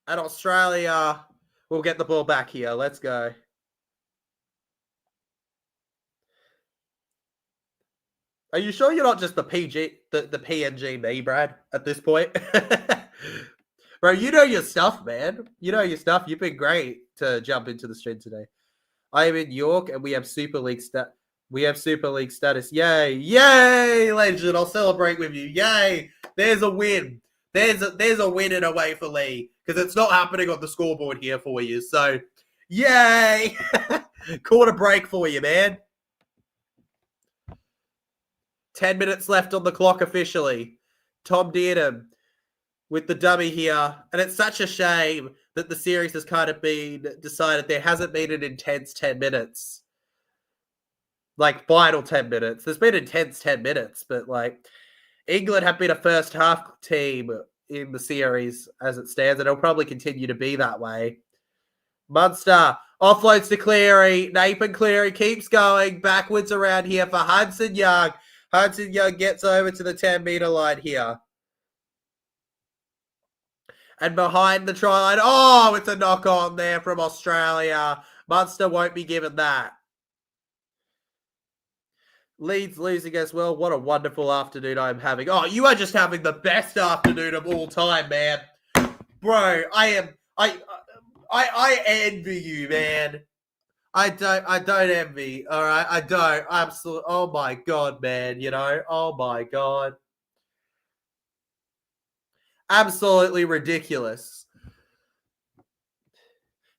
S1: And Australia... we'll get the ball back here. Let's go. Are you sure you're not just the PNG me, Brad, at this point? Bro, you know your stuff, man. You know your stuff. You've been great to jump into the stream today. I am in York, and we have Super League status. Yay. Yay, legend. I'll celebrate with you. Yay. There's a win. There's a win and a way for Lee, because it's not happening on the scoreboard here for you. So, Yay! Quarter break for you, man. 10 minutes left on the clock officially. Tom Dearden with the dummy here. And it's such a shame that the series has kind of been decided. There hasn't been an intense 10 minutes. Like, final 10 minutes. There's been intense 10 minutes, but, like, England have been a first half team in the series as it stands, and it'll probably continue to be that way. Munster offloads to Cleary. Nathan Cleary keeps going backwards around here for Hudson Young. Hudson Young gets over to the 10-metre line here. And behind the try line, oh, it's a knock on there from Australia. Munster won't be given that. Leeds losing as well. What a wonderful afternoon I'm having. Oh, you are just having the best afternoon of all time, man. Bro, I envy you, man. I don't envy. All right, I don't. Absolutely. Oh my god, man. You know. Oh my god. Absolutely ridiculous.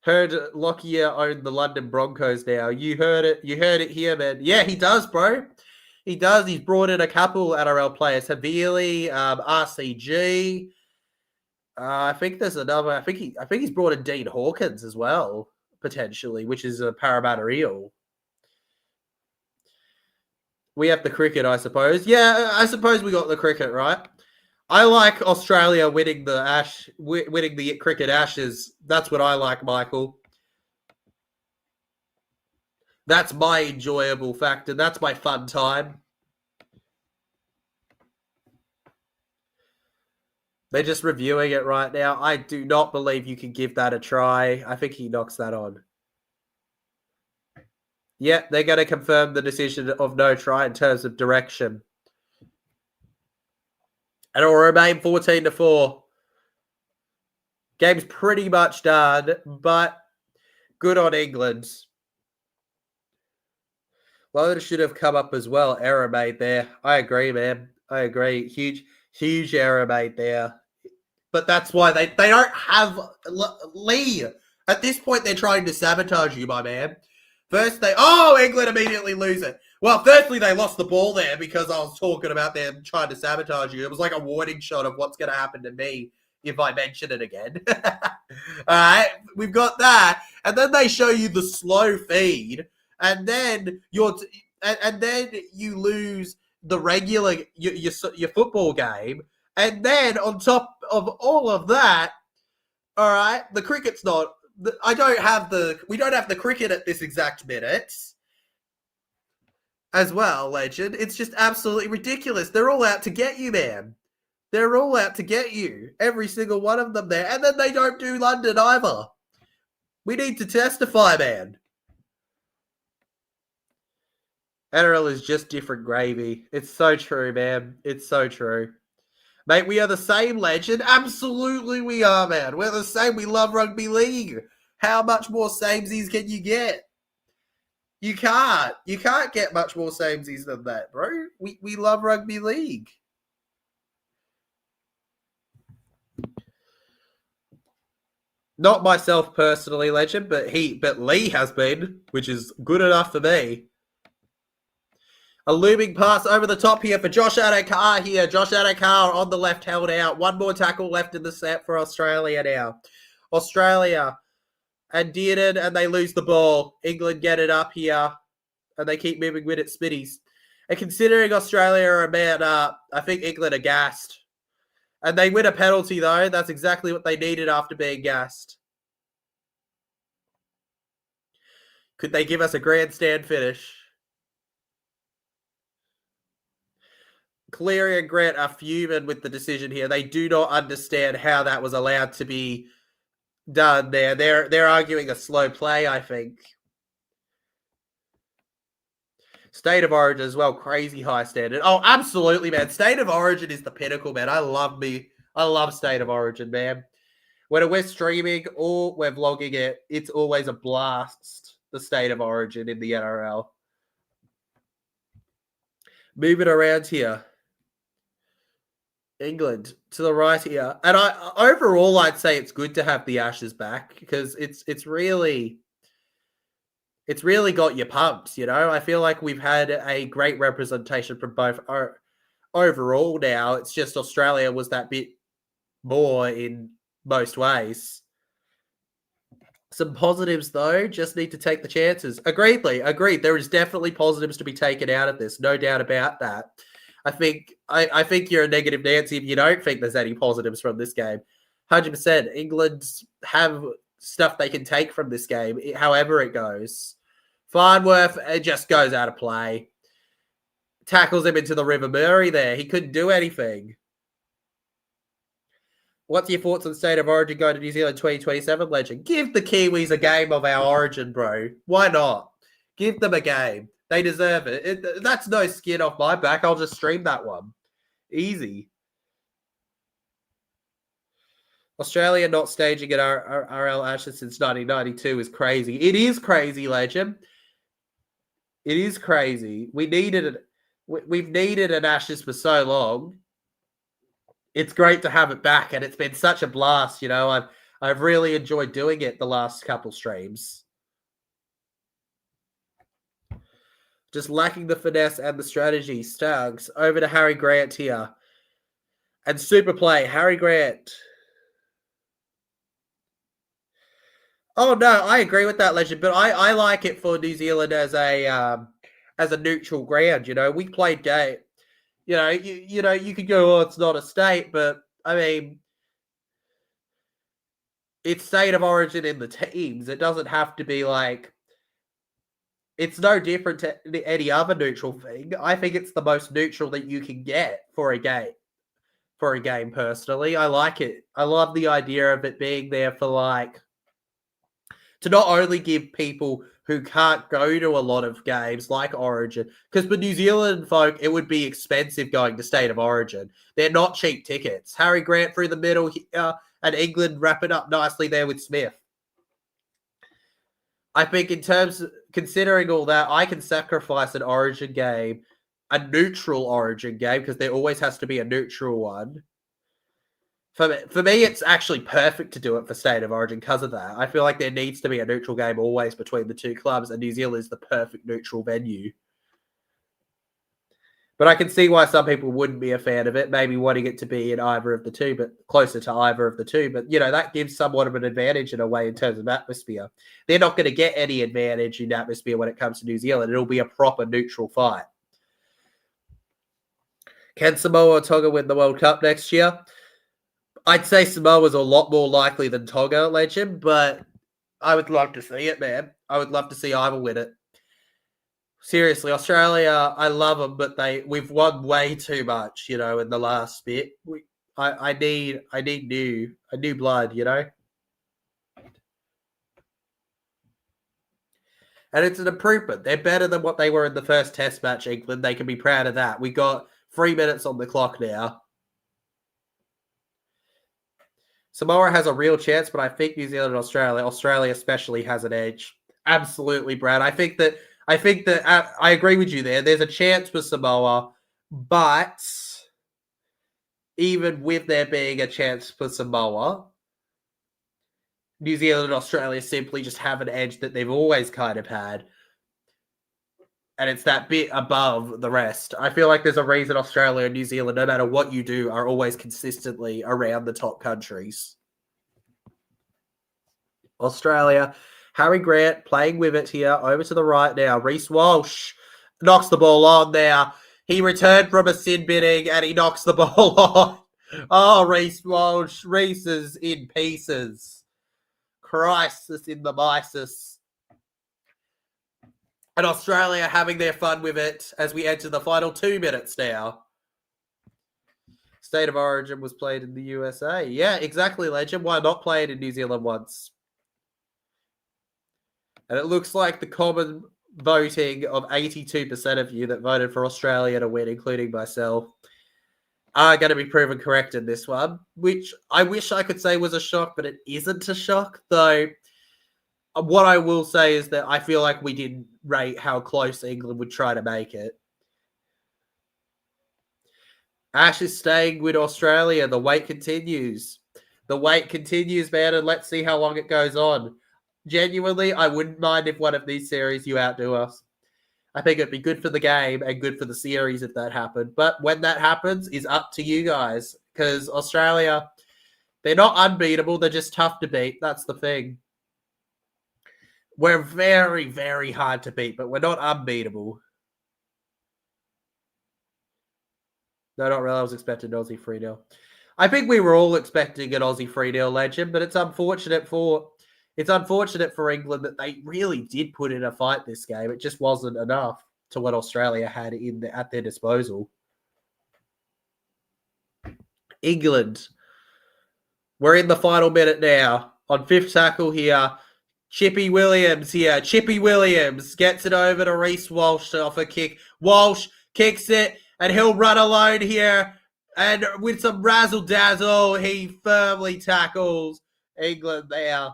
S1: Heard Lockyer owned the London Broncos now. You heard it. You heard it here, man. Yeah, he does, bro. He does. He's brought in a couple NRL players. Havili, RCG. I think there's another. I think he's brought in Dean Hawkins as well, potentially, which is a Parramatta Eel. We have the cricket, I suppose. Yeah, I suppose we got the cricket, right? I like Australia winning the cricket Ashes. That's what I like, Michael. That's my enjoyable factor. That's my fun time. They're just reviewing it right now. I do not believe you can give that a try. I think he knocks that on. Yeah, they're going to confirm the decision of no try in terms of direction. And it'll remain 14-4. Game's pretty much done, but good on England. Well, it should have come up as well. Error made there. I agree, man. I agree. Huge error made there. But that's why they don't have Lee. At this point, they're trying to sabotage you, my man. First, England immediately lose it. Well, firstly, they lost the ball there because I was talking about them trying to sabotage you. It was like a warning shot of what's going to happen to me if I mention it again. All right, we've got that. And then they show you the slow feed. And then you lose the regular your football game, and then on top of all of that, all right, the cricket's not. We don't have the cricket at this exact minute, as well, legend. It's just absolutely ridiculous. They're all out to get you, man. They're all out to get you, every single one of them there, and then they don't do London either. We need to testify, man. NRL is just different gravy. It's so true, man. It's so true. Mate, we are the same, legend. Absolutely we are, man. We're the same. We love rugby league. How much more samesies can you get? You can't. You can't get much more samesies than that, bro. We love rugby league. Not myself personally, legend, but Lee has been, which is good enough for me. A looming pass over the top here for Josh Adokar here. Josh Adokar on the left held out. One more tackle left in the set for Australia now. Australia and Dearden, and they lose the ball. England get it up here, and they keep moving with it, Spitties. And considering Australia are a man up, I think England are gassed. And they win a penalty, though. That's exactly what they needed after being gassed. Could they give us a grandstand finish? Cleary and Grant are fuming with the decision here. They do not understand how that was allowed to be done there. They're arguing a slow play, I think. State of Origin as well, crazy high standard. Oh, absolutely, man. State of Origin is the pinnacle, man. I love State of Origin, man. Whether we're streaming or we're vlogging it, it's always a blast, the State of Origin in the NRL. Moving around here. England to the right here. And overall, I'd say it's good to have the Ashes back because it's really it's really got you pumped, you know? I feel like we've had a great representation from both overall now. It's just Australia was that bit more in most ways. Some positives, though, just need to take the chances. Agreed. There is definitely positives to be taken out of this, no doubt about that. I think you're a negative Nancy if you don't think there's any positives from this game. 100%. England have stuff they can take from this game, however it goes. Farnworth, it just goes out of play. Tackles him into the River Murray there. He couldn't do anything. What's your thoughts on State of Origin going to New Zealand 2027, Legend? Give the Kiwis a game of our origin, bro. Why not? Give them a game. They deserve it. That's no skin off my back. I'll just stream that one. Easy. Australia not staging at RL Ashes since 1992 is crazy. It is crazy, Legend. It is crazy. We've needed an Ashes for so long. It's great to have it back, and it's been such a blast. You know, I've really enjoyed doing it the last couple streams. Just lacking the finesse and the strategy. Stags over to Harry Grant here, and super play Harry Grant. Oh no, I agree with that, Legend, but I like it for New Zealand as a neutral ground. You know, we played game. You know, you could go, oh, it's not a state, but I mean, it's state of origin in the teams. It doesn't have to be like, it's no different to any other neutral thing. I think it's the most neutral that you can get for a game. Personally, I like it. I love the idea of it being there for like, to not only give people who can't go to a lot of games like Origin, because for New Zealand folk, it would be expensive going to State of Origin. They're not cheap tickets. Harry Grant through the middle here, and England wrap it up nicely there with Smith. I think in terms of considering all that, I can sacrifice an Origin game, a neutral Origin game, because there always has to be a neutral one. For me, it's actually perfect to do it for State of Origin because of that. I feel like there needs to be a neutral game always between the two clubs, and New Zealand is the perfect neutral venue. But I can see why some people wouldn't be a fan of it, maybe wanting it to be in either of the two, but closer to either of the two. But, you know, that gives somewhat of an advantage in a way in terms of atmosphere. They're not going to get any advantage in atmosphere when it comes to New Zealand. It'll be a proper neutral fight. Can Samoa or Tonga win the World Cup next year? I'd say Samoa's a lot more likely than Tonga, Legend, but I would love to see it, man. I would love to see either win it. Seriously, Australia, I love them, but we've won way too much, you know, in the last bit. I need new blood, you know. And it's an improvement. They're better than what they were in the first Test match, England. They can be proud of that. We got 3 minutes on the clock now. Samoa has a real chance, but I think New Zealand and Australia especially has an edge. Absolutely, Brad. I think that I agree with you there. There's a chance for Samoa, but even with there being a chance for Samoa, New Zealand and Australia simply just have an edge that they've always kind of had. And it's that bit above the rest. I feel like there's a reason Australia and New Zealand, no matter what you do, are always consistently around the top countries. Australia, Harry Grant playing with it here. Over to the right now. Reece Walsh knocks the ball on there. He returned from a sin binning and he knocks the ball on. Oh, Reece Walsh. Reece is in pieces. Crisis in the Mises. And Australia having their fun with it as we enter the final 2 minutes now. State of Origin was played in the USA. Yeah, exactly, Legend. Why not play it in New Zealand once? And it looks like the common voting of 82% of you that voted for Australia to win, including myself, are going to be proven correct in this one, which I wish I could say was a shock, but it isn't a shock, though. What I will say is that I feel like we didn't rate how close England would try to make it. Ash is staying with Australia. The wait continues. The wait continues, man, and let's see how long it goes on. Genuinely, I wouldn't mind if one of these series you outdo us. I think it'd be good for the game and good for the series if that happened. But when that happens, is up to you guys. Because Australia, they're not unbeatable. They're just tough to beat. That's the thing. We're very, very hard to beat, but we're not unbeatable. No, not really. I was expecting Aussie 3-0. I think we were all expecting an Aussie 3-0 legend, but it's unfortunate for England that they really did put in a fight this game. It just wasn't enough to what Australia had at their disposal. England. We're in the final minute now. On fifth tackle here. Chippy Williams here. Chippy Williams gets it over to Reece Walsh off a kick. Walsh kicks it, and he'll run alone here. And with some razzle-dazzle, he firmly tackles England there.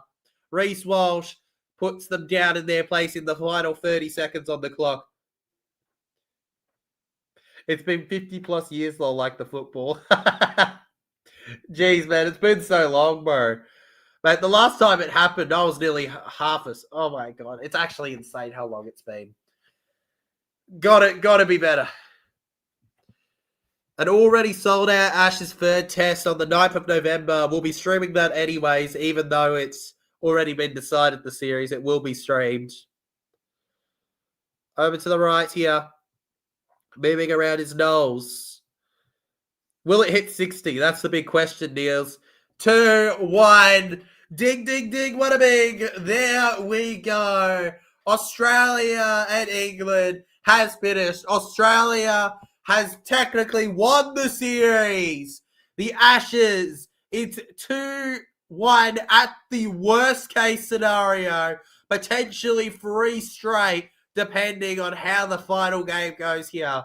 S1: Reece Walsh puts them down in their place in the final 30 seconds on the clock. It's been 50 plus years though, like the football. Jeez, man, it's been so long, bro. Mate, the last time it happened, I was nearly oh my God. It's actually insane how long it's been. Gotta be better. An already sold out Ashes third test on the 9th of November. We'll be streaming that anyways, even though it's already been decided the series. It will be streamed. Over to the right here. Moving around his nose. Will it hit 60? That's the big question, Niels. 2, 1. Ding, ding, ding. What a big. There we go. Australia and England has finished. Australia has technically won the series. The Ashes, it's 2-1 at the worst case scenario, potentially 3 straight, depending on how the final game goes here.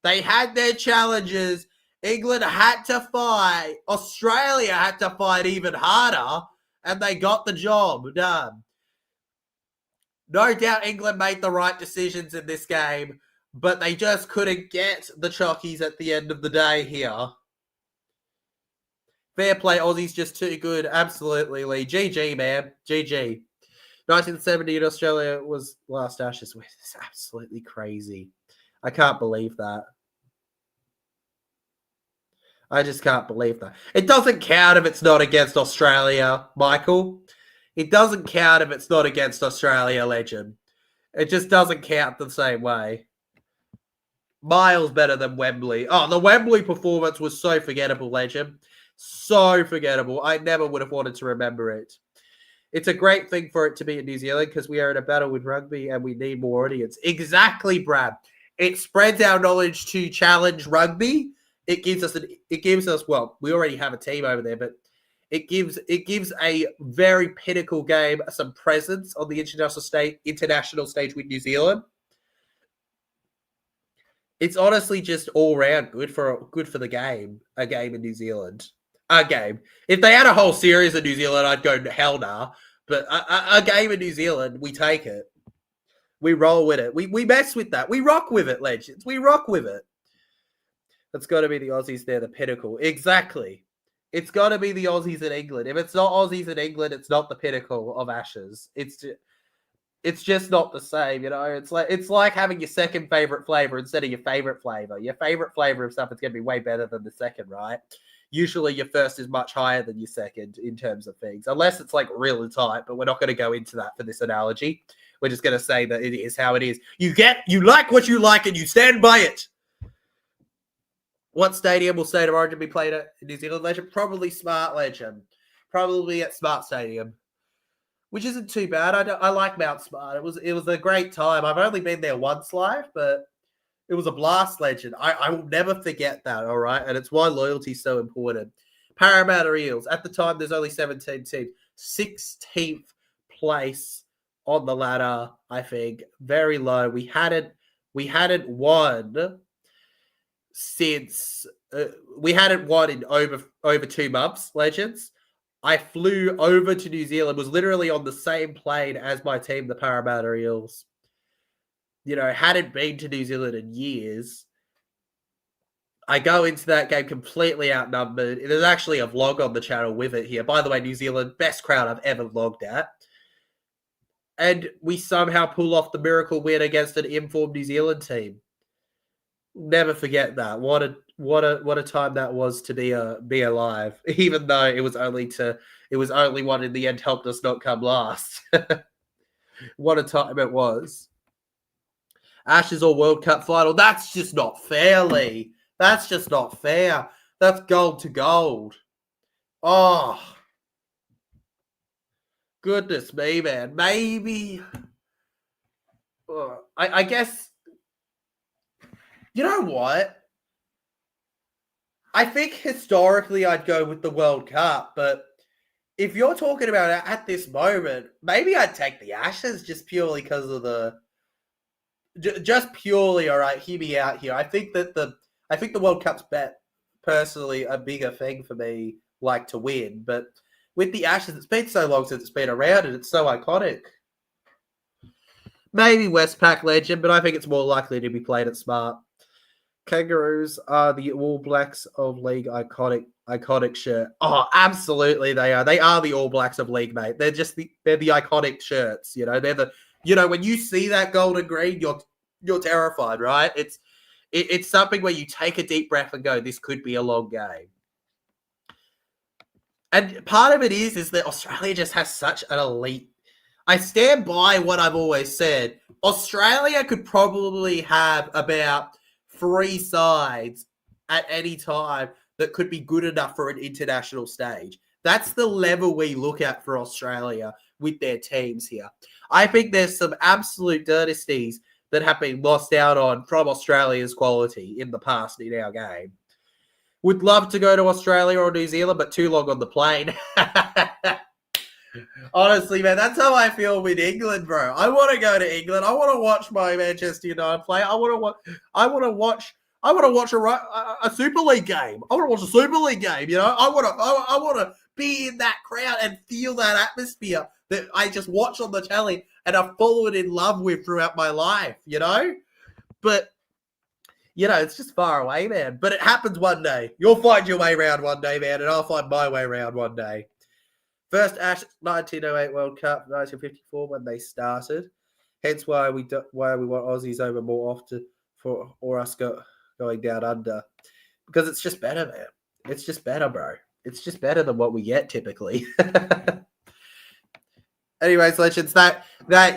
S1: They had their challenges. England had to fight. Australia had to fight even harder, and they got the job done. No doubt England made the right decisions in this game, but they just couldn't get the chockies at the end of the day here. Fair play, Aussie's just too good. Absolutely, Lee. GG, man. GG. 1970 in Australia was last Ashes. It's absolutely crazy. I can't believe that. I just can't believe that. It doesn't count if it's not against Australia, Michael. It doesn't count if it's not against Australia, legend. It just doesn't count the same way. Miles better than Wembley. Oh, the Wembley performance was so forgettable, legend. So forgettable. I never would have wanted to remember it. It's a great thing for it to be in New Zealand because we are in a battle with rugby and we need more audience. Exactly, Brad. It spreads our knowledge to challenge rugby. It gives us, well, we already have a team over there, but it gives a very pinnacle game some presence on the international stage with New Zealand. It's honestly just all round good for the game. A game in New Zealand. A game. If they had a whole series in New Zealand, I'd go hell nah. But a game in New Zealand, we take it. We roll with it. We mess with that. We rock with it, legends. We rock with it. It's got to be the Aussies there, the pinnacle. Exactly. It's got to be the Aussies in England. If it's not Aussies in England, it's not the pinnacle of Ashes. It's just not the same, you know. It's like having your second favorite flavor instead of your favorite flavor. Your favorite flavor of something's going to be way better than the second, right? Usually your first is much higher than your second in terms of things, unless it's like really tight, but we're not going to go into that for this analogy. We're just going to say that it is how it is. You like what you like and you stand by it. What stadium will State of Origin be played at in New Zealand, legend? Probably Smart, legend. Probably at Smart Stadium, which isn't too bad. I like Mount Smart. It was a great time. I've only been there once live, but it was a blast, legend. I will never forget that, all right? And it's why loyalty is so important. Parramatta Eels. At the time, there's only 17 teams. 16th place on the ladder, I think. Very low. We hadn't won since we hadn't won in over 2 months, legends. I flew over to New Zealand, was literally on the same plane as my team, the Parramatta Eels. You know, hadn't been to New Zealand in years. I go into that game completely outnumbered. There's actually a vlog on the channel with it here. By the way, New Zealand, best crowd I've ever vlogged at.
S2: and we somehow pull off the miracle win against an informed New Zealand team. Never forget that. What a time that was to be alive. Even though it was only one in the end helped us not come last. What a time it was. Ashes or World Cup final. That's just not fair, Lee. That's just not fair. That's gold to gold. Oh, goodness me, man. Maybe. I guess. You know what? I think historically I'd go with the World Cup, but if you're talking about it at this moment, maybe I'd take the Ashes just purely because of the. Just purely, all right. Hear me out here. I think the World Cup's personally a bigger thing for me, like to win. But with the Ashes, it's been so long since it's been around, and it's so iconic. Maybe Westpac legend, but I think it's more likely to be played at Smart. Kangaroos are the All Blacks of League iconic shirt. Oh, absolutely they are. They are the All Blacks of League, mate. They're the iconic shirts. You know, when you see that gold and green, you're terrified, right? It's something where you take a deep breath and go, this could be a long game. And part of it is that Australia just has such an elite. I stand by what I've always said. Australia could probably have about 3 sides at any time that could be good enough for an international stage. That's the level we look at for Australia with their teams here. I think there's some absolute dynasties that have been lost out on from Australia's quality in the past in our game. Would love to go to Australia or New Zealand, but too long on the plane. Honestly, man, that's how I feel with England, bro. I want to go to England. I want to watch my Manchester United play. I want to watch a Super League game. I want to watch a Super League game. You know, I want to be in that crowd and feel that atmosphere that I just watch on the telly and I've fallen in love with throughout my life. You know, but you know, it's just far away, man. But it happens one day. You'll find your way around one day, man, and I'll find my way around one day. First Ashes 1908 World Cup, 1954 when they started. Hence why we want Aussies over more often or us going down under. Because it's just better, man. It's just better, bro. It's just better than what we get typically. Anyways, legends, that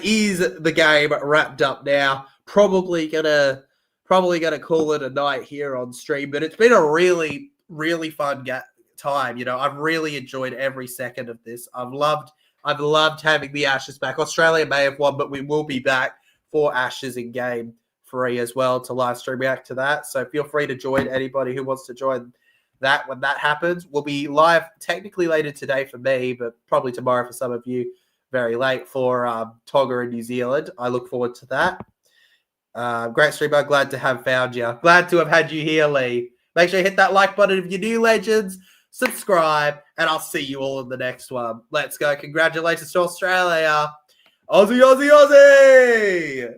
S2: is the game wrapped up now. Probably gonna call it a night here on stream, but it's been a really, really fun time. You know, I've really enjoyed every second of this. I've loved having the Ashes back. Australia may have won, but we will be back for Ashes in game 3 as well to live stream react to that. So feel free to join anybody who wants to join that when that happens. We'll be live technically later today for me, but probably tomorrow for some of you, very late for Tonga and New Zealand. I look forward to that. Great streamer. Glad to have found you. Glad to have had you here, Lee. Make sure you hit that like button if you're new, legends. Subscribe, and I'll see you all in the next one. Let's go. Congratulations to Australia. Aussie, Aussie, Aussie!